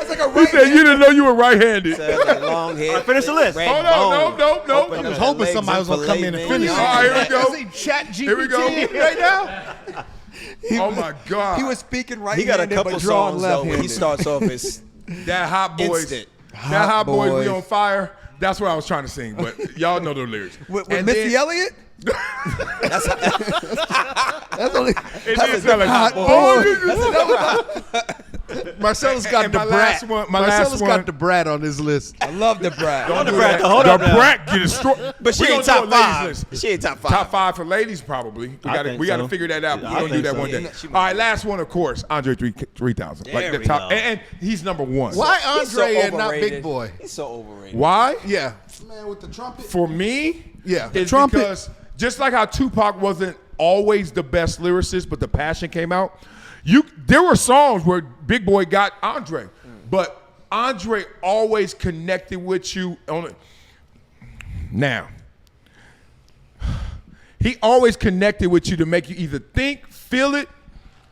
like a He said you didn't know you were right-handed. Long hair. Finish the list. red Hold on, bone. no. Open I was the hoping legs somebody was gonna come in and fillet finish me. it. All right, here we go. I see Chat GPT Here we go. right now. Oh my God. He was speaking He right-handed, got a couple but drawing songs though where he left-handed. starts off as That Hot Boys. Instant. That Hot Boys, Boys. we on fire. That's what I was trying to sing, but y'all know the lyrics. With And Missy then- Elliott? That's only. It did sound like hot Marcellus got the brat. Marcellus got the brat on his list. I love the brat. Don't do brat, that. hold The up now. brat get destroyed. But she We ain't gonna top do a ladies 5. list. She ain't top 5. Top 5 for ladies, probably. We I got think to so. figure that out. Yeah, We're I gonna do think that so. one day. Yeah. All right, last one, of course, Andre 3000. Like the we top, go. and he's number 1. Why He's so Andre and not overrated. Big Boy? He's so overrated. Why? Yeah. Man with the trumpet. For me, Yeah. it's Trumpet. because just like how Tupac wasn't always the best lyricist, but the passion came out. There were songs where Big Boy got Andre, but Andre always connected with you on it. Now, he always connected with you to make you either think, feel it,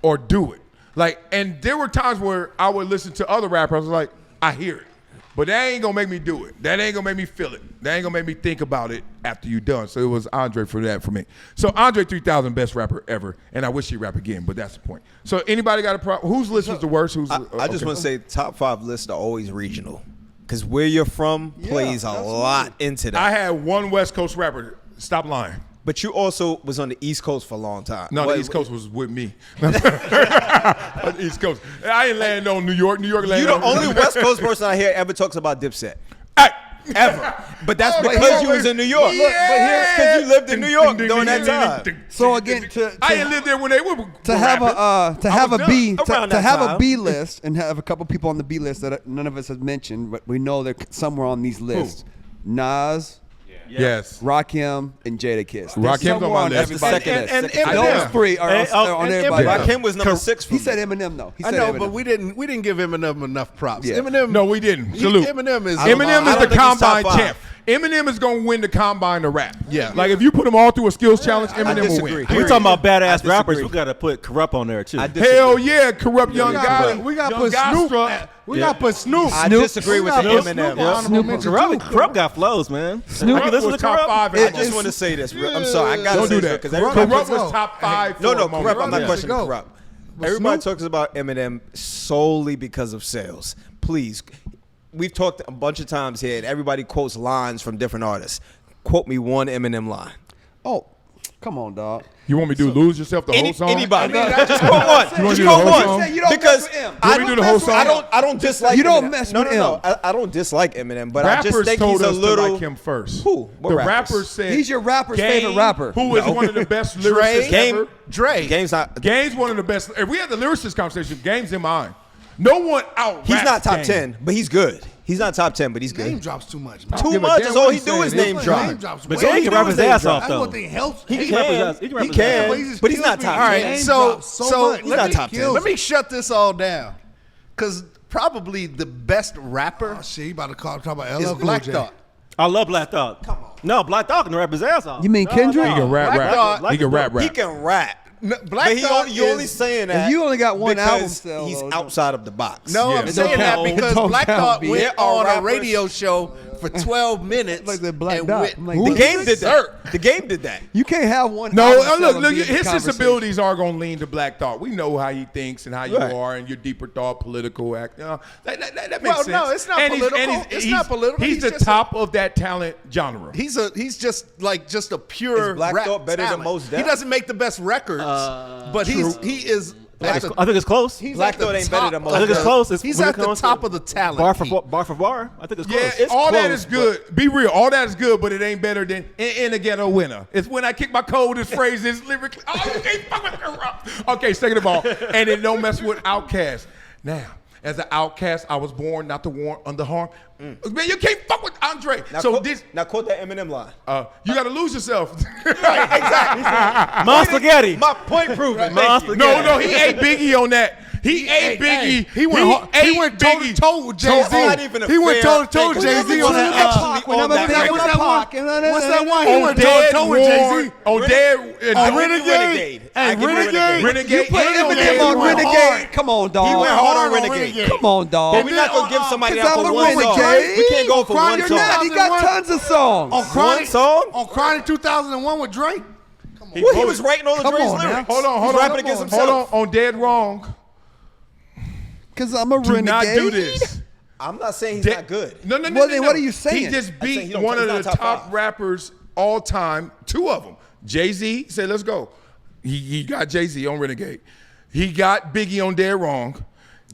or do it. Like, and there were times where I would listen to other rappers, I was like, I hear it. But that ain't gonna make me do it. That ain't gonna make me feel it. That ain't gonna make me think about it after you done. So it was Andre for that for me. So Andre 3000, best rapper ever, and I wish he'd rap again, but that's the point. So anybody got a problem? Whose list was the worst? I just want to say top 5 lists are always regional. Because where you're from plays a lot into that. I had one West Coast rapper. Stop lying. But you also was on the East Coast for a long time. No, the East Coast was with me. The East Coast. I ain't landing on New York. New York landing You the on only West Coast person I hear ever talks about Dipset. Hey. Ever. But that's because you was in New York. Yeah. Because you lived in New York during that time. So again, I didn't live there when they were to have rapping. a B Around to that have a time. B list and have a couple people on the B list that none of us have mentioned, but we know they're somewhere on these lists. Nas, Yes. Rakim, and Jadakiss. They're Rakim's on somewhere my list. everybody's Second list. list. Second Those list. three are on everybody's list. Rakim was number 6 for He me. said Eminem though. He I said know, Eminem. but we didn't give Eminem enough props. Yeah. Eminem. No, we didn't. Salute. Eminem is Eminem is I the don't think he's top combine 5. champ. Eminem is gonna win the combine to rap. Yeah. Like if you put them all through a skills challenge, Eminem will disagree. win. We talking about I badass disagree. rappers. We got to put Corrupt on there too. I disagree. Hell yeah, corrupt young guy. We got to Young put Snoop. Gostra. We got to put Snoop. I disagree with We gotta put Eminem. Snoop on honorable mention too. Corrupt got flows, man. Corrupt You listen was to top Corrupt? 5. I just want to say this. I'm sorry. I got to Don't say do this that. because everybody Corrupt Let's was go. top 5. No, for no, a moment. corrupt. I'm not Yeah. questioning Go. corrupt. But Everybody Snoop- talks about Eminem solely because of sales. Please, we've talked a bunch of times here, and everybody quotes lines from different artists. Quote me one Eminem line. Oh, come on, dog. You want me to do Lose Yourself the whole song? Anybody? Just quote one. You wanna Just do the quote whole one. song? You don't Because mess with him. You want me to do the whole song? I don't dislike. You don't Eminem. mess no, with no, him. No, I don't dislike Eminem, but I just Rappers think told he's a us little. to like him first. Who? What The rappers? rappers said He's your rapper's Game, favorite rapper. who is one of the best lyricists Game. ever. Dre. Game's not. Game's one of the best. If we had the lyricist conversation, Game's in mine. No one out. He's not top 10, but he's good. He's not top 10, but he's Name good. drops too much, man. Too much. That's all he do is name drop. Name drops. But way Game too can rap much. his ass off That's though. one thing helps. He He can. can rap his- he can rap He his ass can. off. But he just But he's kills not me. top All 10. right, So so much. He's not top 10. Let me shut this all down, because probably the best rapper Oh, shit, he about to talk about is LL Black Cool J. Thought. I love Black Thought. Come on. No, Black Thought can rap his ass off. You mean Kendrick? He can rap, Black rap. Thought- He can rap, He rap. can rap. Black But Thought you only is- saying that. And you only got one because album still, He's though. outside of the box. No, Yeah. I'm It saying don't that count. because It don't Black count, Thought B. went There are on a rappers- radio show for 12 minutes. Like that Black and Dot. went- I'm like, The Who? game did Berserk. that. The game did that. You can't have one. No, album look, selling look. being in His conversation. sensibilities are gonna lean to Black Thought. We know how he thinks and how you Right. are, and your deeper thought, political act. You know, that makes Well, sense. no, it's not And political. It's not political. He's He's the just top of that talent genre. He's just a pure Is Black rap Thought better than talent. Mos Def? He doesn't make the best records, but he is. I think it's close. He's Black at the Thought ain't top better than Mos I think it's Def. close. He's when at it the comes top to of the talent. bar for heap. bar. I think it's Yeah, close. all that close, is good. Be real, all that is good, but it ain't better than in a ghetto winner. It's when I kick my coldest phrases lyrically. Oh, you can't fuck with Corrupt. Okay, second of all, and it don't mess with Outkast. Now, as an outcast, I was born not to warn under harm. Man, you can't fuck with Andre. Now, So quote, this, now quote that Eminem line. you got to lose yourself. Exactly. Mon Spaghetti. My point proven. Mon Thank you. Spaghetti. No, he ate Biggie on that. He ate Biggie. He went toe to toe with Jay That's Z. not even a He went fair toe to toe with thing. Jay Z on that. Actually on that record. What's that one? What's that one? He On went toe to Dead toe with Jay Warren. Z. On Dead. I give you Renegade. I Hey, give you Renegade. Renegade. Put and on Eminem Dead on Warren. Renegade. Come on, dog. He went hard on Renegade. Come on, dog. But we're not gonna give somebody that for I'm a one song. Renegade. We can't go for Crying one Your song. Neck. He got tons of songs. On Chronic song? On Chronic 2001 with Drake. He was writing all the Come Dre's on now. lyrics. Hold on, He's hold on. rapping against himself. Hold on. On Dead Wrong. Because I'm a Do renegade. not do this. I'm not saying he's not good. No. Well, then what are you saying? He just saying he beat don't- one he's of not the top top five. rappers all time, two of them. Jay-Z said, let's go. He got Jay-Z on Renegade. He got Biggie on Dead Wrong.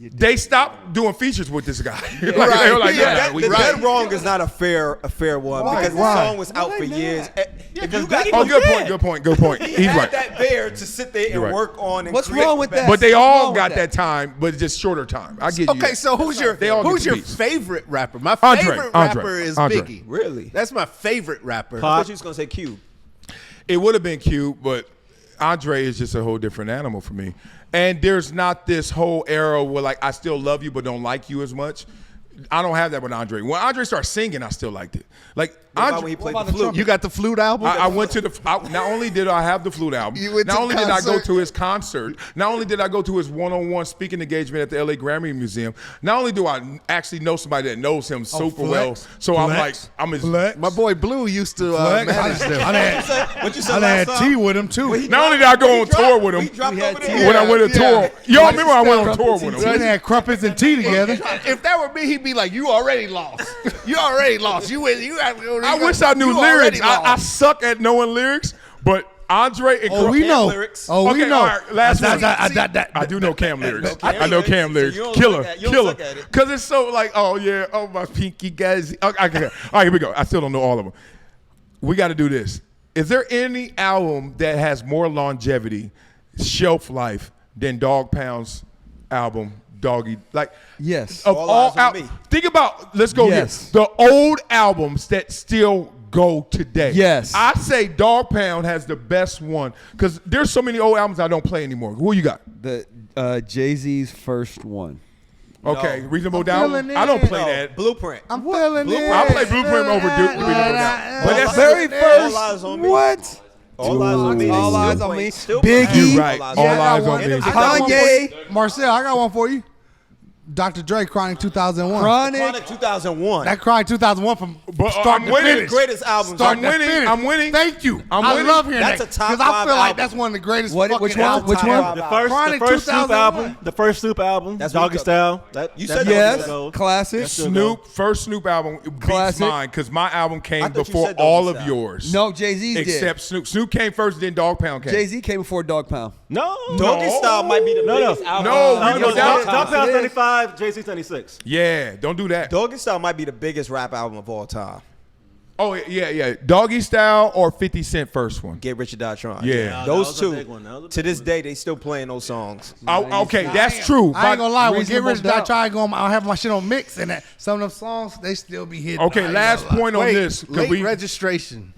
They stopped doing features with this guy. They were like, Dead Wrong is not a fair one because the song was out for years. Because good point. He's right. That there to sit there and work on. And What's wrong with that? But they all got that time, but just shorter time. I get you. Okay, so who's your favorite rapper? My favorite rapper is Biggie. Really? That's my favorite rapper. I thought you was gonna say Cube. It would have been Cube, but Andre is just a whole different animal for me. And there's not this whole era where like I still love you but don't like you as much. I don't have that with Andre. When Andre started singing, I still liked it. Like Andre, when he played the flute? You got the flute album? I went to not only did I have the flute album, not only did I go to his concert, not only did I go to his one-on-one speaking engagement at the LA Grammy Museum, not only do I actually know somebody that knows him super well, so I'm like, I'm his. My boy Blue used to manage them. I had tea with him too. Not only did I go on tour with him, when I went on tour, y'all remember I went on tour with him. We had crumpets and tea together. If that were me, he'd be like, "You already lost. You already lost. You have to go." I wish I knew lyrics. I suck at knowing lyrics, but Andre and we know. Lyrics. Oh, we okay, know. All right, last one. I do know Cam lyrics. I know Cam lyrics. Killer. Because it's so like, oh yeah, oh my pinky guys. Okay. All right, here we go. I still don't know all of them. We got to do this. Is there any album that has more longevity, shelf life than Dog Pound's album? Doggy, like yes. Of all think about. Let's go here. The old albums that still go today. Yes, I say Dog Pound has the best one because there's so many old albums I don't play anymore. Who you got? The Jay-Z's first one. Okay, Reasonable Doubt. I don't play that. Blueprint. I'm feeling it. I play Blueprint over Reasonable Doubt. But that's very first. All Eyes on Me. What? All Eyes on Me. All Eyes on Me. Biggie. You're right. All Eyes on Me. Kanye. Marcel, I got one for you. Dr. Dre, Chronic 2001. Chronic 2001. That Chronic 2001 from start to finish. Greatest albums. Start to finish. I'm winning. Thank you. I love hearing that. That's a top because I feel 5 like album. that's one of the greatest. Which one? Which one? Chronic The first Snoop 2001. album. The first Snoop album. That's Doggy what- Style. You said Yes, that. classic. Snoop, first Snoop album beats Classic. mine because my album came thought you before said Doggy all of Style. yours. No, Jay-Z's did. Except Snoop. Snoop came first, then Dog Pound came. Jay-Z came before Dog Pound. No. Doggy Style might be the biggest album. No, Dog Pound 35, Jay-Z 26. Yeah, don't do that. Doggy Style might be the biggest rap album of all time. Oh, yeah. Doggy Style or 50 Cent first one? Get Rich or Die Trying. Yeah. Those two. To this day, they still playing those songs. Okay, that's true. I ain't gonna lie. When Get Reasonable Rich or Die Doubt. Trying going, I'll have my shit on mix, and that some of them songs they still be hitting. Okay, last point on this. Could Late we? Registration.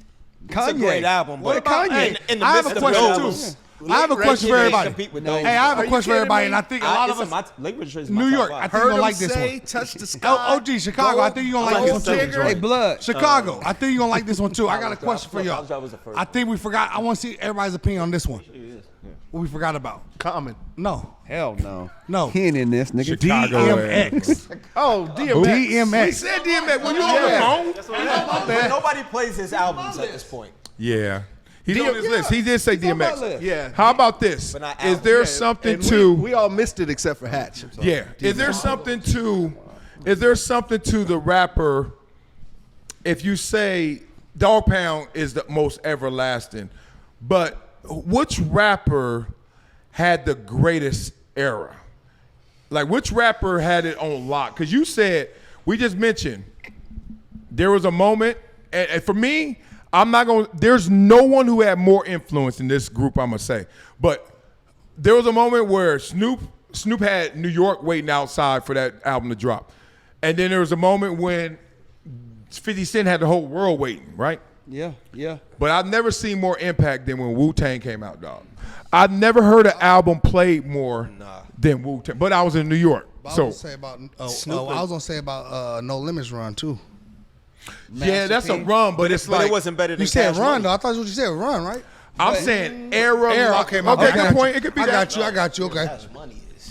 It's a great album. What but about Kanye? in the I have midst a of question those, too. I have a question for everybody. compete with Hey, those. I have a question for everybody, and I think a lot of us. Late Registration is New my York, top I five. think you're gonna like this one. Touch the sky. OG, Chicago, I think you're gonna like this one too. Hey, Blood. Chicago, I think you're gonna like this one too. I got a question for y'all. I think we forgot. I want to see everybody's opinion on this one. What we forgot about? Common. No, Hell no. no. He ain't in this, nigga. Chicago. DMX. Oh, DMX. DMX. We said DMX when you on the phone. But nobody plays his albums at this point. Yeah. He's on his list. He did say He's on my DMX. list. Yeah. How about this? But not Is album. there something And to? we all missed it except for Hatch. So. Yeah. Is there something to? Is there something to the rapper? If you say Dog Pound is the most everlasting, but which rapper had the greatest era? Like which rapper had it on lock? Because you said we just mentioned there was a moment, and for me, I'm not gonna. There's no one who had more influence in this group. I'm gonna say, but there was a moment where Snoop had New York waiting outside for that album to drop, and then there was a moment when 50 Cent had the whole world waiting, right? Yeah, yeah. But I've never seen more impact than when Wu-Tang came out, dog. I've never heard an album played more than Wu-Tang. But I was in New York, I was so gonna say about. I was gonna say about No Limits Run too. yeah, that's a run. But it's But like it wasn't better than You said Cash Run Money. though. I thought what you said was Run, right? I'm saying era. Okay, my okay, bad. good point. It could be I that. got you. Okay.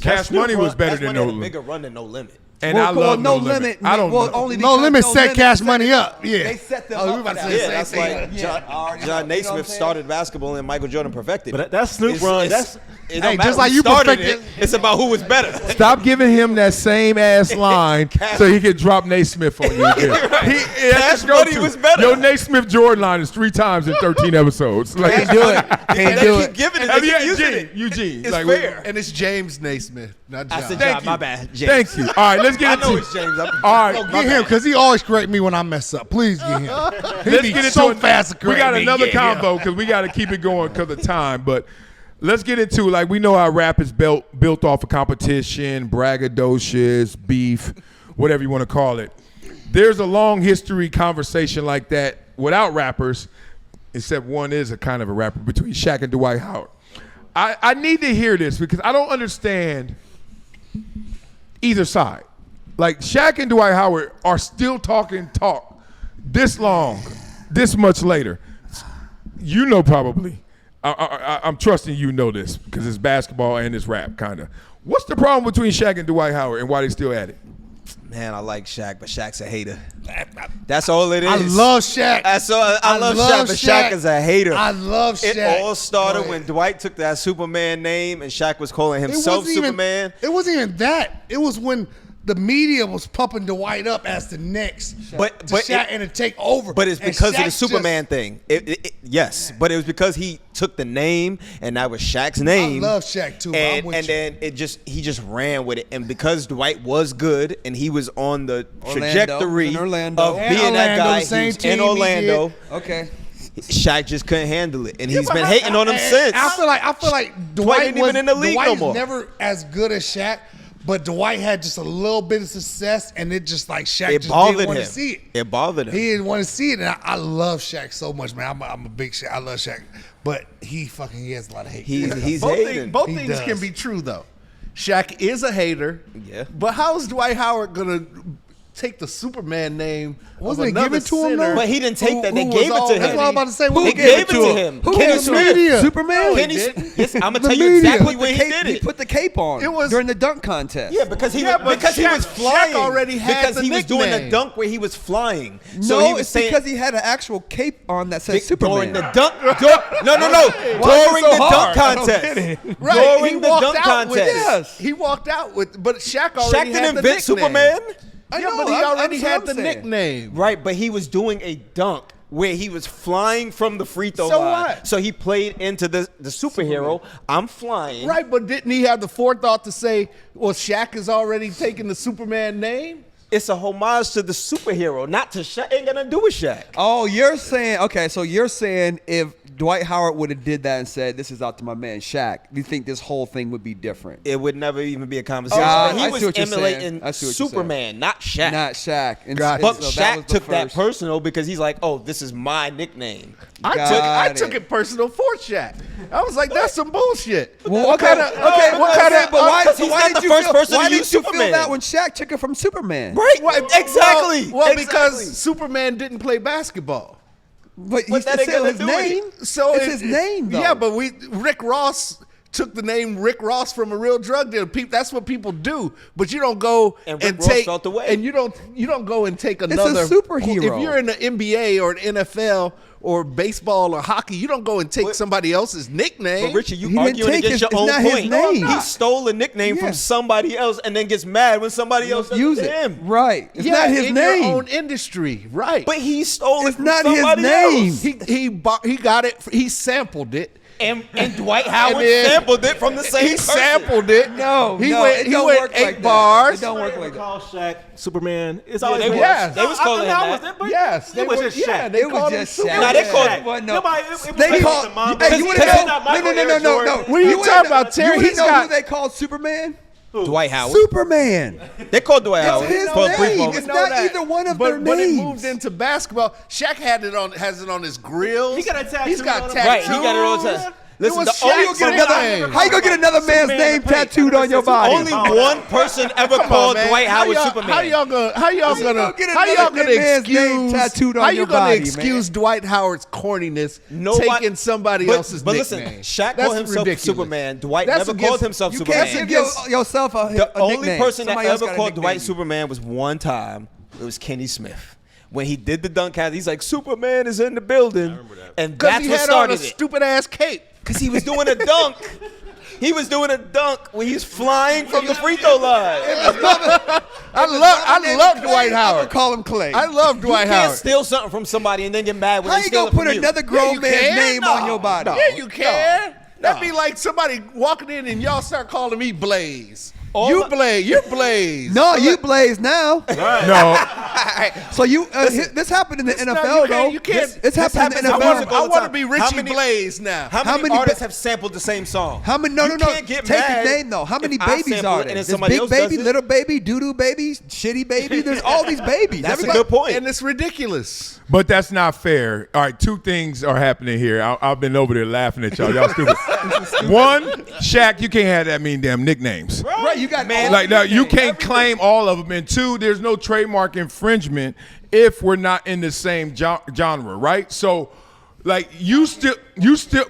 Cash Money was better Cash than Money No had a Limit. bigger run than No Limit. And I love No Limit. I don't know. Only No Limit set Cash Money up. Yeah. They set them we up. about to for say that. the same thing. John Naismith started basketball and Michael Jordan perfected. But that's Snoop run. That's Hey, just like you started it, it's about who was better. Stop giving him that same ass line so he can drop Naismith on you again. Cash Money was better. Your Naismith Jordan line is 3 times in 13 episodes. Like, Can't do it. Can't do it. Giving it. They keep using it. Eugene. It's like, fair. And it's James Naismith, not John. I said Thank John, you. my bad. James. Thank you. All right, let's get I into know it's James. All right. Get him, because he always correct me when I mess up. Please get him. Let's He get be into so it. fast to correct We got me. another Yeah. combo because we got to keep it going because of time. But let's get into, like, we know how rap is built off of competition, braggadocious, beef, whatever you want to call it. There's a long history conversation like that without rappers, except one is a kind of a rapper, between Shaq and Dwight Howard. I need to hear this because I don't understand either side. Like, Shaq and Dwight Howard are still talking talk this long, this much later. You know, probably. I'm trusting you know this because it's basketball and it's rap, kind of. What's the problem between Shaq and Dwight Howard and why they still at it? Man, I like Shaq, but Shaq's a hater. That's all it is. I love Shaq. That's all. I love Shaq, but Shaq is a hater. I love Shaq. It all started when Dwight took that Superman name and Shaq was calling himself Superman. It wasn't even that. It was when the media was pumping Dwight up as the next Shaq and to take over. But it's because of the Shaq Superman thing. Yes, but it was because he took the name and that was Shaq's name. I love Shaq too. And, I'm with and you. then he just ran with it. And because Dwight was good and he was on the trajectory of being that guy, he was in Orlando. Okay. Shaq just couldn't handle it, and he's been hating on him since. I feel like Dwight ain't even in the league no more. Never as good as Shaq, but Dwight had just a little bit of success, and it just like Shaq It just bothered didn't want him. to see it. It bothered him. He didn't want to see it, and I love Shaq so much, man. I'm a big Shaq. I love Shaq, but he has a lot of hate. He's Both hating. both He things does. can be true, though. Shaq is a hater. Yeah. But how is Dwight Howard gonna take the Superman name? Wasn't of it given another to him, though? sinner But he didn't take that. They who gave was it to him. That's what I'm about to say. They gave it to him. Who Kenny gave it to Smith. him? Superman? Kenny Yes, I'm gonna The tell you media. exactly Put when the he cape- did He it. put the cape on. It was- during the dunk contest. Yeah, because he but was Shaq flying. already had the he was doing a nickname. dunk where he was flying. No, So he was it's saying because he had an actual cape on that said during Superman. the dunk. No. Why During is it so the hard? dunk I don't contest. Right, During he the walked dunk out with contest. yes. He walked out with, but Shaq already Shaq had didn't the invent nickname. Superman. I know, know, but he I'm- already that's what had I'm the saying. nickname. Right, but he was doing a dunk where he was flying from the free throw So line. what? So he played into the superhero. I'm flying. Right, but didn't he have the forethought to say, well, Shaq is already taking the Superman name? It's a homage to the superhero, not to Shaq. Ain't gonna do with Shaq. Oh, you're saying, okay, so you're saying if Dwight Howard would have did that and said, this is out to my man Shaq, do you think this whole thing would be different? It would never even be a conversation. Oh, but he I was see what you're saying. emulating I see what you're Superman, not Shaq. Not Shaq. And Got it. But so Shaq was the took that first- personal because he's like, oh, this is my nickname. I Got took it. it personal for Shaq. I was like, that's some bullshit. Well, what kind of but why, Because so he's why not did the you first feel, person why to did use you feel Superman. that when Shaq took it from Superman? Right? Exactly. Well, Exactly. because Superman didn't play basketball. But What that it's ain't still gonna his do with name. it. So it's his name, though. Yeah, but Rick Ross took the name Rick Ross from a real drug dealer. That's what people do. But you don't go And and, Rick Ross take felt the way. and you don't go and take a another superhero. If you're in the NBA or an NFL or baseball or hockey, you don't go and take somebody else's nickname. But Richie, you He didn't arguing take against his- your own it's not his point. name. He stole a nickname Yeah. from somebody else and then gets mad when somebody else Use does it. him. Right. It's yeah, not his in name. your own industry, right? But he stole it It's from not his somebody name. else. He got it. He sampled it. And Dwight Howard And then sampled it from the same He person. sampled it. No, he no, went. it He don't went work 8 like that. bars. It don't work like that. Call Shaq Superman. It's always they been- was. Yes. They was calling him that. Yes, It was just yeah, Shaq. they It was called him just Superman. Shaq. Nah, they called- Shaq. Well, no. Nobody- it They was called. the mom- Hey, you wanna Because know? it's not Michael No. Air Jordan. What are you talking about, Terry? You He's know got. who they called Superman? Dwight Howard. Superman. They called Dwight It's Howard his for a brief name. moment. It's not either one of their But it names. moved into basketball. Shaq has it on his grills. He got a tattoo He's got on him. tattoos. Right, he got it all the time. Listen, was the only Shaq. How you gonna get another man's name tattooed on your body? only one person ever called Dwight Howard Superman. How y'all gonna excuse Dwight Howard's corniness taking somebody else's but nickname? listen, Shaq That's called himself ridiculous. Superman. Dwight That's never called himself You Superman. can't give yourself a The only nickname. person that Somebody else ever gotta called nickname Dwight you. Superman was one time. It was Kenny Smith. When he did the dunk hat, he's like, Superman is in the building. And Because that's he what had on a started it. stupid ass cape. Because he was doing a dunk. He was doing a dunk when he's flying from the free throw line. I love Dwight I Howard. would call him Clay. I love Dwight You can't Howard. steal something from somebody and then get mad when How they you steal gonna it from put you. another grown man's name on your body? Yeah, you can. That'd be like somebody walking in and y'all start calling me Blaze. You're Blaze. No, you Blaze now. No, So this happened in the NFL though. You can't. It's happened in the happens NFL. all the I want to time. be How Richie many- Blaze now. How many many artists ba- have sampled the same song? How many? No. can't get Take mad the name though. How many if I babies sample are it there? and then There's somebody big else baby, does it? little baby, doo-doo baby, shitty baby. There's all these babies. That's a Everybody- good point. And it's ridiculous. but that's not fair. All right, two things are happening here. I've been over there laughing at y'all. Y'all stupid. One, Shaq, you can't have that many damn nicknames. Right, you got Man, all Like these now, you names. can't claim all of them. And two, there's no trademark infringement if we're not in the same genre, right? So, like you still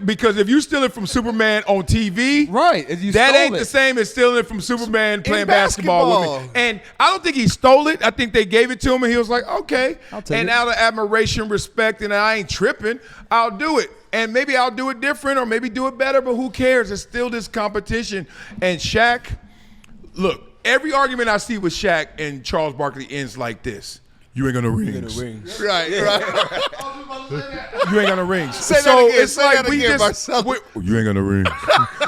because if you steal it from Superman on TV, Right, if you that stole ain't it. the same as stealing it from Superman playing basketball with me. basketball. And I don't think he stole it. I think they gave it to him, and he was like, okay. And out of admiration, respect, and I ain't tripping, I'll do it. And maybe I'll do it different or maybe do it better, but who cares? It's still this competition. And Shaq, look, every argument I see with Shaq and Charles Barkley ends like this. You ain't gonna rings. Right. You ain't gonna rings. Say that so again. it's Say like that we again, just Marcellus. you ain't gonna rings.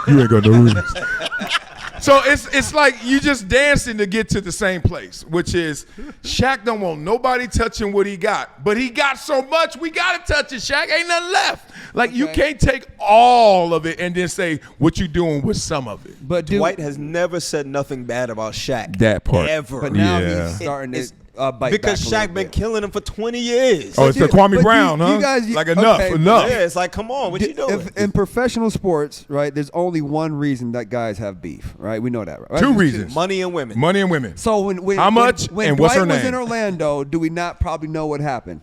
You ain't gonna rings. So it's like you just dancing to get to the same place, which is Shaq don't want nobody touching what he got, but he got so much we gotta touch it. Shaq ain't nothing left. Like you can't take all of it and then say what you doing with some of it. But Dwight has never said nothing bad about Shaq. That part. Ever. But now Yeah. he's starting It's- to bite because back a Shaq little been bit. killing him for 20 years. Oh, it's the Kwame But Brown, you huh? guys- like enough. okay, Yeah. Yeah, it's like, come on, what you doing? If in professional sports, right, there's only one reason that guys have beef, right? We know that, right? Two reasons. Money and women. Money and women. So when How much when and what's Dwight her was name? in Orlando, do we not probably know what happened?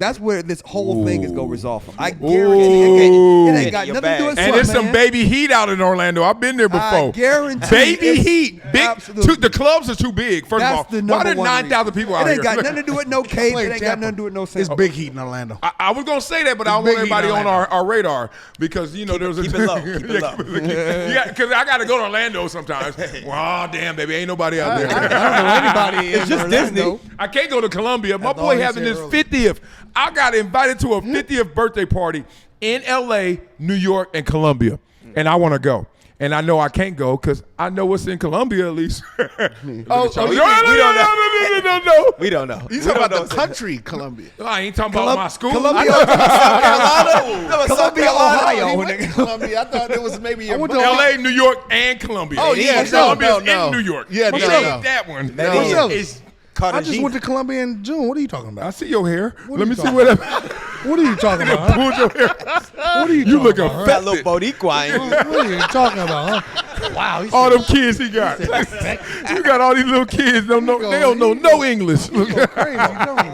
That's where this whole thing is gonna resolve from. I guarantee it ain't got Your nothing to do with bag. And there's some man. baby heat out in Orlando. I've been there before. I guarantee baby it's heat. Big. absolutely. The clubs are too big. First That's of all, the why number there one 9,000 people out It here? ain't got nothing to do with no cape. Play It ain't got Tampa. nothing to do with no It's sense. big heat in Orlando. I was gonna say that, but I don't big want heat in everybody on Orlando. our radar because you know there's a keep it low, keep it low. Because I got to go to Orlando sometimes. Well, damn, baby, ain't nobody out there. I don't know anybody. It's just Disney. I can't go to Columbia. My all boy he having said his earlier. 50th. I got invited to a 50th birthday party in LA, New York, and Columbia. And I want to go. And I know I can't go because I know what's in Columbia at least. Oh, we don't know. No. We don't know. You talking about the country, Columbia? I ain't talking about my school. Columbia, Columbia, Ohio. Columbia. I thought it was maybe your LA, New York, and Columbia. Oh, yeah, Columbia's no. in New York. Yeah, But no, it ain't no. that one. No. It's- I just went to Columbia in June. What are you talking I about? see your hair. What Let are me you see talking what What are you talking about? Huh? pulled your hair. What are you You talking look about? Fat little Boricua. What are you talking about? Huh? Wow. He All said- them kids he got. You got all these little kids. They don't know no English. crazy, don't he?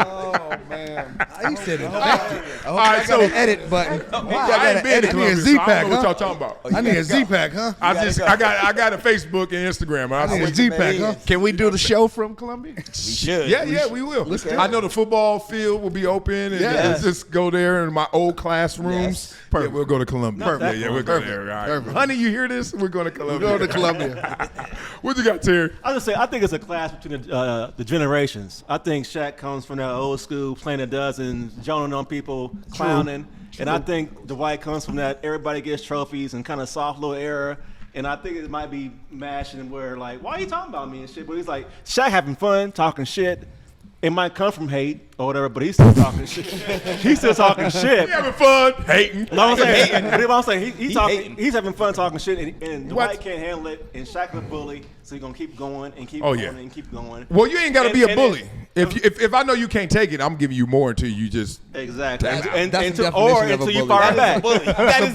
Oh man, He said infected. All right, I got an edit button. I ain't been to I need a Columbia, so I Z-Pack, don't know what huh? y'all talking about. I need a Z-Pack, huh? I got a Facebook and Instagram. I need a Z-Pack, huh? Can we do the show from Columbia? We should. Yeah, we will. I know the football field will be open, and let's just go there in my old classrooms. Yeah, we'll go to Columbia. Perfect. Yeah, we'll go there. All right. Perfect. Honey, you hear this? We're going to Columbia. Go to Columbia. What you got, Terry? I just say I think it's a clash between the generations. I think Shaq comes from that old school, playing a dozen, joning on people, clowning, and I think Dwight comes from that everybody gets trophies and kind of soft little era. And I think it might be mashing where like, why are you talking about me and shit? But he's like, Shaq having fun, talking shit. It might come from hate or whatever, but he's still talking shit. He's still talking shit. You having fun? Hating. No, I'm saying, he's talking. hating. He's having fun talking shit, and What? Dwight can't handle it, and Shaq the bully. So you're gonna keep going and keep Oh, going yeah. and keep going. Well, you ain't got to be a And bully. If I know you can't take it, I'm giving you more until you just. Exactly. That's the Until definition of a you bully. fire That back. That is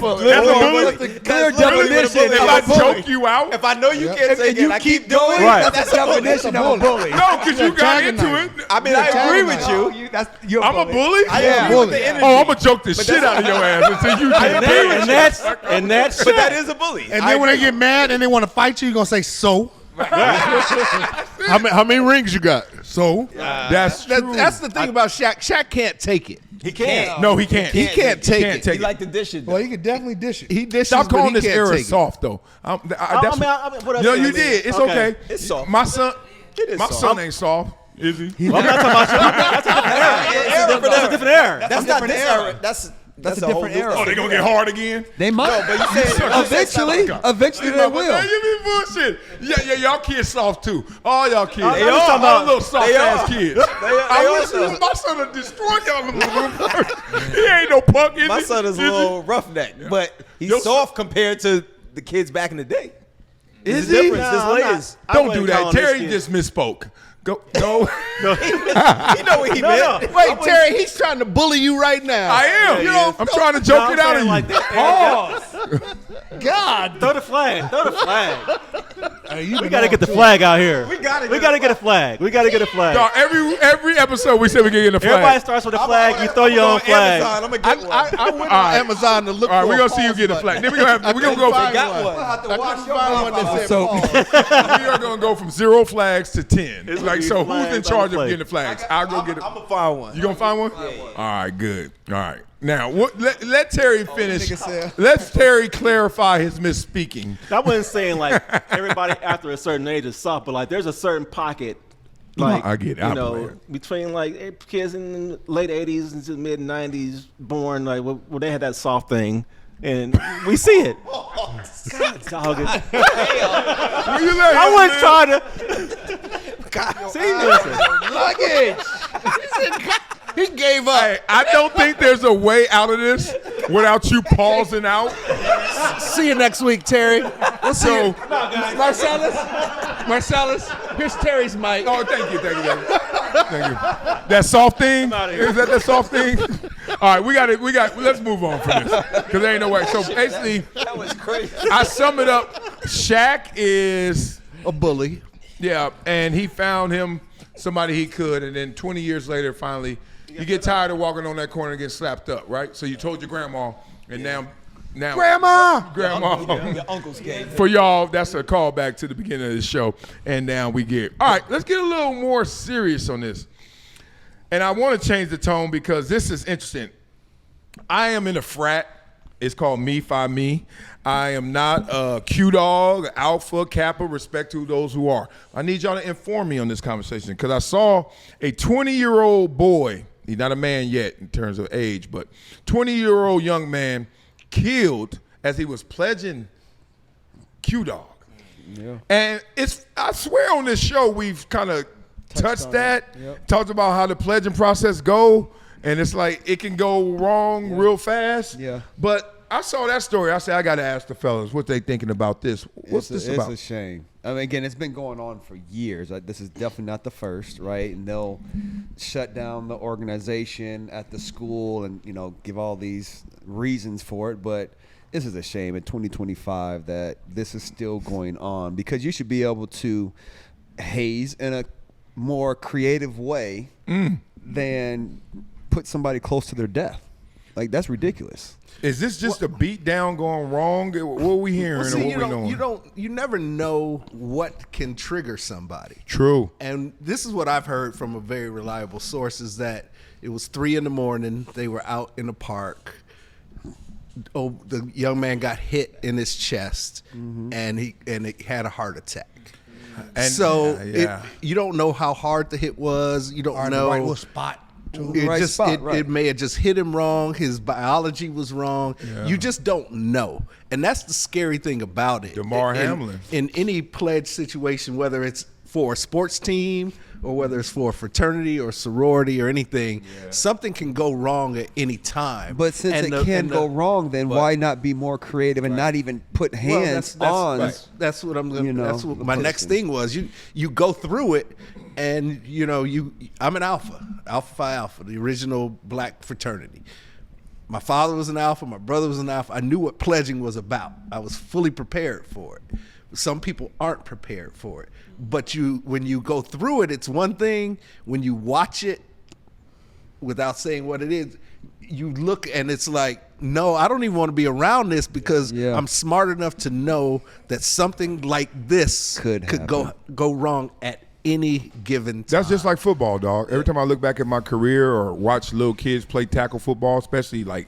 Clear definition If I choke you out, If I know you can't take it, and I keep doing Right. it. That's a definition of a bully. no, because you got into it. I mean, I agree with you. I'm a bully. I agree with the energy. Oh, I'm gonna choke the shit out of your ass until you just And that's But that is a bully. And then when they get mad and they want to fight you, you're gonna say so. How many rings you got? So that's true. That's the thing about Shaq. Shaq can't take it. He can't. No, he can't. He can't take can't it. take He like to dish it. Well, you could definitely dish it. He dishes, Stop but calling he this can't era take it. soft though. That's what else no, can I you mean? did. It's Okay. okay. It's soft. My son. It is My soft. son ain't soft. Is he? I'm not talking about you. That's a different era. That's not this era. That's a different era. Oh, they gonna get hard again? They might. No, but you said Eventually they No, will. but you be bullshit. Yeah, y'all kids soft too. All y'all kids. They all are. all little soft They ass are. kids. They I are wish soft. my son would destroy y'all little first. He ain't no punk, is My he? son is a little roughneck, but he's Your soft compared to the kids back in the day. Is the he? difference. Nah, There's I'm not. layers. I Don't wouldn't do call that. him Terry this kid. just misspoke. Go. He know what he meant. Wait, Terry, he's trying to bully you right now. I am. Yeah, he is. I'm trying to joke it out of you. Like that. God. Throw the flag. Throw the flag. We We gotta get the flag out here. We gotta get a flag. We gotta get a flag. Dog, every episode we say we get in the flag. Everybody starts with a flag. You throw your own flag. I'm gonna get one. I went on Amazon to look All right, for we're a gonna see you pause get a button. flag. Then we're gonna go find from one. We'll have to I watch couldn't your find one that mouth. said So- pause. we are gonna go from 0 flags to 10. It's Like, gonna so be who's in flags charge on of the getting the flags? I'll go get it. I'm gonna find one. You gonna find one? All right, good. All right. Now, let Terry finish. Let Terry clarify his misspeaking. I wasn't saying like everybody after a certain age is soft, but like there's a certain pocket, like I get it. you I know, believe between like kids in the late '80s into mid '90s, born like where they had that soft thing, and we see it. God, dog it. Will you let I him wasn't live? trying to. See, listen. Luggage. He gave up. Hey, I don't think there's a way out of this without you pausing out. See you next week, Terry. We'll see So, you. Marcellus, here's Terry's mic. oh, thank you. Thank you. That soft thing? Is that soft thing? All right, we got it. Let's move on from this because there ain't no way. So basically, That was crazy. I sum it up. Shaq is A bully. yeah, and he found him somebody he could, and then 20 years later, finally, you get tired of walking on that corner and get slapped up, right? So you told your grandma, and now, Grandma. Your uncle's gay. for y'all, that's a callback to the beginning of the show, and now we get all right. Let's get a little more serious on this, and I want to change the tone because this is interesting. I am in a frat. It's called Me Phi Me. I am not a Q dog, Alpha, Kappa, respect to those who are. I need y'all to inform me on this conversation because I saw a 20-year-old boy, he's not a man yet in terms of age, but 20-year-old young man killed as he was pledging Q dog. Yeah. And I swear on this show we've kind of touched that, talked about how the pledging process go, and it's like it can go wrong real fast. Yeah. But I saw that story. I said, I got to ask the fellas what they thinking about this. What's this about? It's a shame. I mean, again, it's been going on for years. This is definitely not the first, right? And they'll shut down the organization at the school and, you know, give all these reasons for it. But this is a shame in 2025 that this is still going on because you should be able to haze in a more creative way than put somebody close to their death. Like, that's ridiculous. Is this just a beat down going wrong? What are we hearing Well, or see, what we knowing? you never know what can trigger somebody. True. And this is what I've heard from a very reliable source is that it was 3 a.m. They were out in the park. Oh, the young man got hit in his chest and he had a heart attack. And So yeah. you don't know how hard the hit was. You don't Or in know. the right little spot. It Right just spot, right. it may have just hit him wrong. His biology was wrong. Yeah. You just don't know, and that's the scary thing about it. Damar Hamlin. In any pledge situation, whether it's for a sports team, or whether it's for a fraternity or sorority or anything, something can go wrong at any time. But since it can go wrong, then why not be more creative and not even put hands on? That's what I'm going to. That's what my next thing was. You go through it, and I'm an Alpha Phi Alpha, the original black fraternity. My father was an Alpha. My brother was an Alpha. I knew what pledging was about. I was fully prepared for it. Some people aren't prepared for it. But when you go through it, it's one thing. When you watch it, without saying what it is, you look and it's like, no, I don't even want to be around this because I'm smart enough to know that something like this could go wrong at any given time. That's just like football, dog. Every time I look back at my career or watch little kids play tackle football, especially like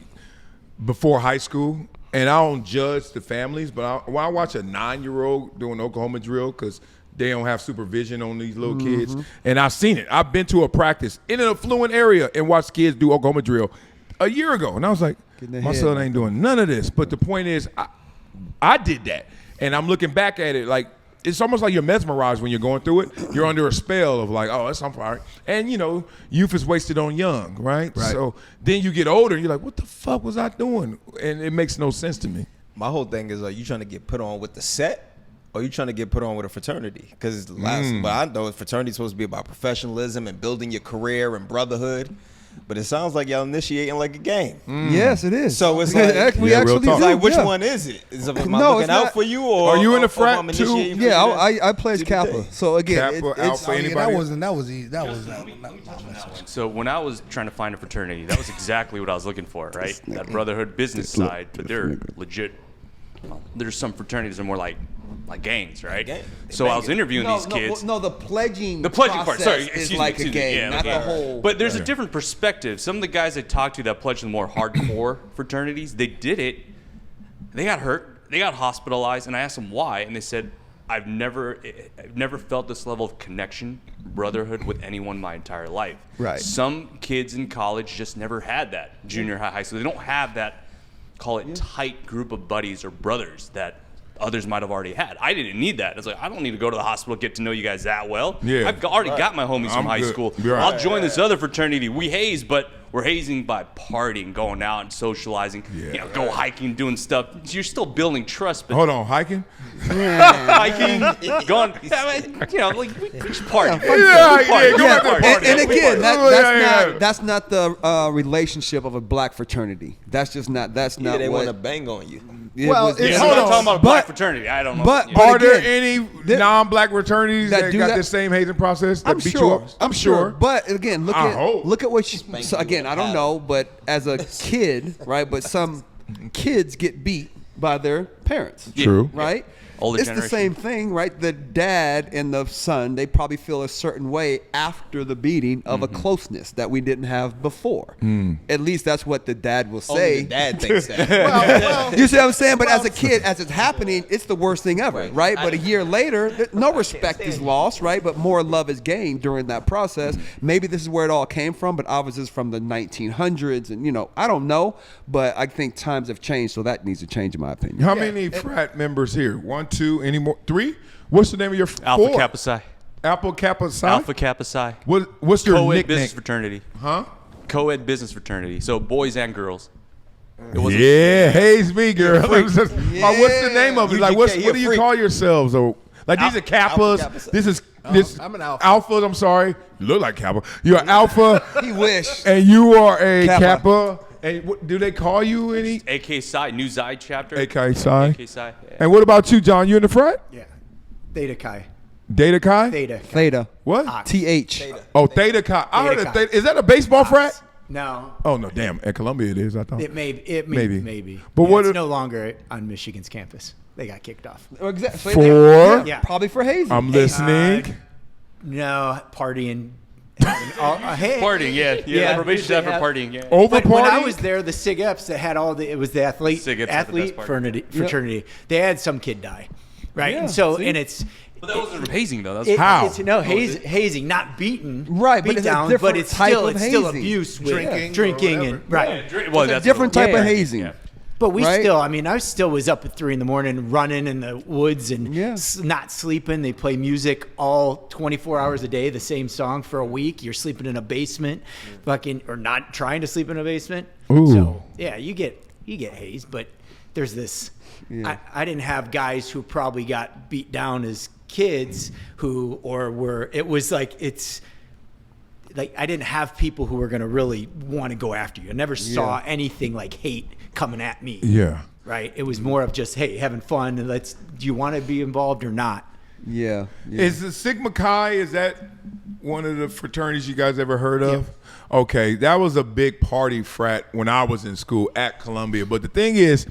before high school, and I don't judge the families, but when I watch a 9-year-old doing Oklahoma drill because they don't have supervision on these little kids, and I've seen it. I've been to a practice in an affluent area and watched kids do Oklahoma drill a year ago, and I was like, my son ain't doing none of this. But the point is, I did that, and I'm looking back at it like, it's almost like you're mesmerized when you're going through it. You're under a spell of like, oh, that's I'm fine. And youth is wasted on young, right? So then you get older, and you're like, what the fuck was I doing? And it makes no sense to me. My whole thing is, are you trying to get put on with the set, or are you trying to get put on with a fraternity? Because what I know, fraternity is supposed to be about professionalism and building your career and brotherhood. But it sounds like y'all initiating like a game. Yes, it is. So it's like, we actually do. like which one is it? Am I looking out for you, or are you in the frat too? Yeah, I pledge Kappa. So again, Kappa, Alpha, anybody? That was easy. So when I was trying to find a fraternity, that was exactly what I was looking for, right? That brotherhood business side, but they're legit. There's some fraternities that are more like gangs, right? So I was interviewing these kids. No, the pledging part. Sorry, is like a gang, not the whole. But there's a different perspective. Some of the guys I talked to that pledged the more hardcore fraternities, they did it. They got hurt. They got hospitalized, and I asked them why, and they said, I've never felt this level of connection, brotherhood with anyone my entire life. Right. Some kids in college just never had that. Junior high school, they don't have that, call it tight group of buddies or brothers that others might have already had. I didn't need that. It's like, I don't need to go to the hospital, get to know you guys that well. Yeah. I've already got my homies from high school. I'll join this other fraternity. We haze, but we're hazing by partying, going out and socializing, go hiking, doing stuff. You're still building trust. But hold on, hiking? Hiking, going, we just party. And again, that's not the relationship of a black fraternity. That's just not. That's not. They what, want to bang on you. I'm not talking about a black fraternity. I don't know. But are there any non-black fraternities that got the same hazing process that beat you up? I'm sure. But again, look at what you. So again, I don't know, but as a kid, right? But some kids get beat by their parents. True. Right? Older it's generation. the same thing, right? The dad and the son, they probably feel a certain way after the beating of a closeness that we didn't have before. At least that's what the dad will say. Only the dad thinks that. You see what I'm saying? But as a kid, as it's happening, it's the worst thing ever, right? But a year later, no respect is lost, right? But more love is gained during that process. Maybe this is where it all came from, but obviously it's from the 1900s, and I don't know. But I think times have changed, so that needs to change, in my opinion. How many frat members here? 1, 2, any more? 3? What's the name of your Alpha 4? Kappa Psi. Alpha Kappa Psi? Alpha Kappa Psi. What's your Co-ed nickname? business fraternity. Huh? Co-ed business fraternity. So boys and girls. Haze me, girl. What's the name of it? Like, what do you call yourselves? Or like these are Kappas. This is I'm an Alpha. Alphas. I'm sorry. You look like Kappa. You're an Alpha. He wish. And you are a Kappa. And do they call you any? AK Psi, New Xi chapter. AK Psi. AK Psi. Yeah. And what about you, John? You in the frat? Yeah. Theta Chi. Data Chi? Theta. What? TH. Oh, Theta Chi. I heard Theta of Chi. Theta. Is that a baseball frat? No. Oh no, damn. At Columbia it is. I thought. Maybe. But what? It's no longer on Michigan's campus. They got kicked off. Exactly. For? Yeah. Probably for hazing. I'm listening. No, partying. Partying, yeah. Probation staff for partying, yeah. Over But when I partying? was there, the SIG-Eps that had it was the athlete fraternity. They had some kid die, right? Yeah, and so, see? and it's. But that wasn't from hazing though. That was How? Hazing, not beaten, Right, but beat it's a down, different but it's type still of it's still hazing. abuse with Drinking or drinking whatever. and right. well, It's a that's different type of Yeah. hazing. Yeah. But we right? still, I mean, I still was up at 3 a.m. running in the woods and not sleeping. They play music all 24 hours a day, the same song for a week. You're sleeping in a basement, or not trying to sleep in a basement. Ooh. So yeah, you get hazed, but there's this. Yeah. I didn't have guys who probably got beat down as kids it was like I didn't have people who were going to really want to go after you. I never saw anything like hate coming at me. Yeah. Right. It was more of just, hey, having fun and do you want to be involved or not? Yeah. Is the Sigma Chi, is that one of the fraternities you guys ever heard of? Yeah. Okay, that was a big party frat when I was in school at Columbia. But the thing is,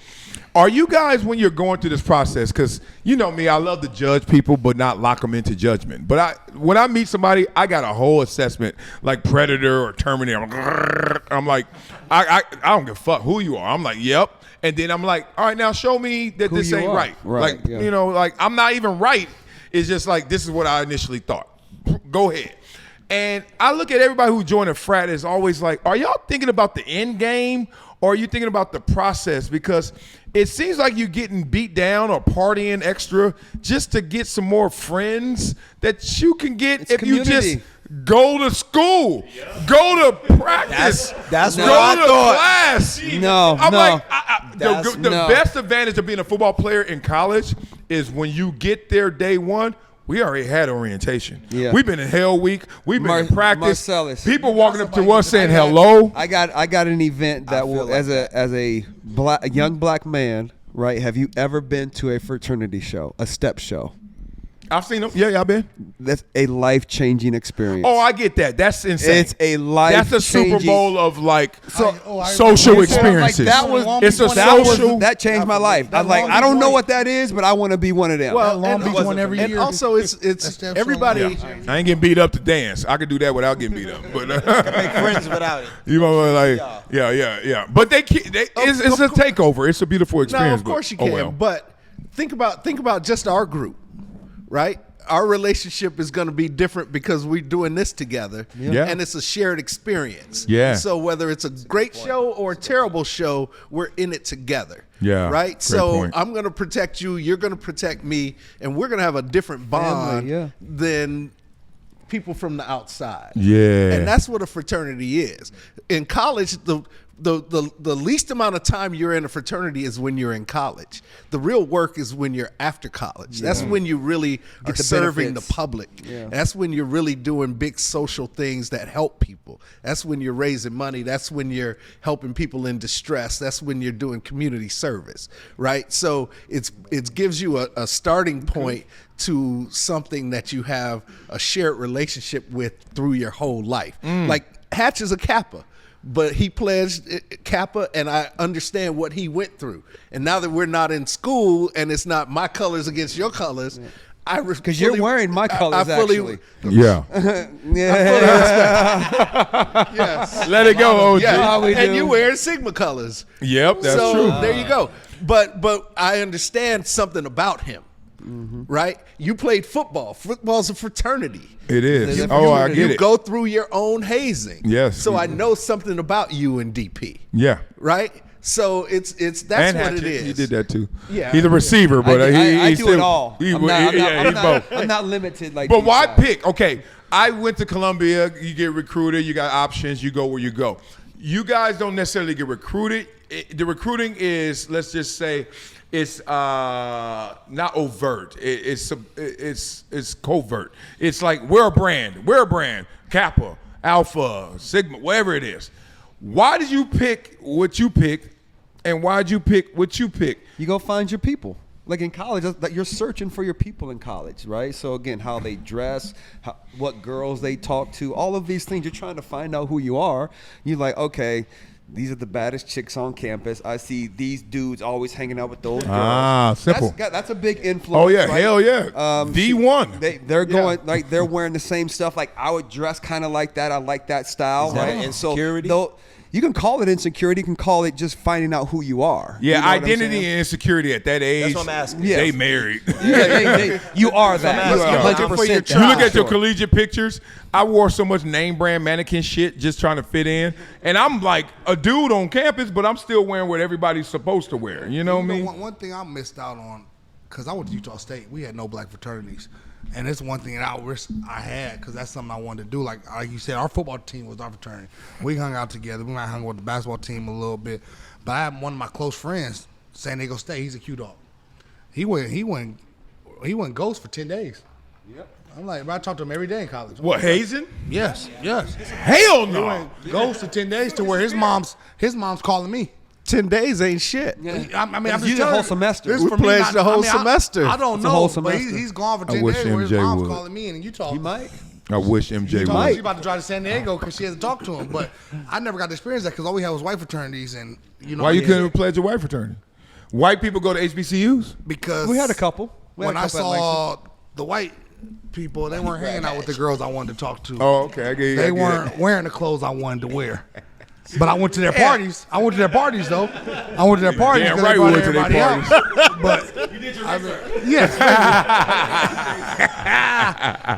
are you guys, when you're going through this process, because you know me, I love to judge people but not lock them into judgment. But when I meet somebody, I got a whole assessment like Predator or Terminator. I'm like, I don't give a fuck who you are. I'm like, yep. And then I'm like, all right, now show me that this ain't right. Like, you know, like I'm not even right. It's just like, this is what I initially thought. Go ahead. And I look at everybody who joined a frat as always like, are y'all thinking about the end game or are you thinking about the process? Because it seems like you're getting beat down or partying extra just to get some more friends that you can get if community. You just go to school, go to practice, that's go what I to thought. class. I'm like, the best advantage of being a football player in college is when you get there day one, we already had orientation. Yeah. We've been in Hell Week. We've been in practice. Marcellus. People walking up to us saying hello. I got an event that will, like as a young black man, right? Have you ever been to a fraternity show, a step show? I've seen them. Yeah, I've been. That's a life-changing experience. Oh, I get that. That's insane. It's a life-changing. That's a Super Bowl of like social experiences. Like, that changed my life. I'm like, I don't know what that is, but I want to be one of them. Well, Long Beach one every year. And also, it's everybody. Yeah. I ain't getting beat up to dance. I could do that without getting beat up. But make friends without it. You know, like yeah. But it's a takeover. It's a beautiful experience. No, of course you can. But think about just our group. Right? Our relationship is going to be different because we're doing this together. Yeah. And it's a shared experience. Yeah. So whether it's a great show or a terrible show, we're in it together. Yeah. Right? Great So point. I'm going to protect you. You're going to protect me. And we're going to have a different bond than people from the outside. Yeah. And that's what a fraternity is. In college, the least amount of time you're in a fraternity is when you're in college. The real work is when you're after college. That's when you really are serving the public. Yeah. That's when you're really doing big social things that help people. That's when you're raising money. That's when you're helping people in distress. That's when you're doing community service, right? So it gives you a starting point to something that you have a shared relationship with through your whole life. Like Hatch is a Kappa. But he pledged Kappa, and I understand what he went through. And now that we're not in school, and it's not my colors against your colors, because you're wearing my colors, actually. Yeah. Yes. Let it go, OG. Yeah. And you wearing Sigma colors. Yep, that's true. There you go. But I understand something about him. Right? You played football. Football's a fraternity. It is. I get it. You go through your own hazing. Yes. So I know something about you and DP. Yeah. Right? So that's and what it is. He did that too. Yeah. He's a receiver, but I he do still, it all. I'm not limited like. But why pick? Okay, I went to Columbia. You get recruited. You got options. You go where you go. You guys don't necessarily get recruited. The recruiting is, let's just say, it's not overt. It's covert. It's like we're a brand. Kappa, Alpha, Sigma, whatever it is. Why did you pick what you picked, and why did you pick what you picked? You go find your people. Like in college, you're searching for your people in college, right? So again, how they dress, what girls they talk to, all of these things. You're trying to find out who you are. You're like, okay, these are the baddest chicks on campus. I see these dudes always hanging out with those girls. Simple. That's a big influence. Oh yeah, right? hell yeah. D1. They're going like they're wearing the same stuff. Like I would dress kind of like that. I like that style. Is that right? insecurity? So You can call it insecurity. You can call it just finding out who you are. Yeah, you know identity and insecurity at that age. That's what I'm asking. Yeah. They married. You are that. You are 100%. You look at your collegiate pictures. I wore so much name brand mannequin shit just trying to fit in, and I'm like a dude on campus, but I'm still wearing what everybody's supposed to wear. You know what I mean? One thing I missed out on, because I went to Utah State, we had no black fraternities. And it's one thing that I wish I had, because that's something I wanted to do. Like you said, our football team was our fraternity. We hung out together. We might hung with the basketball team a little bit. But I have one of my close friends, San Diego State. He's a Q-Dog. He went ghost for 10 days. Yep. I'm like, I talk to him every day in college. What, hazing? Yes. Hell He no. went ghost for 10 days to where his mom's calling me. 10 days ain't shit. I mean, I'm You just the telling whole you, semester. this We for me pledged not- the whole I mean, semester. I don't It's a know, whole but semester. he's gone for I 10 wish days where his MJ mom's would. calling me in Utah. You might. I wish MJ She's would. about to drive to San Diego because she hasn't talked to him. But I never got to experience that because all we had was white fraternities, and you know. Why you couldn't pledge a white fraternity? White people go to HBCUs? Because We had a couple. When I saw the white people, they weren't hanging out with the girls I wanted to talk to. Oh, okay. I get you. They weren't wearing the clothes I wanted to wear. But I went to their parties. I went to their parties though. I went to their parties. Damn 'cause right they we brought went to their everybody parties. out. But You did your research. yes,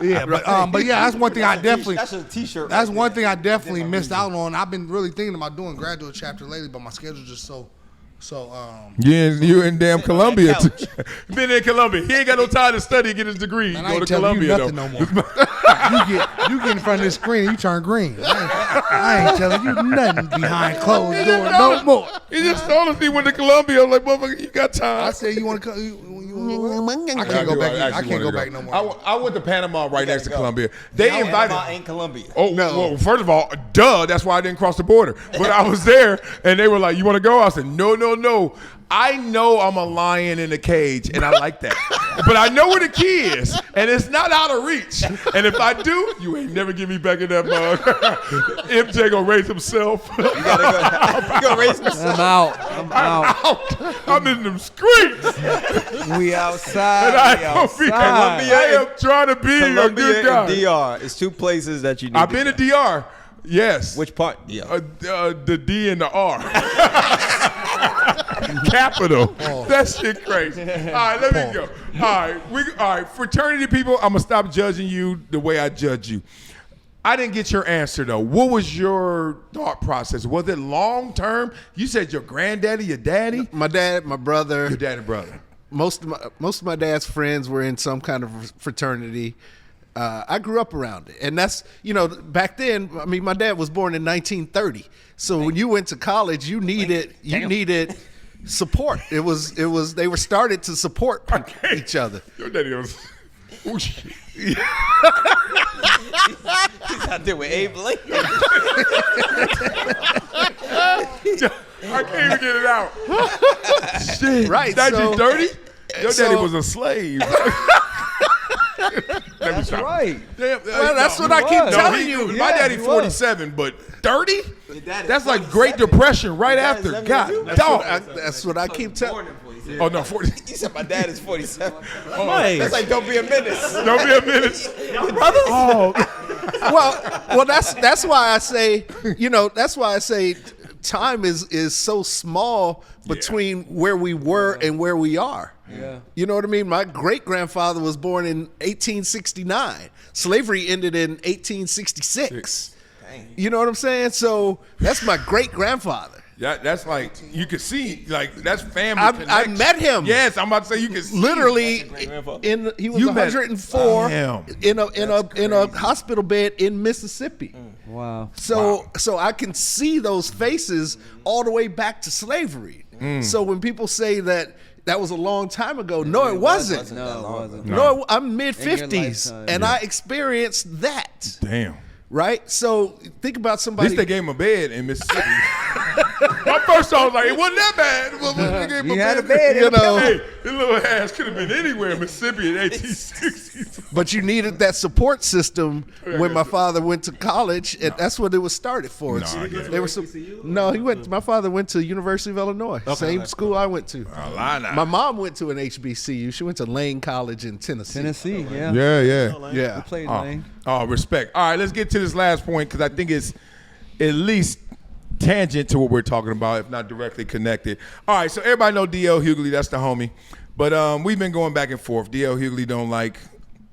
yeah. But yeah, that's one thing I definitely. That's a T-shirt. That's right one there. thing I definitely missed out on. I've been really thinking about doing graduate chapter lately, but my schedule's just so. You in damn Columbia. on the too. Been in Columbia. He ain't got no time to study and get his degree. Man, I Go ain't to telling you Columbia nothing though. no more. you get in front of this screen and you turn green. I ain't telling you nothing behind closed doors no more. He just told us he went to Columbia. I'm like, motherfucker, you got time. I said you want to come. I can't go back. I can't go back no more. I went to Panama right next to Columbia. They invited. Panama ain't Columbia. Oh no! Well, first of all, duh. That's why I didn't cross the border. But I was there, and they were like, "You want to go?" I said, "No, no, no. I know I'm a lion in a cage, and I like that. But I know where the key is, and it's not out of reach. And if I do, you ain't never get me back in that mug." MJ gonna raise himself. You gotta raise yourself. I'm out. I'm in them streets. We outside. And I We don't be, outside. I am trying to be a Columbia good guy. and DR is two places that you need. I've been to DR. Yes. Which part? Yeah. The D and the R. Capital. That shit crazy. All right, let me go. All right, fraternity people, I'm gonna stop judging you the way I judge you. I didn't get your answer though. What was your thought process? Was it long term? You said your granddaddy, your daddy, My dad, my brother, your dad and brother. most of my dad's friends were in some kind of fraternity. I grew up around it, and that's back then. I mean, my dad was born in 1930, so when you went to college, you needed support. It was they were started to support each other. Your daddy was. Oh shit. He's out there with Abe Lincoln. I can't even get it out. Shit. Right, 1930? Your daddy so- was a slave. That's right. Damn, Well, that's what I keep telling you. My daddy 47, but 30? That's like Great Depression right after. God, dog. That's what I keep telling. Oh no, 40. You said my dad is 47. Mike. That's like don't be a menace. Don't be a minute. Oh, well, that's why I say, that's why I say time is so small between where we were and where we are. Yeah. You know what I mean? My great grandfather was born in 1869. Slavery ended in 1866. You know what I'm saying? So that's my great grandfather. That's like you can see, like that's family. I connection. met him. Yes, I'm about to say you can see. Literally, he was You met- 104 Damn. in a hospital bed in Mississippi. Wow. So I can see those faces all the way back to slavery. So when people say that was a long time ago, no, it wasn't. No, it wasn't. No, I'm mid 50s, lifetime. and I experienced that. Damn. Right? So think about At somebody. least they gave him a bed in Mississippi. My first thought was like, it wasn't that bad. Well, they gave him You had a bed, Hey, his little ass could have been anywhere in Mississippi in 1860s. But you needed that support system when my father went to college, and that's what it was started for. No, I get it. They were my father went to University of Illinois, same school I went to. My mom went to an HBCU. She went to Lane College in Tennessee. Tennessee, yeah. Yeah. Yeah. We played Oh, Lane. respect. All right, let's get to this last point because I think it's at least tangent to what we're talking about, if not directly connected. All right, so everybody know D.L. Hughley, that's the homie. But we've been going back and forth. D.L. Hughley don't like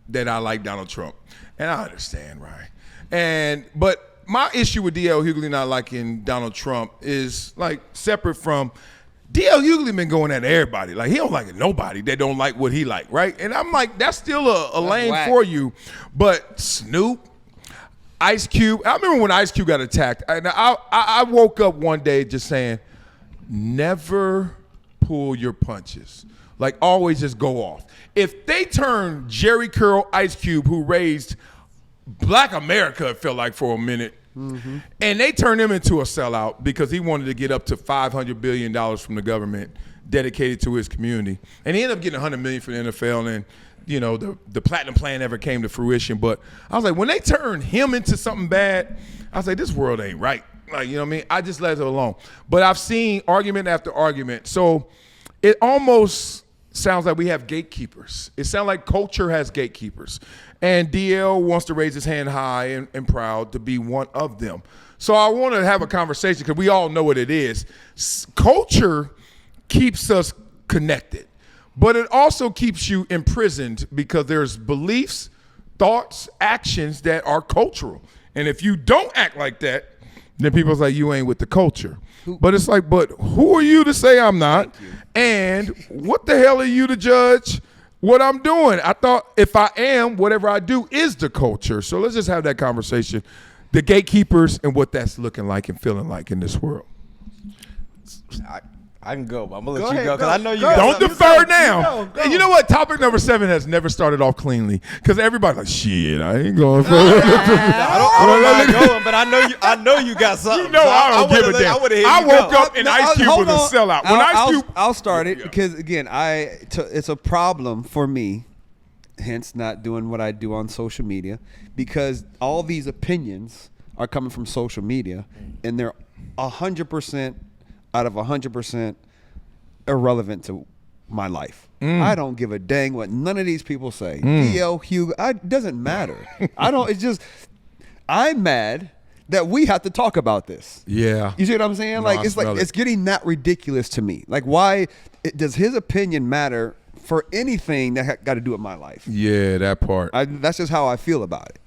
that I like Donald Trump. And I understand, right? But my issue with D.L. Hughley not liking Donald Trump is like separate from D.L. Hughley been going at everybody. Like, he don't like nobody that don't like what he like, right? And I'm like, that's still a lane whack. for you. But Snoop, Ice Cube, I remember when Ice Cube got attacked. And I woke up one day just saying, never pull your punches. Like, always just go off. If they turn Jerry Curl, Ice Cube, who raised Black America, it felt like for a minute, and they turned him into a sellout because he wanted to get up to $500 billion from the government dedicated to his community. And he ended up getting $100 million from the NFL, and you know, the platinum plan never came to fruition. But I was like, when they turned him into something bad, I was like, this world ain't right. Like, you know what I mean? I just let it alone. But I've seen argument after argument. So it almost sounds like we have gatekeepers. It sounds like culture has gatekeepers. And DL wants to raise his hand high and proud to be one of them. So I want to have a conversation because we all know what it is. Culture keeps us connected, but it also keeps you imprisoned because there's beliefs, thoughts, actions that are cultural. And if you don't act like that, then people's like, you ain't with the culture. But it's like, but who are you to say I'm not? And what the hell are you to judge what I'm doing? I thought if I am, whatever I do is the culture. So let's just have that conversation. The gatekeepers and what that's looking like and feeling like in this world. I can go, but I'm gonna let you go because I know you. Don't defer now. And you know what? Topic number 7 has never started off cleanly because everybody's like, shit, I ain't going for it. I don't mind going, but I know you got something. You know, so I don't give a damn. I woke up and Ice Cube was a sellout. When Ice Cube, I'll start it because again, it's a problem for me. Hence, not doing what I do on social media because all these opinions are coming from social media, and they're 100% out of 100% irrelevant to my life. I don't give a dang what none of these people say. D.L. Hugh, it doesn't matter. It's just, I'm mad that we have to talk about this. Yeah. You see what I'm saying? No, It's getting that ridiculous to me. Like, why does his opinion matter for anything that got to do with my life? Yeah, that part. That's just how I feel about it.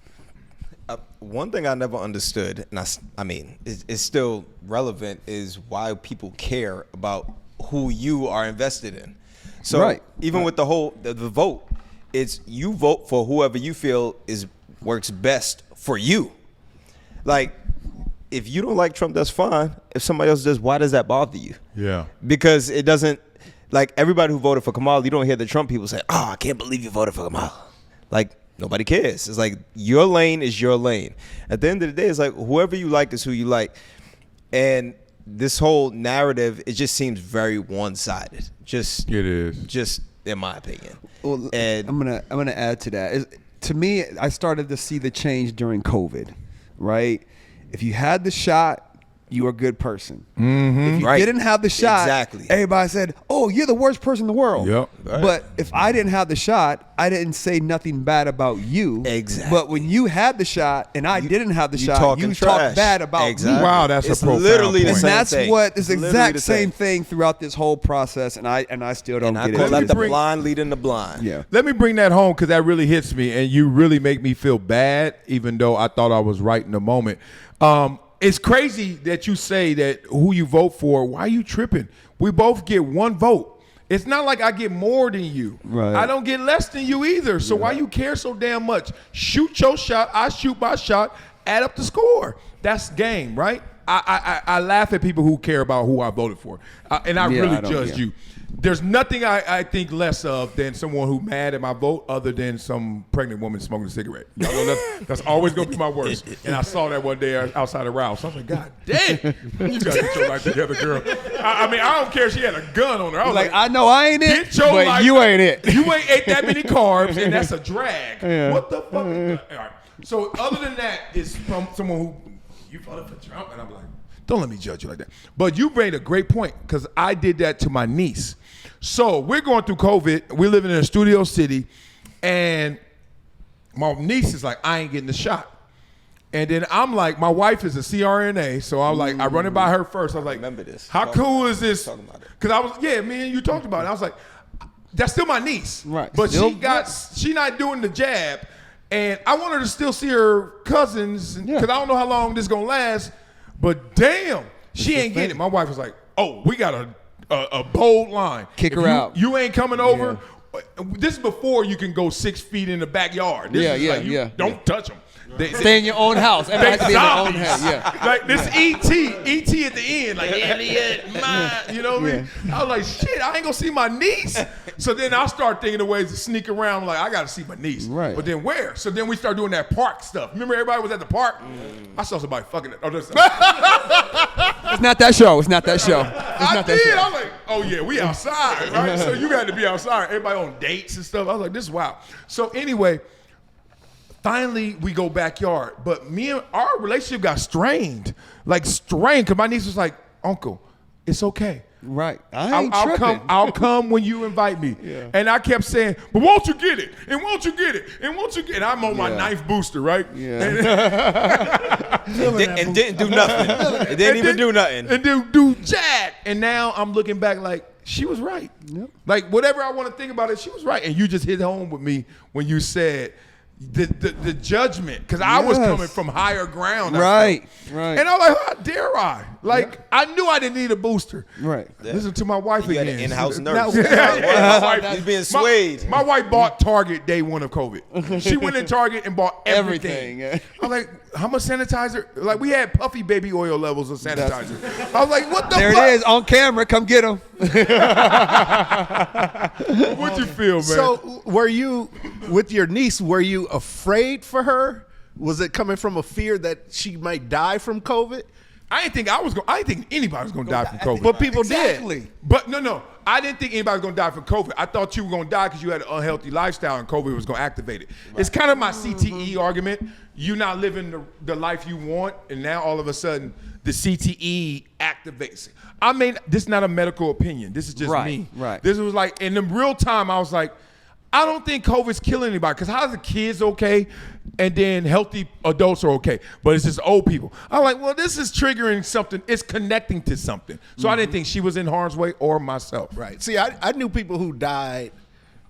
One thing I never understood, and I mean, it's still relevant, is why people care about who you are invested in. So even with the whole the vote, it's you vote for whoever you feel works best for you. Like, if you don't like Trump, that's fine. If somebody else does, why does that bother you? Yeah. Because it doesn't. Like, everybody who voted for Kamala, you don't hear the Trump people say, "Oh, I can't believe you voted for Kamala." Like, nobody cares. It's like your lane is your lane. At the end of the day, it's like whoever you like is who you like. And this whole narrative, it just seems very one-sided. It is. Just in my opinion. Well, and I'm gonna add to that. To me, I started to see the change during COVID, right? If you had the shot, you were a good person. If you didn't have the shot, everybody said, "Oh, you're the worst person in the world." Yep. But if I didn't have the shot, I didn't say nothing bad about you. Exactly. But when you had the shot and I didn't have the shot, you talked bad about me. Wow, that's a profound literally point. the same And that's thing. what is the exact same thing throughout this whole process, and I still don't get it. Let the blind leading the blind. Yeah. Let me bring that home because that really hits me, and you really make me feel bad, even though I thought I was right in the moment. It's crazy that you say that who you vote for. Why are you tripping? We both get one vote. It's not like I get more than you. Right. I don't get less than you either. So why you care so damn much? Shoot your shot. I shoot my shot. Add up the score. That's game, right? I laugh at people who care about who I voted for. And I really judge you. There's nothing I think less of than someone who mad at my vote other than some pregnant woman smoking a cigarette. Y'all know that's always going to be my worst. And I saw that one day outside of Ralph's. I was like, God damn, you got to get your life together, girl. I mean, I don't care if she had a gun on her. I was like, I know I ain't it, get your but life. you ain't it. You ain't ate that many carbs, and that's a drag. Yeah. What the fuck? All right. So other than that, is from someone who, you voted for Trump, and I'm like, don't let me judge you like that. But you made a great point because I did that to my niece. So we're going through COVID. We're living in a studio city, and my niece is like, I ain't getting the shot. And then I'm like, my wife is a CRNA, so I'm like, I run it by her first. I was like, remember this. How cool is this? Talking about it. Because I was, me and you talked about it. I was like, that's still my niece. Right. But Still, she not doing the jab. And I want her to still see her cousins because I don't know how long this is going to last. But damn, she ain't getting it. My wife was like, oh, we got a bold line. Kick her out. You ain't coming over. This is before you can go 6 feet in the backyard. This is like, don't touch them. Stay in your own house. They Everybody has to be in their own zombies. house. Yeah. Like this E.T. at the end, like Elliot, you know what I mean? I was like, shit, I ain't gonna see my niece. So then I start thinking of ways to sneak around. Like I gotta see my niece. Right. But then where? So then we start doing that park stuff. Remember everybody was at the park? I saw somebody fucking it. Oh, It's not that show. It's not that show. It's not that show. I was like, oh yeah, we outside, right? So you got to be outside. Everybody on dates and stuff. I was like, this is wild. So anyway, finally we go backyard, but our relationship got strained, because my niece was like, Uncle, it's okay. Right. I'll I'll come when you invite me. Yeah. And I kept saying, but won't you get it? And won't you get it? And won't you get it? I'm on my 9th booster, right? Yeah. And didn't do nothing. It didn't even do nothing. And didn't do jack. And now I'm looking back like, she was right. Yep. Like whatever I want to think about it, she was right. And you just hit home with me when you said the judgment, because I was coming from higher ground. Right. And I was like, how dare I? Like, I knew I didn't need a booster. Right. Listen to my wife You got again. an in-house nurse. My wife, He's being swayed. My wife bought Target day one of COVID. She went in Target and bought everything. I was like, how much sanitizer? Like, we had puffy baby oil levels of sanitizer. I was like, what the fuck? There it is on camera. Come get him. What'd you feel, man? So, were you, with your niece, were you afraid for her? Was it coming from a fear that she might die from COVID? I didn't think anybody was gonna die from COVID. But people did. But no, I didn't think anybody was gonna die from COVID. I thought you were gonna die because you had an unhealthy lifestyle and COVID was gonna activate it. Right. It's kind of my CTE argument. You're not living the life you want, and now all of a sudden the CTE activates it. I mean, this is not a medical opinion. This is just me. Right. This was like, in the real time, I was like, I don't think COVID's killing anybody, because how's the kids okay and then healthy adults are okay, but it's just old people. I'm like, well, this is triggering something. It's connecting to something. So I didn't think she was in harm's way or myself. Right. See, I knew people who died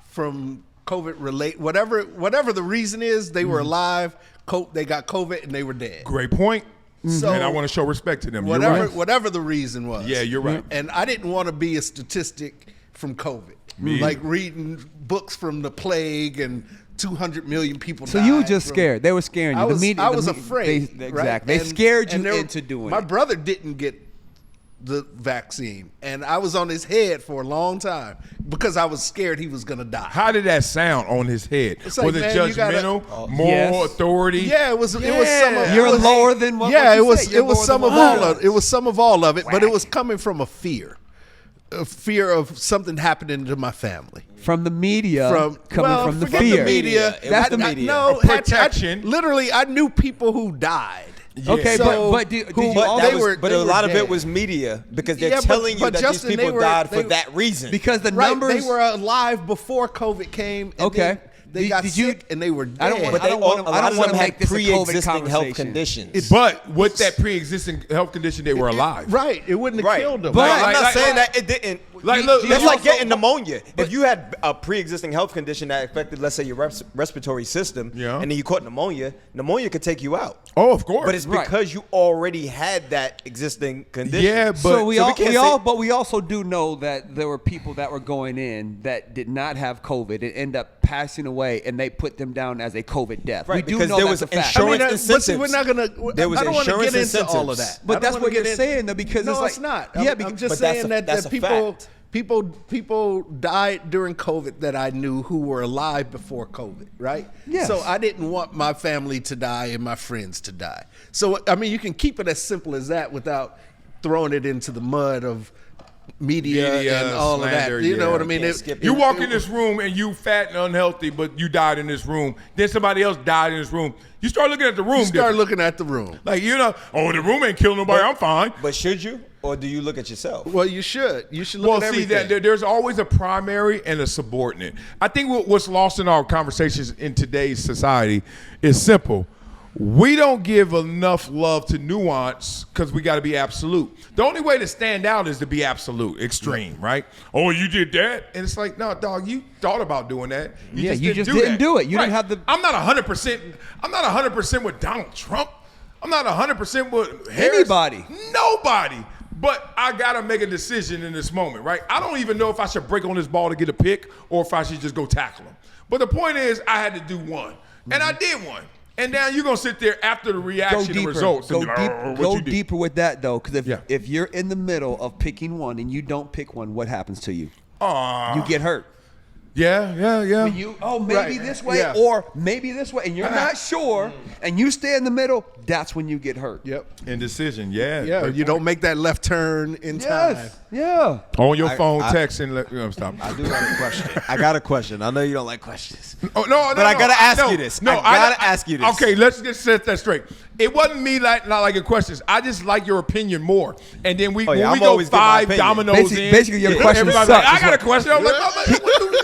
from COVID whatever the reason is, they were alive, they got COVID, and they were dead. Great point. So, and I want to show respect to them. Whatever the reason was. Yeah, you're right. And I didn't want to be a statistic from COVID. Like reading books from the plague and 200 million people died. So you were just scared. They were scaring you. I was afraid. Exactly. They scared you into doing it. My brother didn't get the vaccine, and I was on his head for a long time because I was scared he was going to die. How did that sound on his head? Like, was it judgmental, moral authority? Yeah, it was some of You're lower than what it was some of all of it, but it was coming from a fear of something happening to my family. From the media, from the fear. The media. That's the media. No, protection. Literally, I knew people who died. Yeah. Okay, So, but a lot of it was media, because they're telling you that Justin, these people died for that reason. because the numbers they were alive before COVID came. And they got sick and they were dead. I don't want But a lot of them make had this a COVID pre-existing health conversation. conditions. But with that pre-existing health condition, they were alive. Right. It wouldn't have killed them. But I'm Like- not like- saying that it didn't. Look, That's like getting pneumonia. If you had a pre-existing health condition that affected, let's say, your respiratory system, and then you caught pneumonia could take you out. Oh, of course. But it's because you already had that existing condition. Yeah, but So we can't also do know that there were people that were going in that did not have COVID and end up passing away, and they put them down as a COVID death. Right, we do because know there that's was a fact. insurance But incentives. see, we're not gonna. There was I don't want to insurance get into all of incentives. that. But I don't that's wanna what you're get in- saying, though, because no, it's like it's not. Yeah, I'm just but saying that's that a people died during COVID that I knew who were alive before COVID, right? Yes. So I didn't want my family to die and my friends to die. So I mean, you can keep it as simple as that without throwing it into the mud of media and all slander, of that. You know what I mean? You walk in this room and you fat and unhealthy, but you died in this room. Then somebody else died in this room. You start looking at the room. You start looking at the room. Like, the room ain't killing nobody. I'm fine. But should you, or do you look at yourself? Well, you should. You should look at everything. There's always a primary and a subordinate. I think what's lost in our conversations in today's society is simple. we don't give enough love to nuance because we got to be absolute. The only way to stand out is to be absolute, extreme, right? Oh, you did that? And it's like, no, dog, you thought about doing that. You just didn't do it. You didn't have the. I'm not 100%. I'm not 100% with Donald Trump. I'm not 100% with Harris. Anybody. Nobody. But I got to make a decision in this moment, right? I don't even know if I should break on this ball to get a pick or if I should just go tackle him. But the point is, I had to do one. And I did one. And now you're going to sit there after the reaction and results. Go deeper with that, though, because if you're in the middle of picking one and you don't pick one, what happens to you? You get hurt. Yeah. Maybe this way or maybe this way, and you're not sure, and you stay in the middle, that's when you get hurt. Yep. Indecision, Yeah, you don't make that left turn in time. Yeah. On your phone, text and stop. I do have a question. I got a question. I know you don't like questions. Oh, no, but I got to ask you this. I got to ask you this. Okay, let's just set that straight. It wasn't me not liking questions. I just like your opinion more. And then when we go 5 dominoes basically your question everybody's sucks. like, I got a question. I'm like,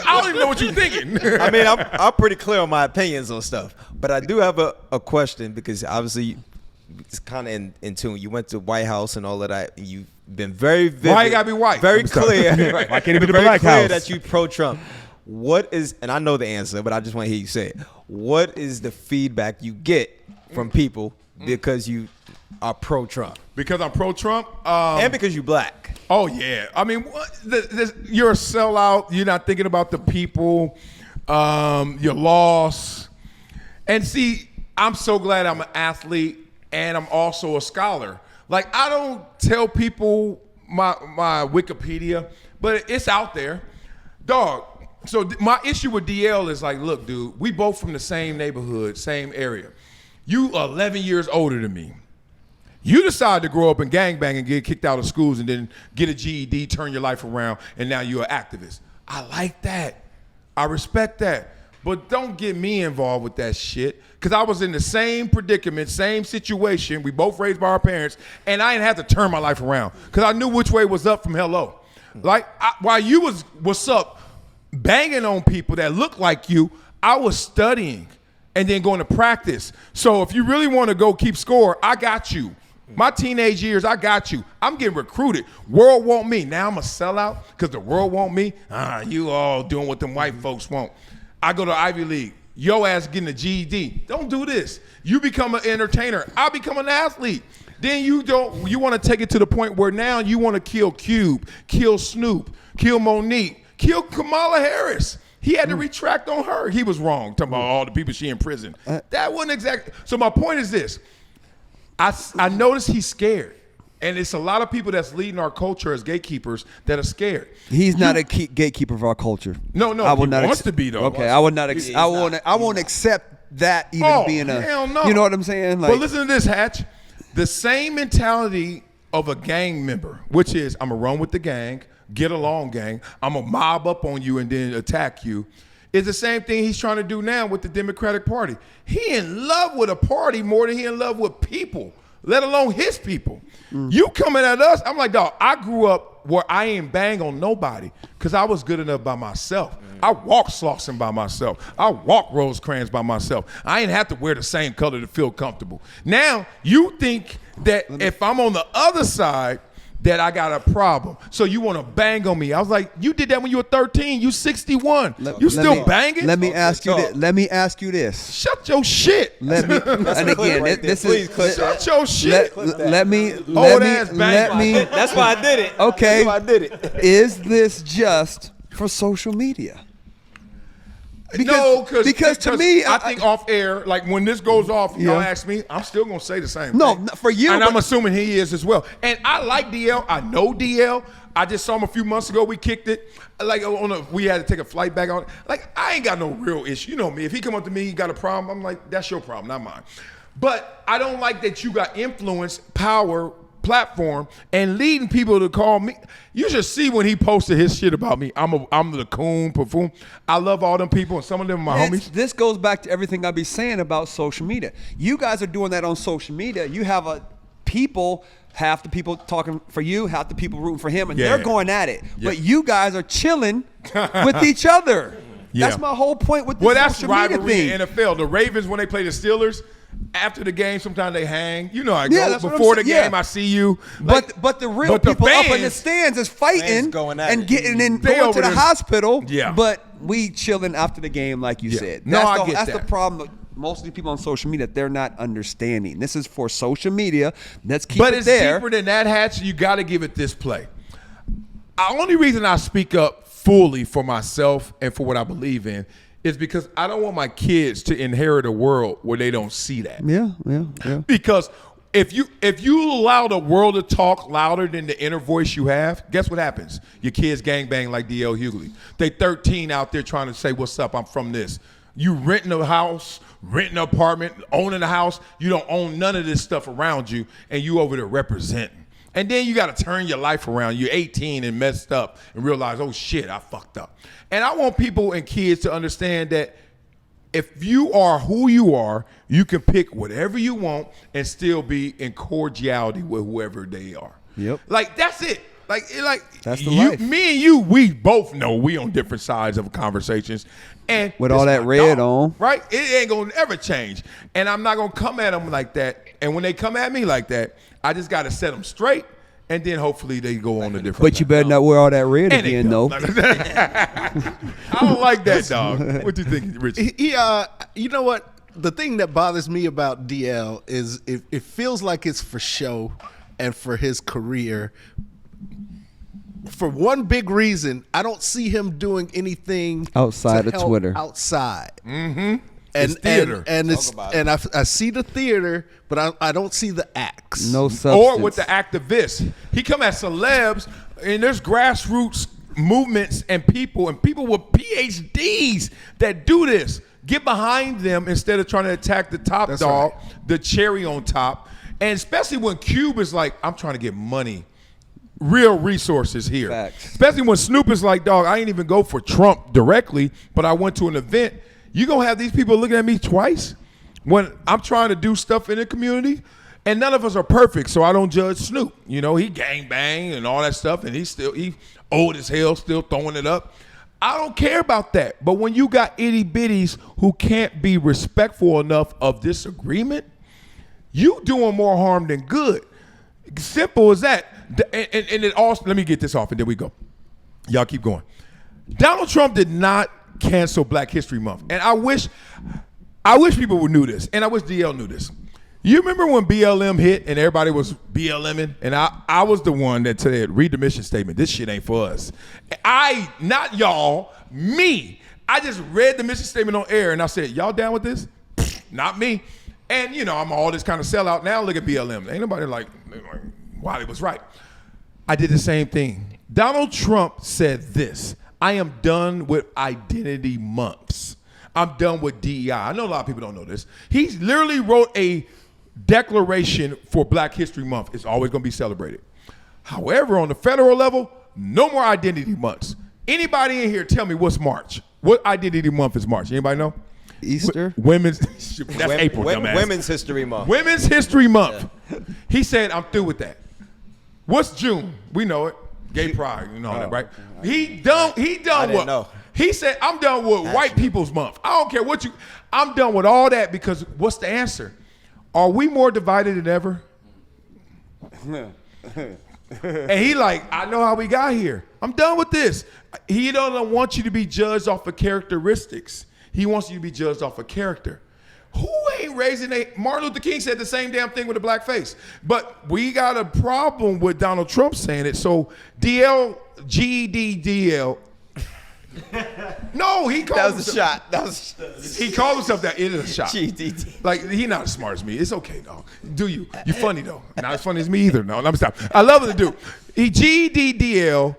I don't even know what you're thinking. I mean, I'm pretty clear on my opinions on stuff. But I do have a question because obviously it's kind of in tune. You went to White House and all of that. You've been very vivid. Why you got to be white? Very clear. Why can't it be the Black House? That you pro-Trump. What is, and I know the answer, but I just want to hear you say it. What is the feedback you get from people because you are pro-Trump? Because I'm pro-Trump? And because you black. Oh, yeah. I mean, you're a sellout. You're not thinking about the people. You're lost. And see, I'm so glad I'm an athlete and I'm also a scholar. Like, I don't tell people my Wikipedia, but it's out there. Dog, so my issue with DL is like, look, dude, we both from the same neighborhood, same area. You are 11 years older than me. You decide to grow up and gangbang and get kicked out of schools and then get a GED, turn your life around, and now you're an activist. I like that. I respect that. But don't get me involved with that shit, because I was in the same predicament, same situation. We both raised by our parents, and I didn't have to turn my life around because I knew which way was up from hello. Like, while you was what's up banging on people that look like you, I was studying and then going to practice. So if you really want to go keep score, I got you. My teenage years, I got you. I'm getting recruited. World want me. Now I'm a sellout because the world want me. You all doing what them white folks want. I go to Ivy League. Yo ass getting a GED. Don't do this. You become an entertainer. I become an athlete. Then you want to take it to the point where now you want to kill Cube, kill Snoop, kill Monique, kill Kamala Harris. He had to retract on her. He was wrong, talking about all the people she in prison. That wasn't exactly. So my point is this. I noticed he's scared. And it's a lot of people that's leading our culture as gatekeepers that are scared. He's not a gatekeeper of our culture. No, I will he not wants to be though. Okay, I would not. I won't accept that even being a. Hell no. You know what I'm saying? Like, but listen to this, Hatch. The same mentality of a gang member, which is I'm gonna run with the gang, get along, gang. I'm gonna mob up on you and then attack you. Is the same thing he's trying to do now with the Democratic Party. He in love with a party more than he in love with people, let alone his people. You coming at us, I'm like, dog, I grew up where I ain't bang on nobody because I was good enough by myself. I walked Slauson by myself. I walked Rosecrans by myself. I ain't have to wear the same color to feel comfortable. Now, you think that if I'm on the other side, that I got a problem. So you want to bang on me. I was like, you did that when you were 13. You 61. You still banging? Let me ask you this. Let me ask you this. Shut your shit. Let me. And again, this is. Shut your shit. Let me. That's why I did it. Okay. That's why I did it. Is this just for social media? Because to me, I think off air, like when this goes off, y'all ask me, I'm still gonna say the same thing. No, for you, and I'm assuming he is as well. And I like DL. I know DL. I just saw him a few months ago. We kicked it. Like we had to take a flight back on it. Like I ain't got no real issue. You know me. If he come up to me, he got a problem. I'm like, that's your problem, not mine. But I don't like that you got influence, power, platform, and leading people to call me. You should see when he posted his shit about me. I'm the coon, buffoon. I love all them people, and some of them are my homies. This goes back to everything I be saying about social media. You guys are doing that on social media. You have half the people talking for you, half the people rooting for him, and they're going at it. Yeah. But you guys are chilling with each other. Yeah. That's my whole point with this social media thing. In the NFL. The Ravens, when they play the Steelers, after the game, sometimes they hang. You know, I Yeah, go that's what I'm before the saying. game. Yeah. I see you. But the real but the people up in the fans- stands is fighting Fans going at and it. getting in, They going over to the there- hospital. Yeah. But we chilling after the game, like you Yeah. said. No, I get that's that. the problem. With most of the people on social media, they're not understanding. This is for social media. Let's keep But it it's there. deeper than that, Hatch. You got to give it this play. The only reason I speak up fully for myself and for what I believe in is because I don't want my kids to inherit a world where they don't see that. Yeah. Because if you allow the world to talk louder than the inner voice you have, guess what happens? Your kids gangbang like D.L. Hughley. They 13 out there trying to say, what's up, I'm from this. You renting a house, renting an apartment, owning a house. You don't own none of this stuff around you, and you over there representing. And then you got to turn your life around. You're 18 and messed up and realize, oh, shit, I fucked up. And I want people and kids to understand that if you are who you are, you can pick whatever you want and still be in cordiality with whoever they are. Yep. Like, that's it. Like That's the you, life. me and you, we both know we on different sides of conversations. And With it's all that my red dog, on. right? It ain't gonna ever change. And I'm not gonna come at them like that. And when they come at me like that, I just gotta set them straight. And then hopefully they go on a different But you path. better not wear all that red And they again, don't. though. I don't like that, dog. What do you think, Richie? You know what? The thing that bothers me about DL is it feels like it's for show and for his career. For one big reason, I don't see him doing anything Outside to of help Twitter. Outside. Mm-hmm. And It's theater. and Talk it's about and I see the theater, but I don't see the acts. No substance. Or with the activists. He come at celebs, and there's grassroots movements and people with PhDs that do this. Get behind them instead of trying to attack the top dog, the cherry on top. And especially when Cube is like, I'm trying to get money. Real resources here. Facts. Especially when Snoop is like, dog, I ain't even go for Trump directly, but I went to an event. You gonna have these people looking at me twice when I'm trying to do stuff in the community? And none of us are perfect, so I don't judge Snoop. You know, he gangbang and all that stuff, and he old as hell, still throwing it up. I don't care about that. But when you got itty bitties who can't be respectful enough of disagreement, you doing more harm than good. Simple as that. And it also, let me get this off and then we go. Y'all keep going. Donald Trump did not cancel Black History Month. And I wish people knew this. And I wish DL knew this. You remember when BLM hit and everybody was BLMing? And I was the one that said, read the mission statement. This shit ain't for us. Not y'all, me. I just read the mission statement on air and I said, y'all down with this? Not me. And, you know, I'm all this kind of sellout. Now look at BLM. Ain't nobody like Wiley was right. I did the same thing. Donald Trump said this: I am done with identity months. I'm done with DEI. I know a lot of people don't know this. He literally wrote a declaration for Black History Month. It's always going to be celebrated. However, on the federal level, no more identity months. Anybody in here tell me what's March? What identity month is March? Anybody know? Easter? Women's, that's April, dumbass. Women's History Month. Women's History Month. Yeah. He said, I'm through with that. What's June? We know it. Gay pride, you know that, right? He done what? Know. He said, I'm done with White People's Month. I don't care what I'm done with all that because what's the answer? Are we more divided than ever? And he like, I know how we got here. I'm done with this. He don't want you to be judged off of characteristics. He wants you to be judged off of character. Who ain't raising Martin Luther King said the same damn thing with a black face. But we got a problem with Donald Trump saying it. So GDDL. No, he called That was a shot. He called himself that. It is a shot. GDD. Like, he not as smart as me. It's okay, dog. Do you? You funny, though. Not as funny as me either. No, let me stop. I love the dude. He GDDL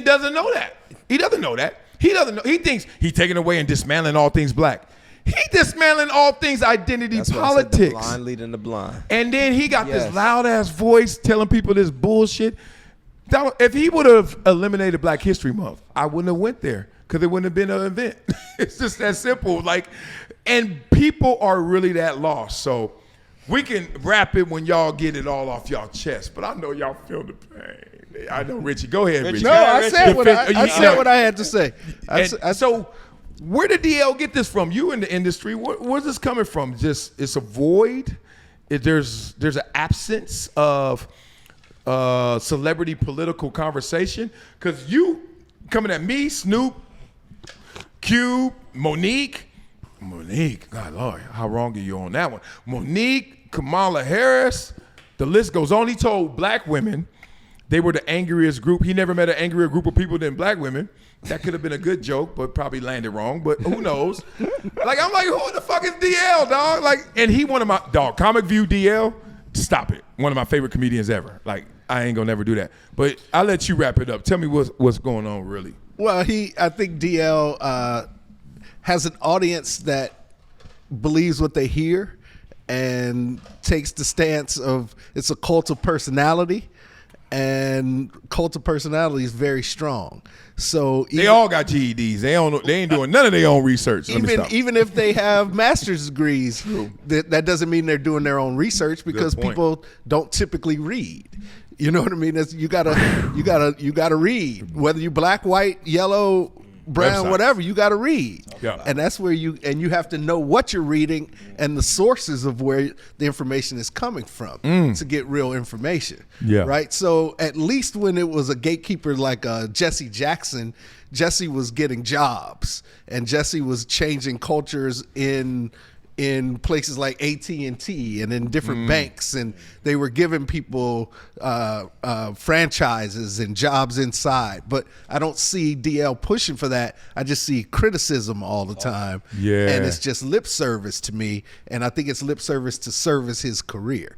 doesn't know that. He doesn't know that. He doesn't know. He thinks he's taking away and dismantling all things black. He dismantling all things identity politics. The blind leading the blind. And then he got this loud ass voice telling people this bullshit. If he would have eliminated Black History Month, I wouldn't have went there because it wouldn't have been an event. It's just that simple. Like, and people are really that lost. So we can wrap it when y'all get it all off y'all chest. But I know y'all feel the pain. I know, Richie. Go ahead, Richie. No, I said what I had to say. So Where did DL get this from? You in the industry, where's this coming from? Just it's a void. There's an absence of celebrity political conversation. Because you coming at me, Snoop, Cube, Monique, God Lord, how wrong are you on that one? Monique, Kamala Harris, the list goes on. He told black women they were the angriest group. He never met an angrier group of people than black women. That could have been a good joke, but probably landed wrong. But who knows? Like, I'm like, who the fuck is DL, dog? Like, and he one of my, dog, Comic View DL, stop it. One of my favorite comedians ever. Like, I ain't gonna never do that. But I'll let you wrap it up. Tell me what's going on, really. Well, I think DL has an audience that believes what they hear and takes the stance of it's a cult of personality, and cult of personality is very strong. So they all got GEDs. They ain't doing none of their own research. Even if they have master's degrees, that doesn't mean they're doing their own research, because people don't typically read. You know what I mean? You gotta read. Whether you black, white, yellow, brown, whatever, you got to read. Yeah. And that's where you have to know what you're reading and the sources of where the information is coming from to get real information. Yeah. Right. So at least when it was a gatekeeper like Jesse Jackson, Jesse was getting jobs, and Jesse was changing cultures in places like AT&T and in different banks, and they were giving people franchises and jobs inside. But I don't see DL pushing for that. I just see criticism all the time. Yeah. And it's just lip service to me, and I think it's lip service to service his career.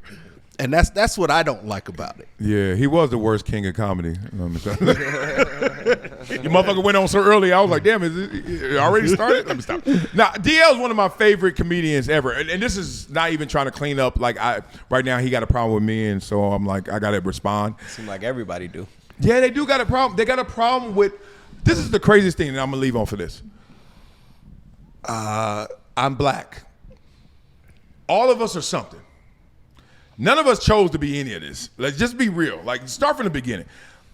And that's what I don't like about it. Yeah, he was the worst king of comedy. You motherfucker went on so early, I was like, damn, it already started? Let me stop. Now, DL is one of my favorite comedians ever. And this is not even trying to clean up. Like, right now, he got a problem with me, and so I'm like, I got to respond. Seems like everybody do. Yeah, they do got a problem. They got a problem with, this is the craziest thing, and I'm going to leave on for this. I'm black. All of us are something. None of us chose to be any of this. Let's just be real. Like, start from the beginning.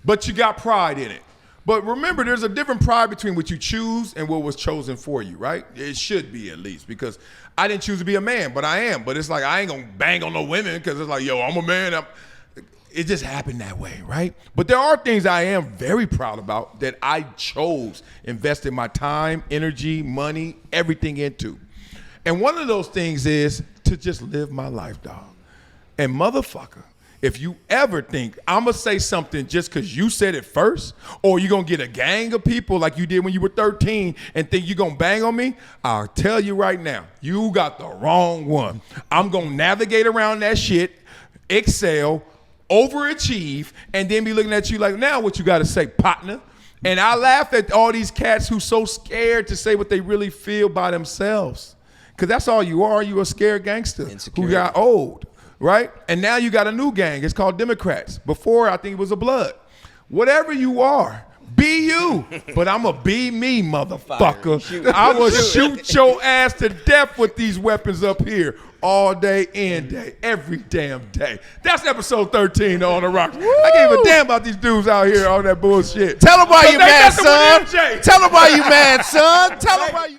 But you got pride in it. But remember, there's a different pride between what you choose and what was chosen for you, right? It should be, at least, because I didn't choose to be a man, but I am. But it's like, I ain't gonna bang on no women because it's like, yo, I'm a man. It just happened that way, right? But there are things I am very proud about that I chose, invested my time, energy, money, everything into. And one of those things is to just live my life, dog. And motherfucker, if you ever think I'm going to say something just because you said it first, or you're going to get a gang of people like you did when you were 13 and think you're going to bang on me, I'll tell you right now, you got the wrong one. I'm going to navigate around that shit, excel, overachieve, and then be looking at you like, now what you got to say, partner? And I laugh at all these cats who so scared to say what they really feel by themselves. Because that's all you are. You a scared gangster who got old. Right? And now you got a new gang. It's called Democrats. Before, I think it was a Blood. Whatever you are, be you. But I'm going to be me, motherfucker. I will shoot your ass to death with these weapons up here all day, in day, every damn day. That's episode 13 on the Rocks. I gave a damn about these dudes out here, all that bullshit. Tell them why you mad, son. Tell them why you mad, son. Tell them why you